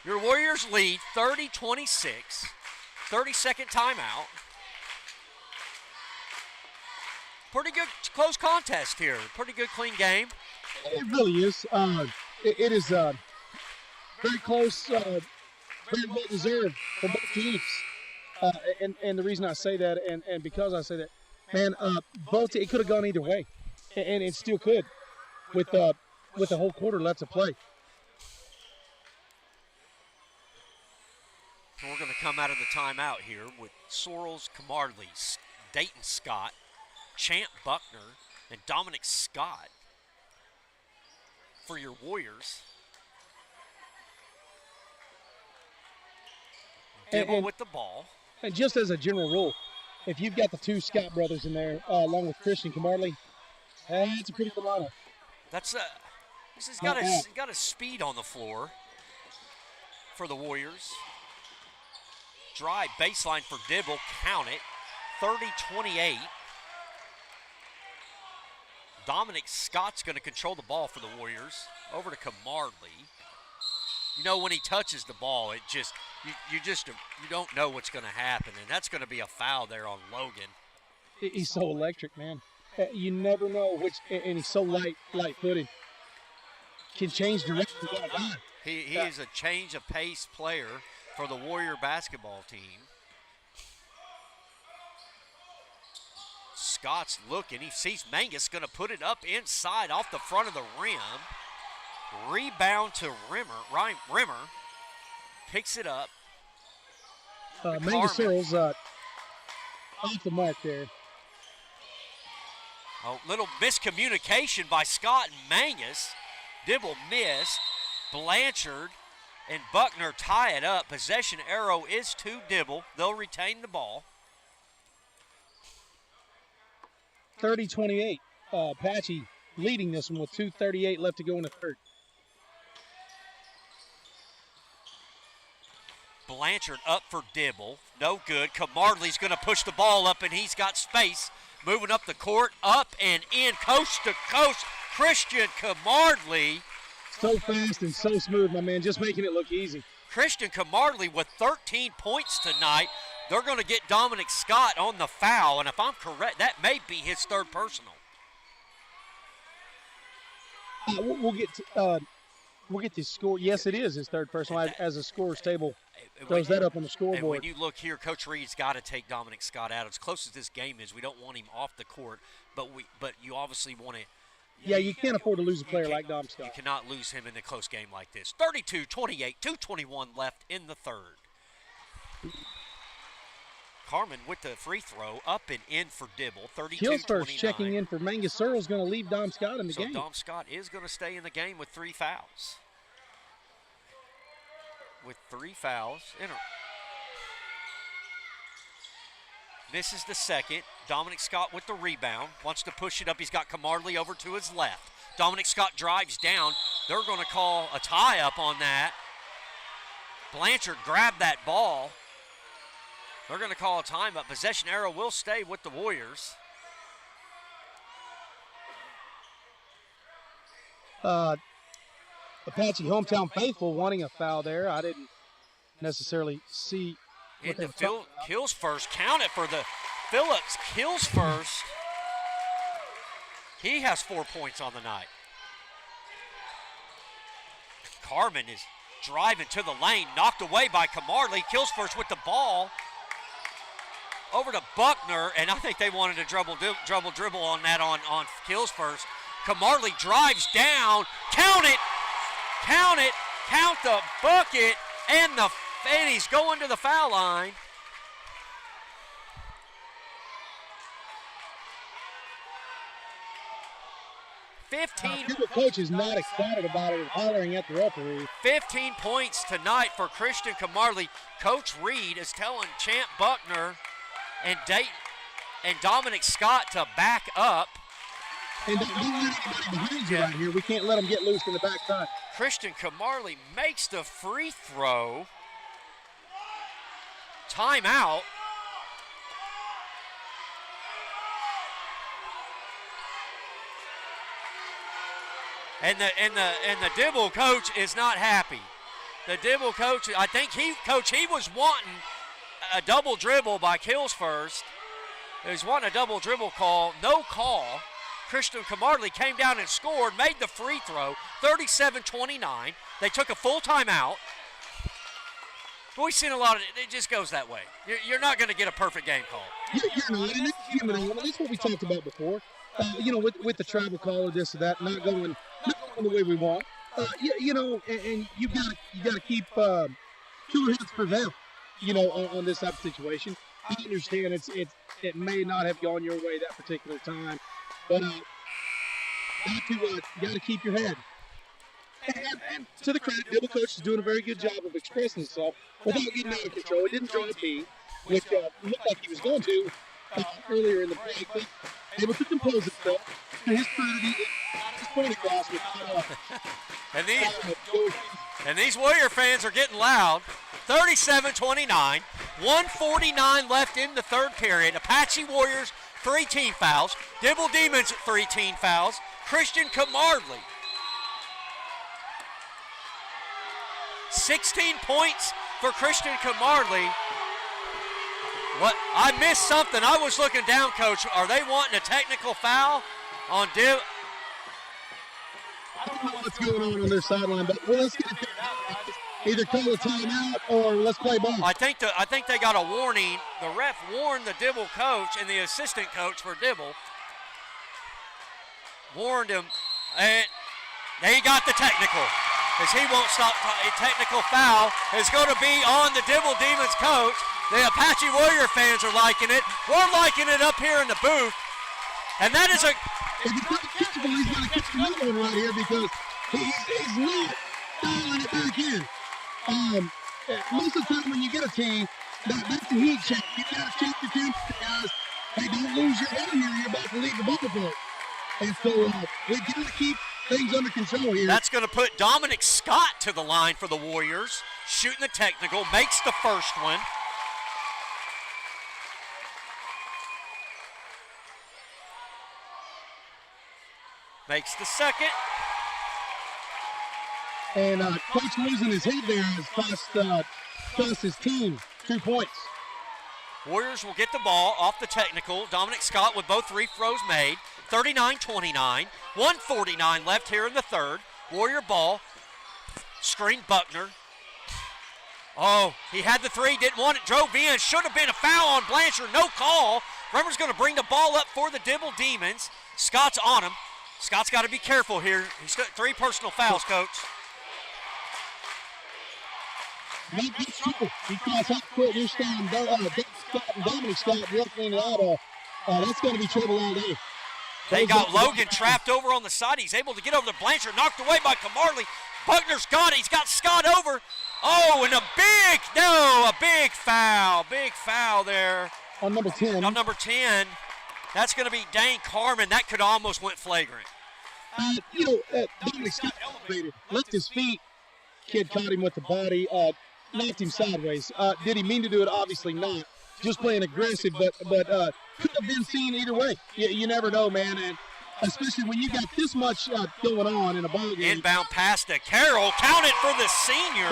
A: Your Warriors lead 30-26. 30-second timeout. Pretty good close contest here. Pretty good clean game.
B: It really is. It is very close, very well deserved for both teams. And the reason I say that, and because I say that, man, both it could have gone either way, and it still could, with the whole quarter left to play.
A: We're going to come out of the timeout here with Sorrells, Camarley, Dayton Scott, Champ Buckner, and Dominic Scott for your Warriors. Dibble with the ball.
B: And just as a general rule, if you've got the two Scott brothers in there, along with Christian Camarley, it's a pretty good lineup.
A: This has got a speed on the floor for the Warriors. Drive baseline for Dibble, count it, 30-28. Dominic Scott's going to control the ball for the Warriors. Over to Camarley. You know, when he touches the ball, it just you don't know what's going to happen, and that's going to be a foul there on Logan.
B: He's so electric, man. You never know which, and he's so light-footed. Can change directions all the time.
A: He is a change of pace player for the Warrior basketball team. Scott's looking. He sees Mangus going to put it up inside off the front of the rim. Rebound to Rimmer. Picks it up.
B: Mangus Searles off the mark there.
A: A little miscommunication by Scott and Mangus. Dibble missed. Blanchard and Buckner tie it up. Possession arrow is to Dibble. They'll retain the ball.
B: 30-28. Apache leading this one with 2:38 left to go in the third.
A: Blanchard up for Dibble. No good. Camarley's going to push the ball up, and he's got space. Moving up the court, up and in, coast to coast. Christian Camarley.
B: So fast and so smooth, my man, just making it look easy.
A: Christian Camarley with 13 points tonight. They're going to get Dominic Scott on the foul, and if I'm correct, that may be his third personal.
B: We'll get the score. Yes, it is his third personal, as the scores table throws that up on the scoreboard.
A: And when you look here, Coach Reed's got to take Dominic Scott out. As close as this game is, we don't want him off the court, but you obviously want to.
B: Yeah, you can't afford to lose a player like Dom Scott.
A: You cannot lose him in a close game like this. 32-28, 2:21 left in the third. Carmen with the free throw, up and in for Dibble, 32-29.
B: Kilsford checking in for Mangus Searles, going to leave Dom Scott in the game.
A: So Dom Scott is going to stay in the game with 3 fouls. With 3 fouls. Misses the second. Dominic Scott with the rebound. Wants to push it up. He's got Camarley over to his left. Dominic Scott drives down. They're going to call a tie-up on that. Blanchard grabbed that ball. They're going to call a timeout. Possession arrow will stay with the Warriors.
B: Apache hometown faithful wanting a foul there. I didn't necessarily see.
A: In the field, kills first. Count it for the Phillips. Kills first. He has 4 points on the night. Carmen is driving to the lane, knocked away by Camarley. Kills first with the ball. Over to Buckner, and I think they wanted to dribble on that on Kills first. Camarley drives down. Count it. Count the bucket, and he's going to the foul line.
B: The coach is not excited about it and hollering at the referee.
A: 15 points tonight for Christian Camarley. Coach Reed is telling Champ Buckner and Dominic Scott to back up.
B: And don't let anybody behind you right here. We can't let them get loose in the backside.
A: Christian Camarley makes the free throw. Timeout. And the Dibble coach is not happy. The Dibble coach, I think he was wanting a double dribble by Kills first. He was wanting a double dribble call. No call. Christian Camarley came down and scored, made the free throw, 37-29. They took a full timeout. But we've seen a lot of it just goes that way. You're not going to get a perfect game call.
B: You're not, and it's human element. That's what we talked about before. With the travel call or this or that, not going the way we want. And you got to keep cooler heads prevail. On this type of situation. I understand it may not have gone your way that particular time, but you got to keep your head. And to the credit, Dibble coach is doing a very good job of expressing himself without getting out of control. He didn't draw a P, which looked like he was going to earlier in the break, but able to compose himself. And his strategy is point across with
A: and these Warrior fans are getting loud. 37-29, 1:49 left in the third period. Apache Warriors, 3 team fouls. Dibble Demons, 3 team fouls. Christian Camarley, 16 points for Christian Camarley. What? I missed something. I was looking down, Coach. Are they wanting a technical foul on Dib?
B: I don't know what's going on their sideline, but let's get it either call a timeout or let's play ball.
A: I think they got a warning. The ref warned the Dibble coach and the assistant coach for Dibble. Warned him, and they got the technical. As he won't stop. A technical foul is going to be on the Dibble Demons coach. The Apache Warrior fans are liking it. We're liking it up here in the booth. And that is a...
B: If he's not catchable, he's going to catch another one right here because he's not dialing it back in. Most of the time when you get a team, that's a heat check. You got to check the temperature, guys. Hey, don't lose your head here. You're about to leave the bubble point. And so we got to keep things under control here.
A: That's going to put Dominic Scott to the line for the Warriors. Shooting the technical, makes the first one. Makes the second.
B: And Coach losing his head there has cost his team 2 points.
A: Warriors will get the ball off the technical. Dominic Scott with both free throws made. 39-29. 1:49 left here in the third. Warrior ball. Screen Buckner. Oh, he had the three, didn't want it, drove in. Should have been a foul on Blanchard, no call. Bremer's going to bring the ball up for the Dibble Demons. Scott's on him. Scott's got to be careful here. He's got 3 personal fouls, Coach.
B: That's trouble because how quick you're staying Dominic Scott directly in and out. That's going to be trouble all day.
A: They got Logan trapped over on the side. He's able to get over to Blanchard, knocked away by Camarley. Buckner's got it. He's got Scott over. Oh, and a big foul. Big foul there.
B: On number 10.
A: On number 10. That's going to be Dane Carmen. That could almost went flagrant.
B: Dominic Scott elevated, left his feet. Kid caught him with the body, knocked him sideways. Did he mean to do it? Obviously not. Just playing aggressive, but could have been seen either way. You never know, man, and especially when you got this much going on in a ball game.
A: Inbound pass to Carroll, counted for the senior.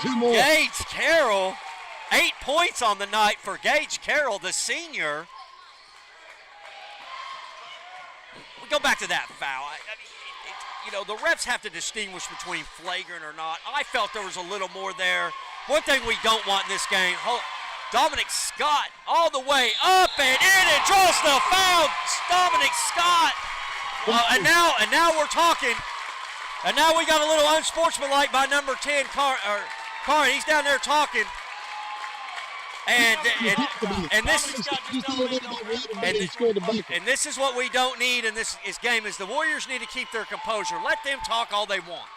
B: 2 more.
A: Gage Carroll, 8 points on the night for Gage Carroll, the senior. We go back to that foul. The refs have to distinguish between flagrant or not. I felt there was a little more there. One thing we don't want in this game, Dominic Scott all the way up and in and draws the foul. Dominic Scott. And now we're talking. And now we got a little unsportsmanlike by number 10, Carr. He's down there talking. And this is what we don't need in this game is the Warriors need to keep their composure. Let them talk all they want.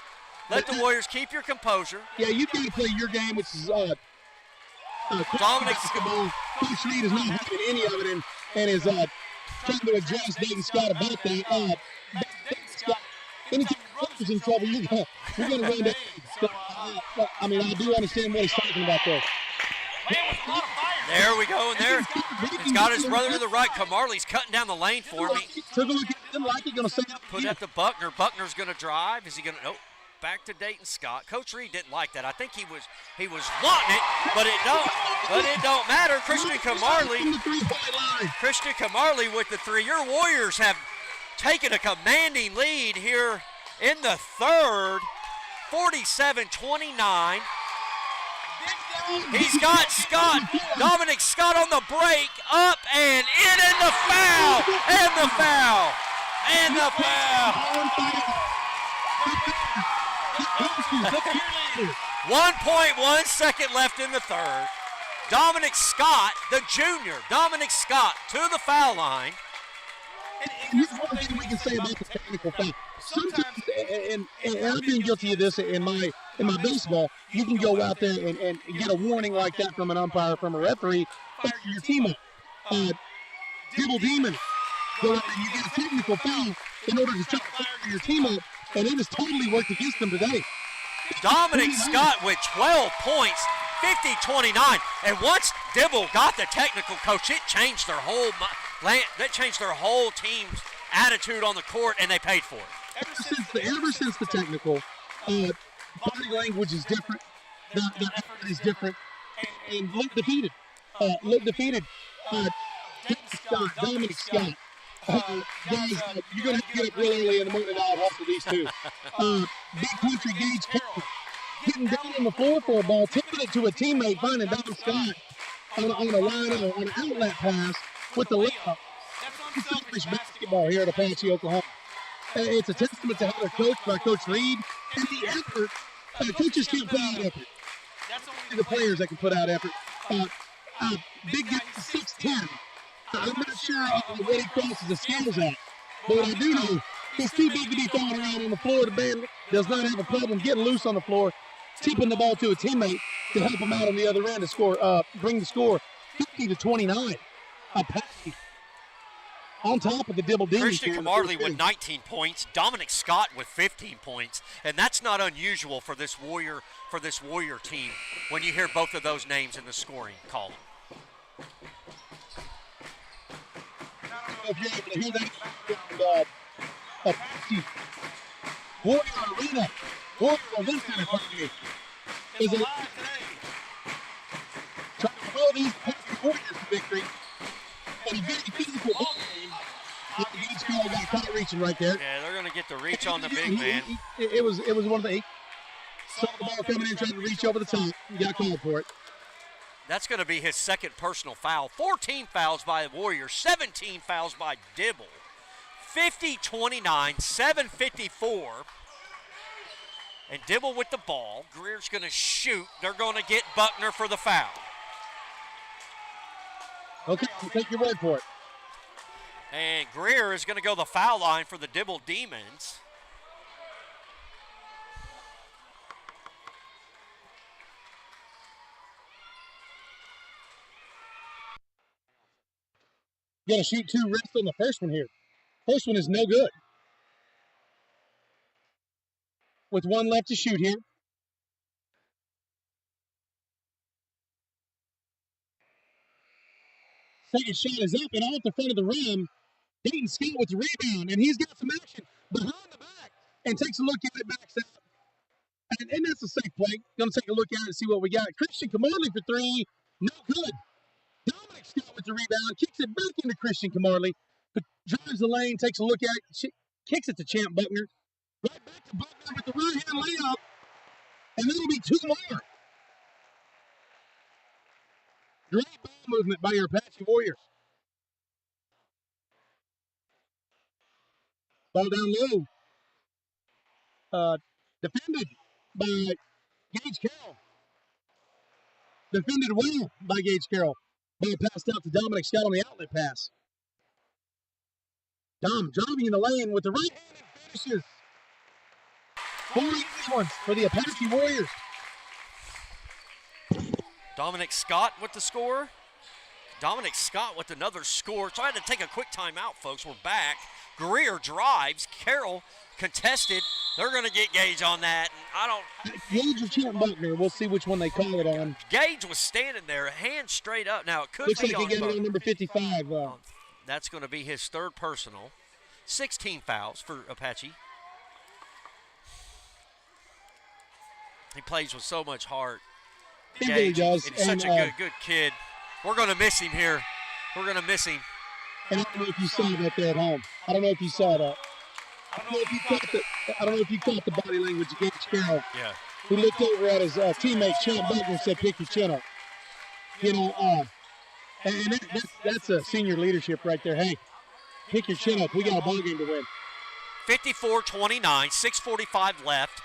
A: Let the Warriors keep your composure.
B: Yeah, you got to play your game, which is
A: Dominic
B: Scott. Coach Reed is not having any of it and is trying to address Dayton Scott about that. Dayton Scott, anytime Rutgers in trouble, you're going to run that. I do understand what he's talking about there.
A: There we go, and there he's got his brother to the right. Camarley's cutting down the lane for me. Put at the Buckner. Buckner's going to drive. Is he going to? Nope. Back to Dayton Scott. Coach Reed didn't like that. I think he was wanting it, but it don't matter. Christian Camarley with the three. Your Warriors have taken a commanding lead here in the third. 47-29. He's got Dominic Scott on the break, up and in, and the foul, and the foul, and the foul. 1.1 second left in the third. Dominic Scott, the junior, Dominic Scott to the foul line.
B: And here's one thing we can say about the technical foul. Sometimes, and I've been guilty of this in my baseball, you can go out there and get a warning like that from an umpire, from a referee, fire your team up. Dibble Demon, go out and you get a technical foul in order to try to fire your team up, and it has totally worked against them today.
A: Dominic Scott with 12 points, 50-29, and once Dibble got the technical, coach, it changed their whole team's attitude on the court, and they paid for it.
B: Ever since the technical, body language is different. Their effort is different. and look defeated. Look defeated. Dominic Scott. Guys, you're going to have to get up real early in the morning to hustle these two. Big country Gage Carroll getting down on the floor for a ball, tipping it to a teammate, finding Dom Scott on a line, on an outlet pass with the layup. It's selfish basketball here at Apache, Oklahoma. It's a testament to how they're coached by Coach Reed and the effort. Coaches can't put out effort. That's only the players that can put out effort. Big guy, 6'10". I'm not sure what he crosses the scales at. But what I do know, he's too big to be throwing around on the floor. The band does not have a problem getting loose on the floor, tipping the ball to a teammate to help him out on the other end to score, bring the score 50-29. Apache on top of the Dibble Demons.
A: Christian Camarley with 19 points, Dominic Scott with 15 points, and that's not unusual for this Warrior team when you hear both of those names in the scoring column.
B: If you're able to hear that Apache Warrior Arena, Warrior Event Center party is alive today. Trying to will these Apache Warriors to victory in a very physical ball game. Gage Carroll got caught reaching right there.
A: Yeah, they're going to get the reach on the big man.
B: It was one of the 8. Saw the ball coming in, trying to reach over the top. He got called for it.
A: That's going to be his second personal foul. 14 fouls by the Warriors, 17 fouls by Dibble. 50-29, 7:54. And Dibble with the ball. Greer's going to shoot. They're going to get Buckner for the foul.
B: Okay, we'll take your word for it.
A: And Greer is going to go the foul line for the Dibble Demons.
B: Got to shoot 2 rest on the first one here. First one is no good. With 1 left to shoot here. Second shot is up and off the front of the rim. Dayton Scott with the rebound, and he's got some action behind the back and takes a look at it, backs out. And that's a safe play. Going to take a look at it and see what we got. Christian Camarley for 3, no good. Dominic Scott with the rebound, kicks it back into Christian Camarley, drives the lane, takes a look at it, kicks it to Champ Buckner. Right back to Buckner with the right-hand layup, and that'll be 2 more. Great ball movement by your Apache Warriors. Ball down low. Defended by Gage Carroll. Defended well by Gage Carroll. Ball passed out to Dominic Scott on the outlet pass. Dom driving in the lane with the right hand and finishes. 4 easy ones for the Apache Warriors.
A: Dominic Scott with the score. Dominic Scott with another score. So I had to take a quick timeout, folks. We're back. Greer drives. Carroll contested. They're going to get Gage on that.
B: Gage or Champ Buckner. We'll see which one they call it on.
A: Gage was standing there, hands straight up. Now, it could
B: looks
A: be
B: like he got it on number 55.
A: That's going to be his 3rd personal. 16 fouls for Apache. He plays with so much heart.
B: He really does.
A: He's such a good kid. We're going to miss him here. We're going to miss him.
B: And I don't know if you saw that there at home. I don't know if you saw that. I don't know if you caught the body language of Gage Carroll.
A: Yeah.
B: He looked over at his teammate Champ Buckner and said, "Pick your chin up." You know, and that's a senior leadership right there. Hey, pick your chin up. We got a ball game to win.
A: 54-29, 6:45 left.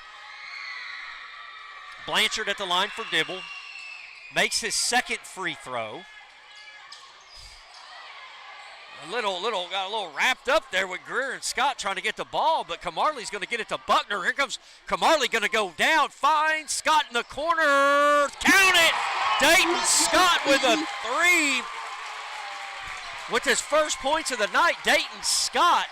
A: Blanchard at the line for Dibble. Makes his 2nd free throw. Got a little wrapped up there with Greer and Scott trying to get the ball, but Camarley's going to get it to Buckner. Here comes Camarley, going to go down, finds Scott in the corner. Count it! Dayton Scott with a 3. With his first points of the night, Dayton Scott.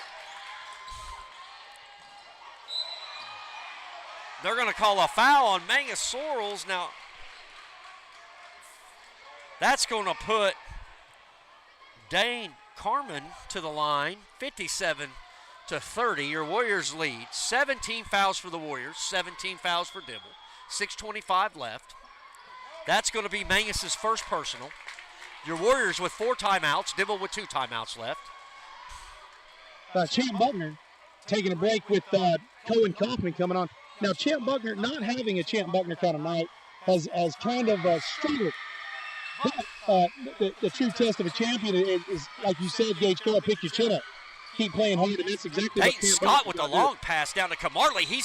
A: They're going to call a foul on Mangus Sorrells. Now, that's going to put Dane Carmen to the line, 57-30. Your Warriors lead. 17 fouls for the Warriors, 17 fouls for Dibble. 6:25 left. That's going to be Mangus's first personal. Your Warriors with 4 timeouts. Dibble with 2 timeouts left.
B: Champ Buckner taking a break with Cohen Kaufman coming on. Now, Champ Buckner, not having a Champ Buckner kind of night, has kind of struggled. But the true test of a champion is, like you said, Gage Carroll, pick your chin up. Keep playing hard, and that's exactly what
A: Peyton Scott with the long pass down to Camarley. He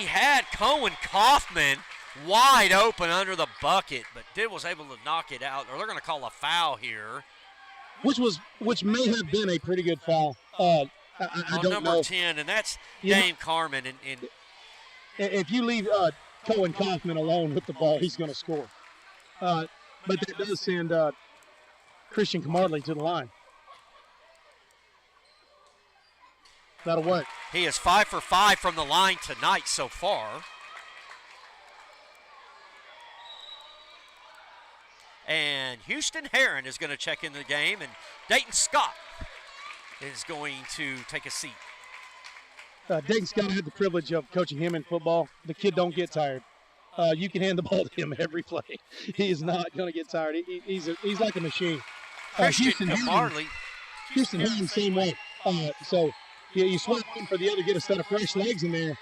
A: had Cohen Kaufman wide open under the bucket, but Dib was able to knock it out, or they're going to call a foul here.
B: Which may have been a pretty good foul. I don't
A: number
B: know.
A: 10, and that's Dame Carmen. And
B: if you leave Cohen Kaufman alone with the ball, he's going to score. But that does send Christian Camarley to the line. That'll work.
A: He is 5 for 5 from the line tonight so far. And Houston Heron is going to check in the game, and Dayton Scott is going to take a seat.
B: Dayton Scott had the privilege of coaching him in football. The kid don't get tired. You can hand the ball to him every play. He is not going to get tired. He's like a machine.
A: Christian Camarley.
B: Houston Heron, same way. So you swap one for the other, get a set of fresh legs in there.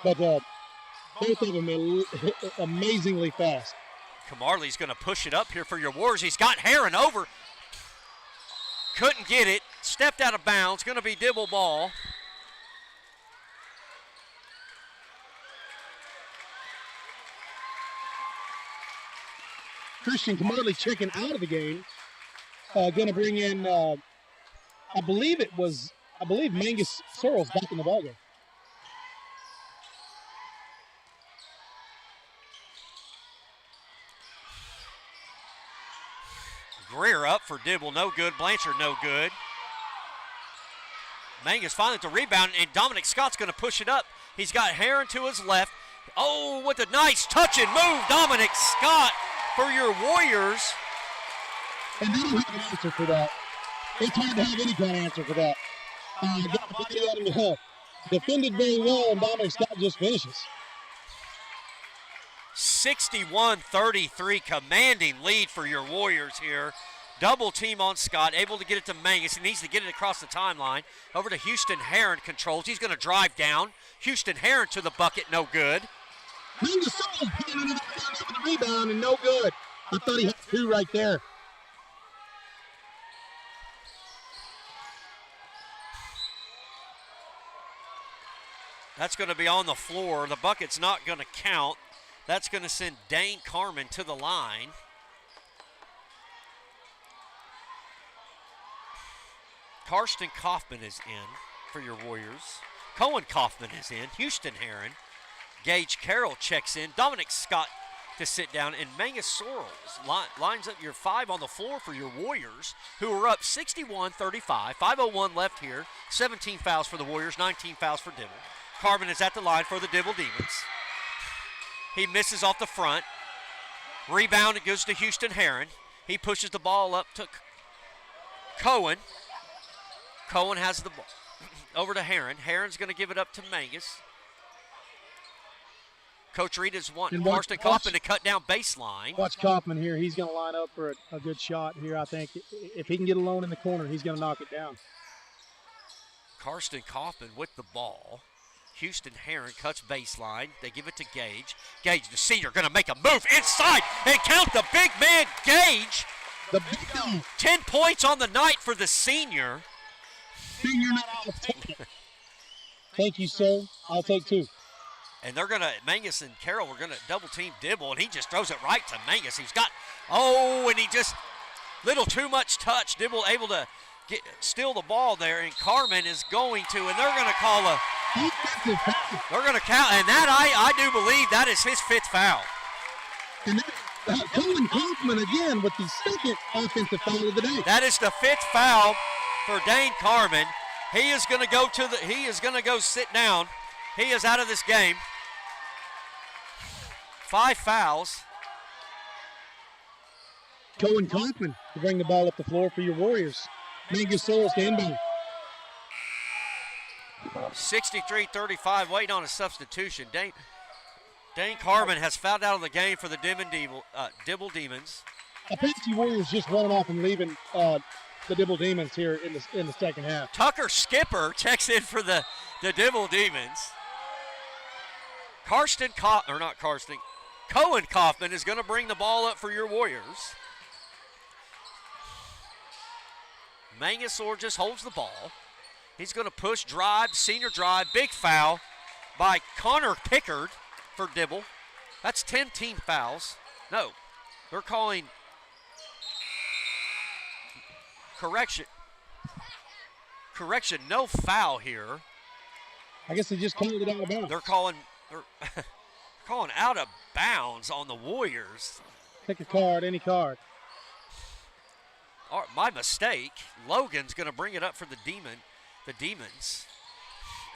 B: But both of them are amazingly fast.
A: Camarley's going to push it up here for your Warriors. He's got Heron over. Couldn't get it. Stepped out of bounds. Going to be Dibble ball.
B: Christian Camarley checking out of the game. Going to bring in, I believe Mangus Searles back in the ballgame.
A: Greer up for Dibble, no good. Blanchard, no good. Mangus finally with the rebound, and Dominic Scott's going to push it up. He's got Heron to his left. Oh, with a nice touch and move, Dominic Scott for your Warriors.
B: And they don't have an answer for that. It's hard to have any kind of answer for that. Defended very well, and Dominic Scott just finishes.
A: 61-33, commanding lead for your Warriors here. Double team on Scott, able to get it to Mangus. He needs to get it across the timeline. Over to Houston Heron, controls. He's going to drive down. Houston Heron to the bucket, no good.
B: Mangus Searles putting it over the rebound, and no good. I thought he had 2 right there.
A: That's going to be on the floor. The bucket's not going to count. That's going to send Dane Carmen to the line. Karsten Kaufman is in for your Warriors. Cohen Kaufman is in. Houston Heron. Gage Carroll checks in. Dominic Scott to sit down. And Mangus Searles lines up your 5 on the floor for your Warriors, who are up 61-35. 5:01 left here. 17 fouls for the Warriors, 19 fouls for Dibble. Carmen is at the line for the Dibble Demons. He misses off the front. Rebound, it goes to Houston Heron. He pushes the ball up to Cohen. Cohen has the ball over to Heron. Heron's going to give it up to Mangus. Coach Reed is wanting Karsten Kaufman to cut down baseline.
B: Watch Kaufman here. He's going to line up for a good shot here, I think. If he can get alone in the corner, he's going to knock it down.
A: Karsten Kaufman with the ball. Houston Heron cuts baseline. They give it to Gage. Gage, the senior, going to make a move inside and count the big man, Gage.
B: The big man.
A: 10 points on the night for the senior.
B: Senior not all take it. Thank you, sir. I'll take 2.
A: And they're going to, Mangus and Carroll are going to double team Dibble, and he just throws it right to Mangus. He's got, and he just, little too much touch. Dibble able to steal the ball there, and Carmen is going to, and they're going to call a, they're going to count, and that I do believe that is his 5th foul.
B: And Cohen Kaufman again with the 2nd offensive foul of the day.
A: That is the 5th foul for Dane Carmen. He is going to go sit down. He is out of this game. 5 fouls.
B: Cohen Kaufman to bring the ball up the floor for your Warriors. Mangus Searles to inbound.
A: 63-35, waiting on a substitution. Dane Dane Carmen has fouled out of the game for the Dibble Demons.
B: Apache Warriors just running off and leaving the Dibble Demons here in the second half.
A: Tucker Skipper checks in for the Dibble Demons. Cohen Kaufman is going to bring the ball up for your Warriors. Mangasor just holds the ball. He's going to push, drive, senior drive, big foul by Connor Pickard for Dibble. That's 10 team fouls. No, they're calling correction, no foul here.
B: I guess they just called it out of bounds.
A: They're calling out of bounds on the Warriors.
B: Pick a card, any card.
A: My mistake. Logan's going to bring it up for the Demons.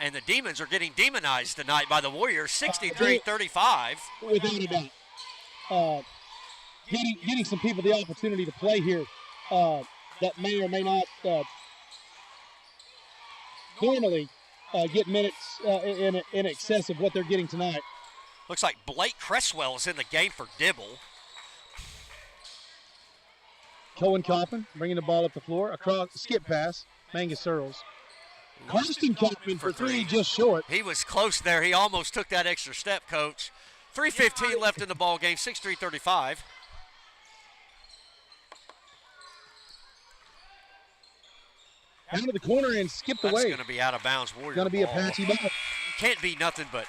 A: And the Demons are getting demonized tonight by the Warriors, 63-35.
B: Without a doubt. Getting some people the opportunity to play here that may or may not normally get minutes in excess of what they're getting tonight.
A: Looks like Blake Cresswell is in the game for Dibble.
B: Cohen Kaufman bringing the ball up the floor. Across, skip pass, Mangus Searles. Carson Kaufman for three, just short.
A: He was close there. He almost took that extra step, Coach. 3:15 left in the ball game, 63-35.
B: Down to the corner and skipped away.
A: That's going to be out of bounds. Warrior
B: going to be
A: ball.
B: Apache ball.
A: Can't be nothing but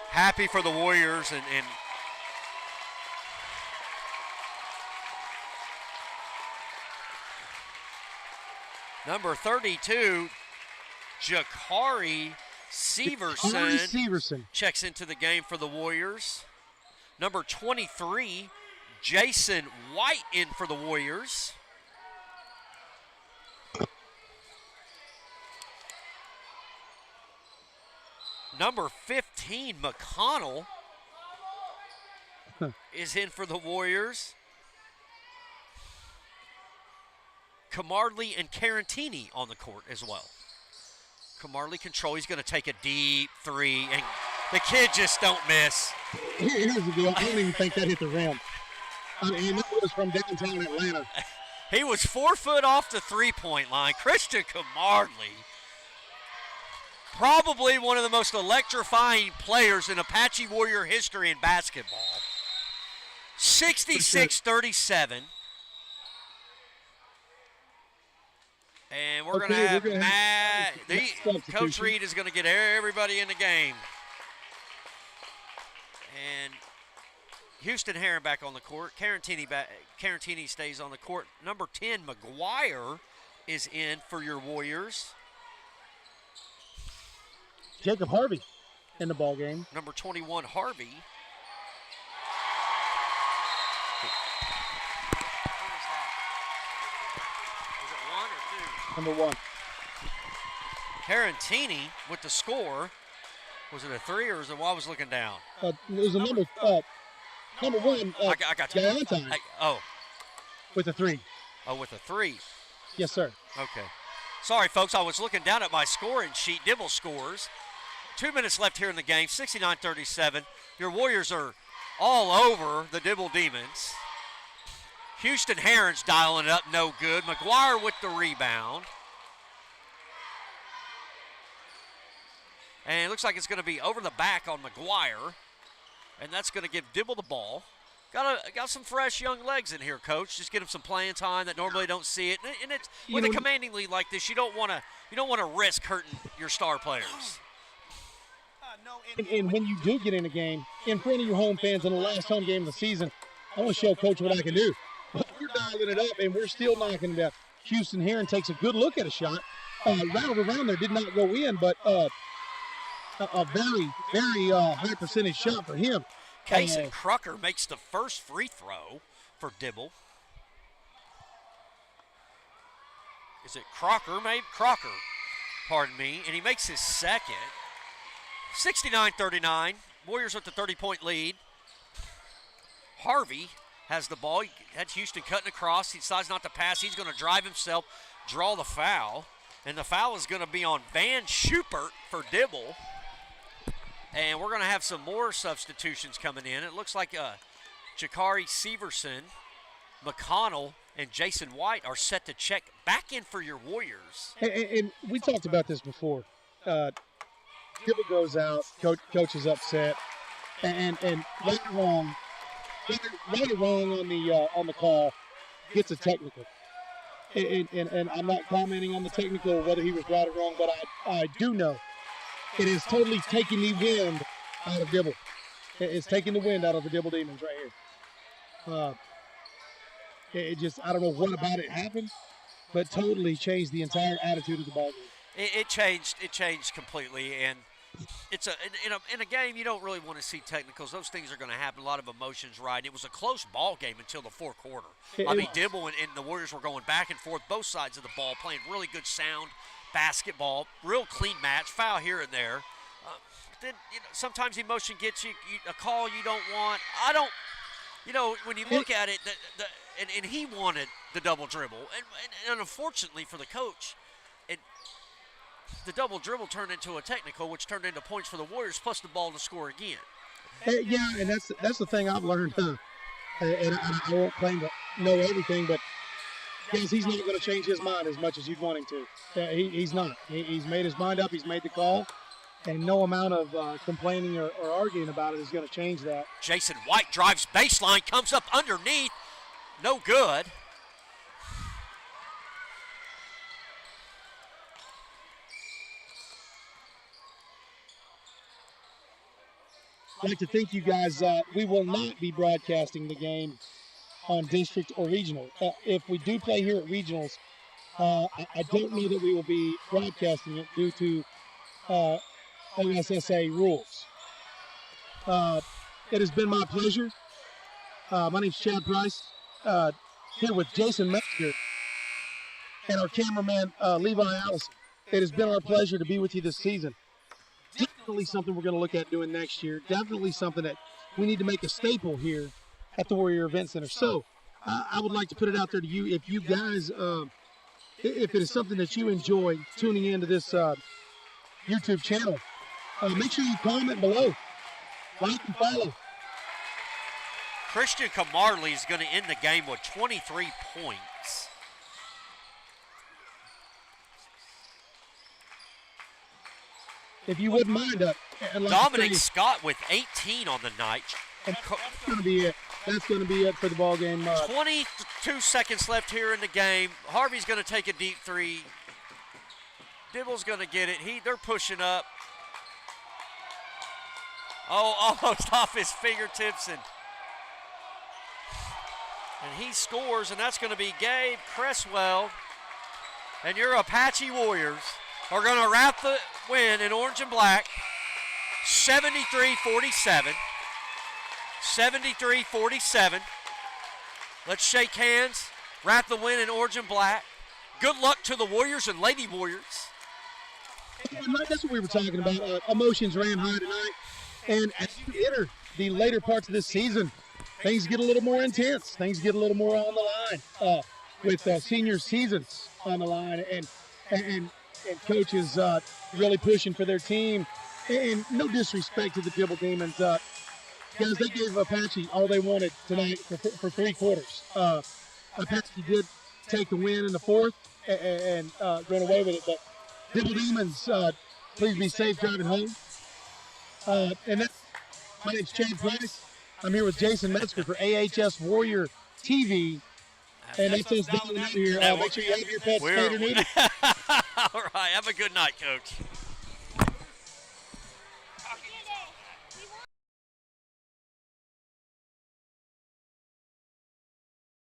A: happy for the Warriors and number 32, Jakari Severson checks into the game for the Warriors. Number 23, Jason White in for the Warriors. Number 15, McConnell is in for the Warriors. Camarley and Carantini on the court as well. Camarley control. He's going to take a deep three, and the kid just don't miss.
B: Here's the deal. I don't even think that hit the rim. I mean, that was from downtown Atlanta.
A: He was 4 foot off the three-point line. Christian Camarley, probably one of the most electrifying players in Apache Warrior history in basketball. 66-37. And we're going to have Coach Reed is going to get everybody in the game. And Houston Heron back on the court. Carantini stays on the court. Number 10, McGuire, is in for your Warriors.
B: Jacob Harvey in the ball game.
A: Number 21, Harvey.
B: Number 1.
A: Carantini with the score. Was it a three or was it while I was looking down?
B: It was a number 1.
A: I got you.
B: With a 3.
A: Oh, with a 3.
B: Yes, sir.
A: Okay. Sorry, folks. I was looking down at my scoring sheet. Dibble scores. 2 minutes left here in the game. 69-37. Your Warriors are all over the Dibble Demons. Houston Herons dialing it up, no good. McGuire with the rebound. And it looks like it's going to be over the back on McGuire. And that's going to give Dibble the ball. Got some fresh young legs in here, Coach. Just get them some playing time that normally don't see it. And it's with a commanding lead like this, you don't want to risk hurting your star players.
B: And when you do get in a game in front of your home fans in the last home game of the season, I want to show Coach what I can do. But we're dialing it up, and we're still knocking it down. Houston Heron takes a good look at a shot. Rattled around there, did not go in, but a very, very high percentage shot for him.
A: Kason Crocker makes the first free throw for Dibble. Is it Crocker? Maybe Crocker, pardon me. And he makes his second. 69-39. Warriors with the 30-point lead. Harvey has the ball. He had Houston cutting across. He decides not to pass. He's going to drive himself, draw the foul. And the foul is going to be on Van Schubert for Dibble. And we're going to have some more substitutions coming in. It looks like Jakari Severson, McConnell, and Jason White are set to check back in for your Warriors.
B: And we talked about this before. Dibble goes out, coach is upset, and right or wrong on the call, gets a technical. And I'm not commenting on the technical whether he was right or wrong, but I do know it is totally taking the wind out of Dibble. It's taking the wind out of the Dibble Demons right here. It just, I don't know what about it happened, but totally changed the entire attitude of the ball game.
A: It changed completely, and it's in a game you don't really want to see technicals. Those things are going to happen. A lot of emotions, right? It was a close ball game until the fourth quarter. Dibble and the Warriors were going back and forth, both sides of the ball, playing really good sound basketball, real clean match, foul here and there. Then sometimes emotion gets you a call you don't want. When you look at it, and he wanted the double dribble, and unfortunately for the coach, the double dribble turned into a technical, which turned into points for the Warriors, plus the ball to score again.
B: Yeah, and that's the thing I've learned. And I won't claim to know everything, but guys, he's not going to change his mind as much as you'd want him to. He's not. He's made his mind up. He's made the call, and no amount of complaining or arguing about it is going to change that.
A: Jason White drives baseline, comes up underneath, no good.
B: I'd like to thank you guys. We will not be broadcasting the game on district or regional. If we do play here at regionals, I don't know that we will be broadcasting it due to OSSA rules. It has been my pleasure. My name's Chad Price, here with Jason Metzger and our cameraman, Levi Allison. It has been our pleasure to be with you this season. Definitely something we're going to look at doing next year. Definitely something that we need to make a staple here at the Warrior Event Center. So I would like to put it out there to you. If you guys, if it is something that you enjoy tuning into this YouTube channel, make sure you comment below. Like and follow.
A: Christian Camarley is going to end the game with 23 points.
B: If you wouldn't mind,
A: Dominic Scott with 18 on the night.
B: And that's going to be it. That's going to be it for the ball game.
A: 22 seconds left here in the game. Harvey's going to take a deep three. Dibble's going to get it. They're pushing up. Oh, almost off his fingertips, and he scores, and that's going to be Gabe Cresswell. And your Apache Warriors are going to wrap the win in orange and black, 73-47. 73-47. Let's shake hands, wrap the win in orange and black. Good luck to the Warriors and Lady Warriors.
B: That's what we were talking about. Emotions ran high tonight. And as you enter the later parts of this season, things get a little more intense. Things get a little more on the line with senior seasons on the line and coaches really pushing for their team. And no disrespect to the Dibble Demons. Guys, they gave Apache all they wanted tonight for 3 quarters. Apache did take the win in the fourth and run away with it. But Dibble Demons, please be safe driving home. My name's Chad Price. I'm here with Jason Metzger for AHS Warrior TV. And that's us down here. Make sure you have your pets spayed or neutered.
A: All right. Have a good night, Coach.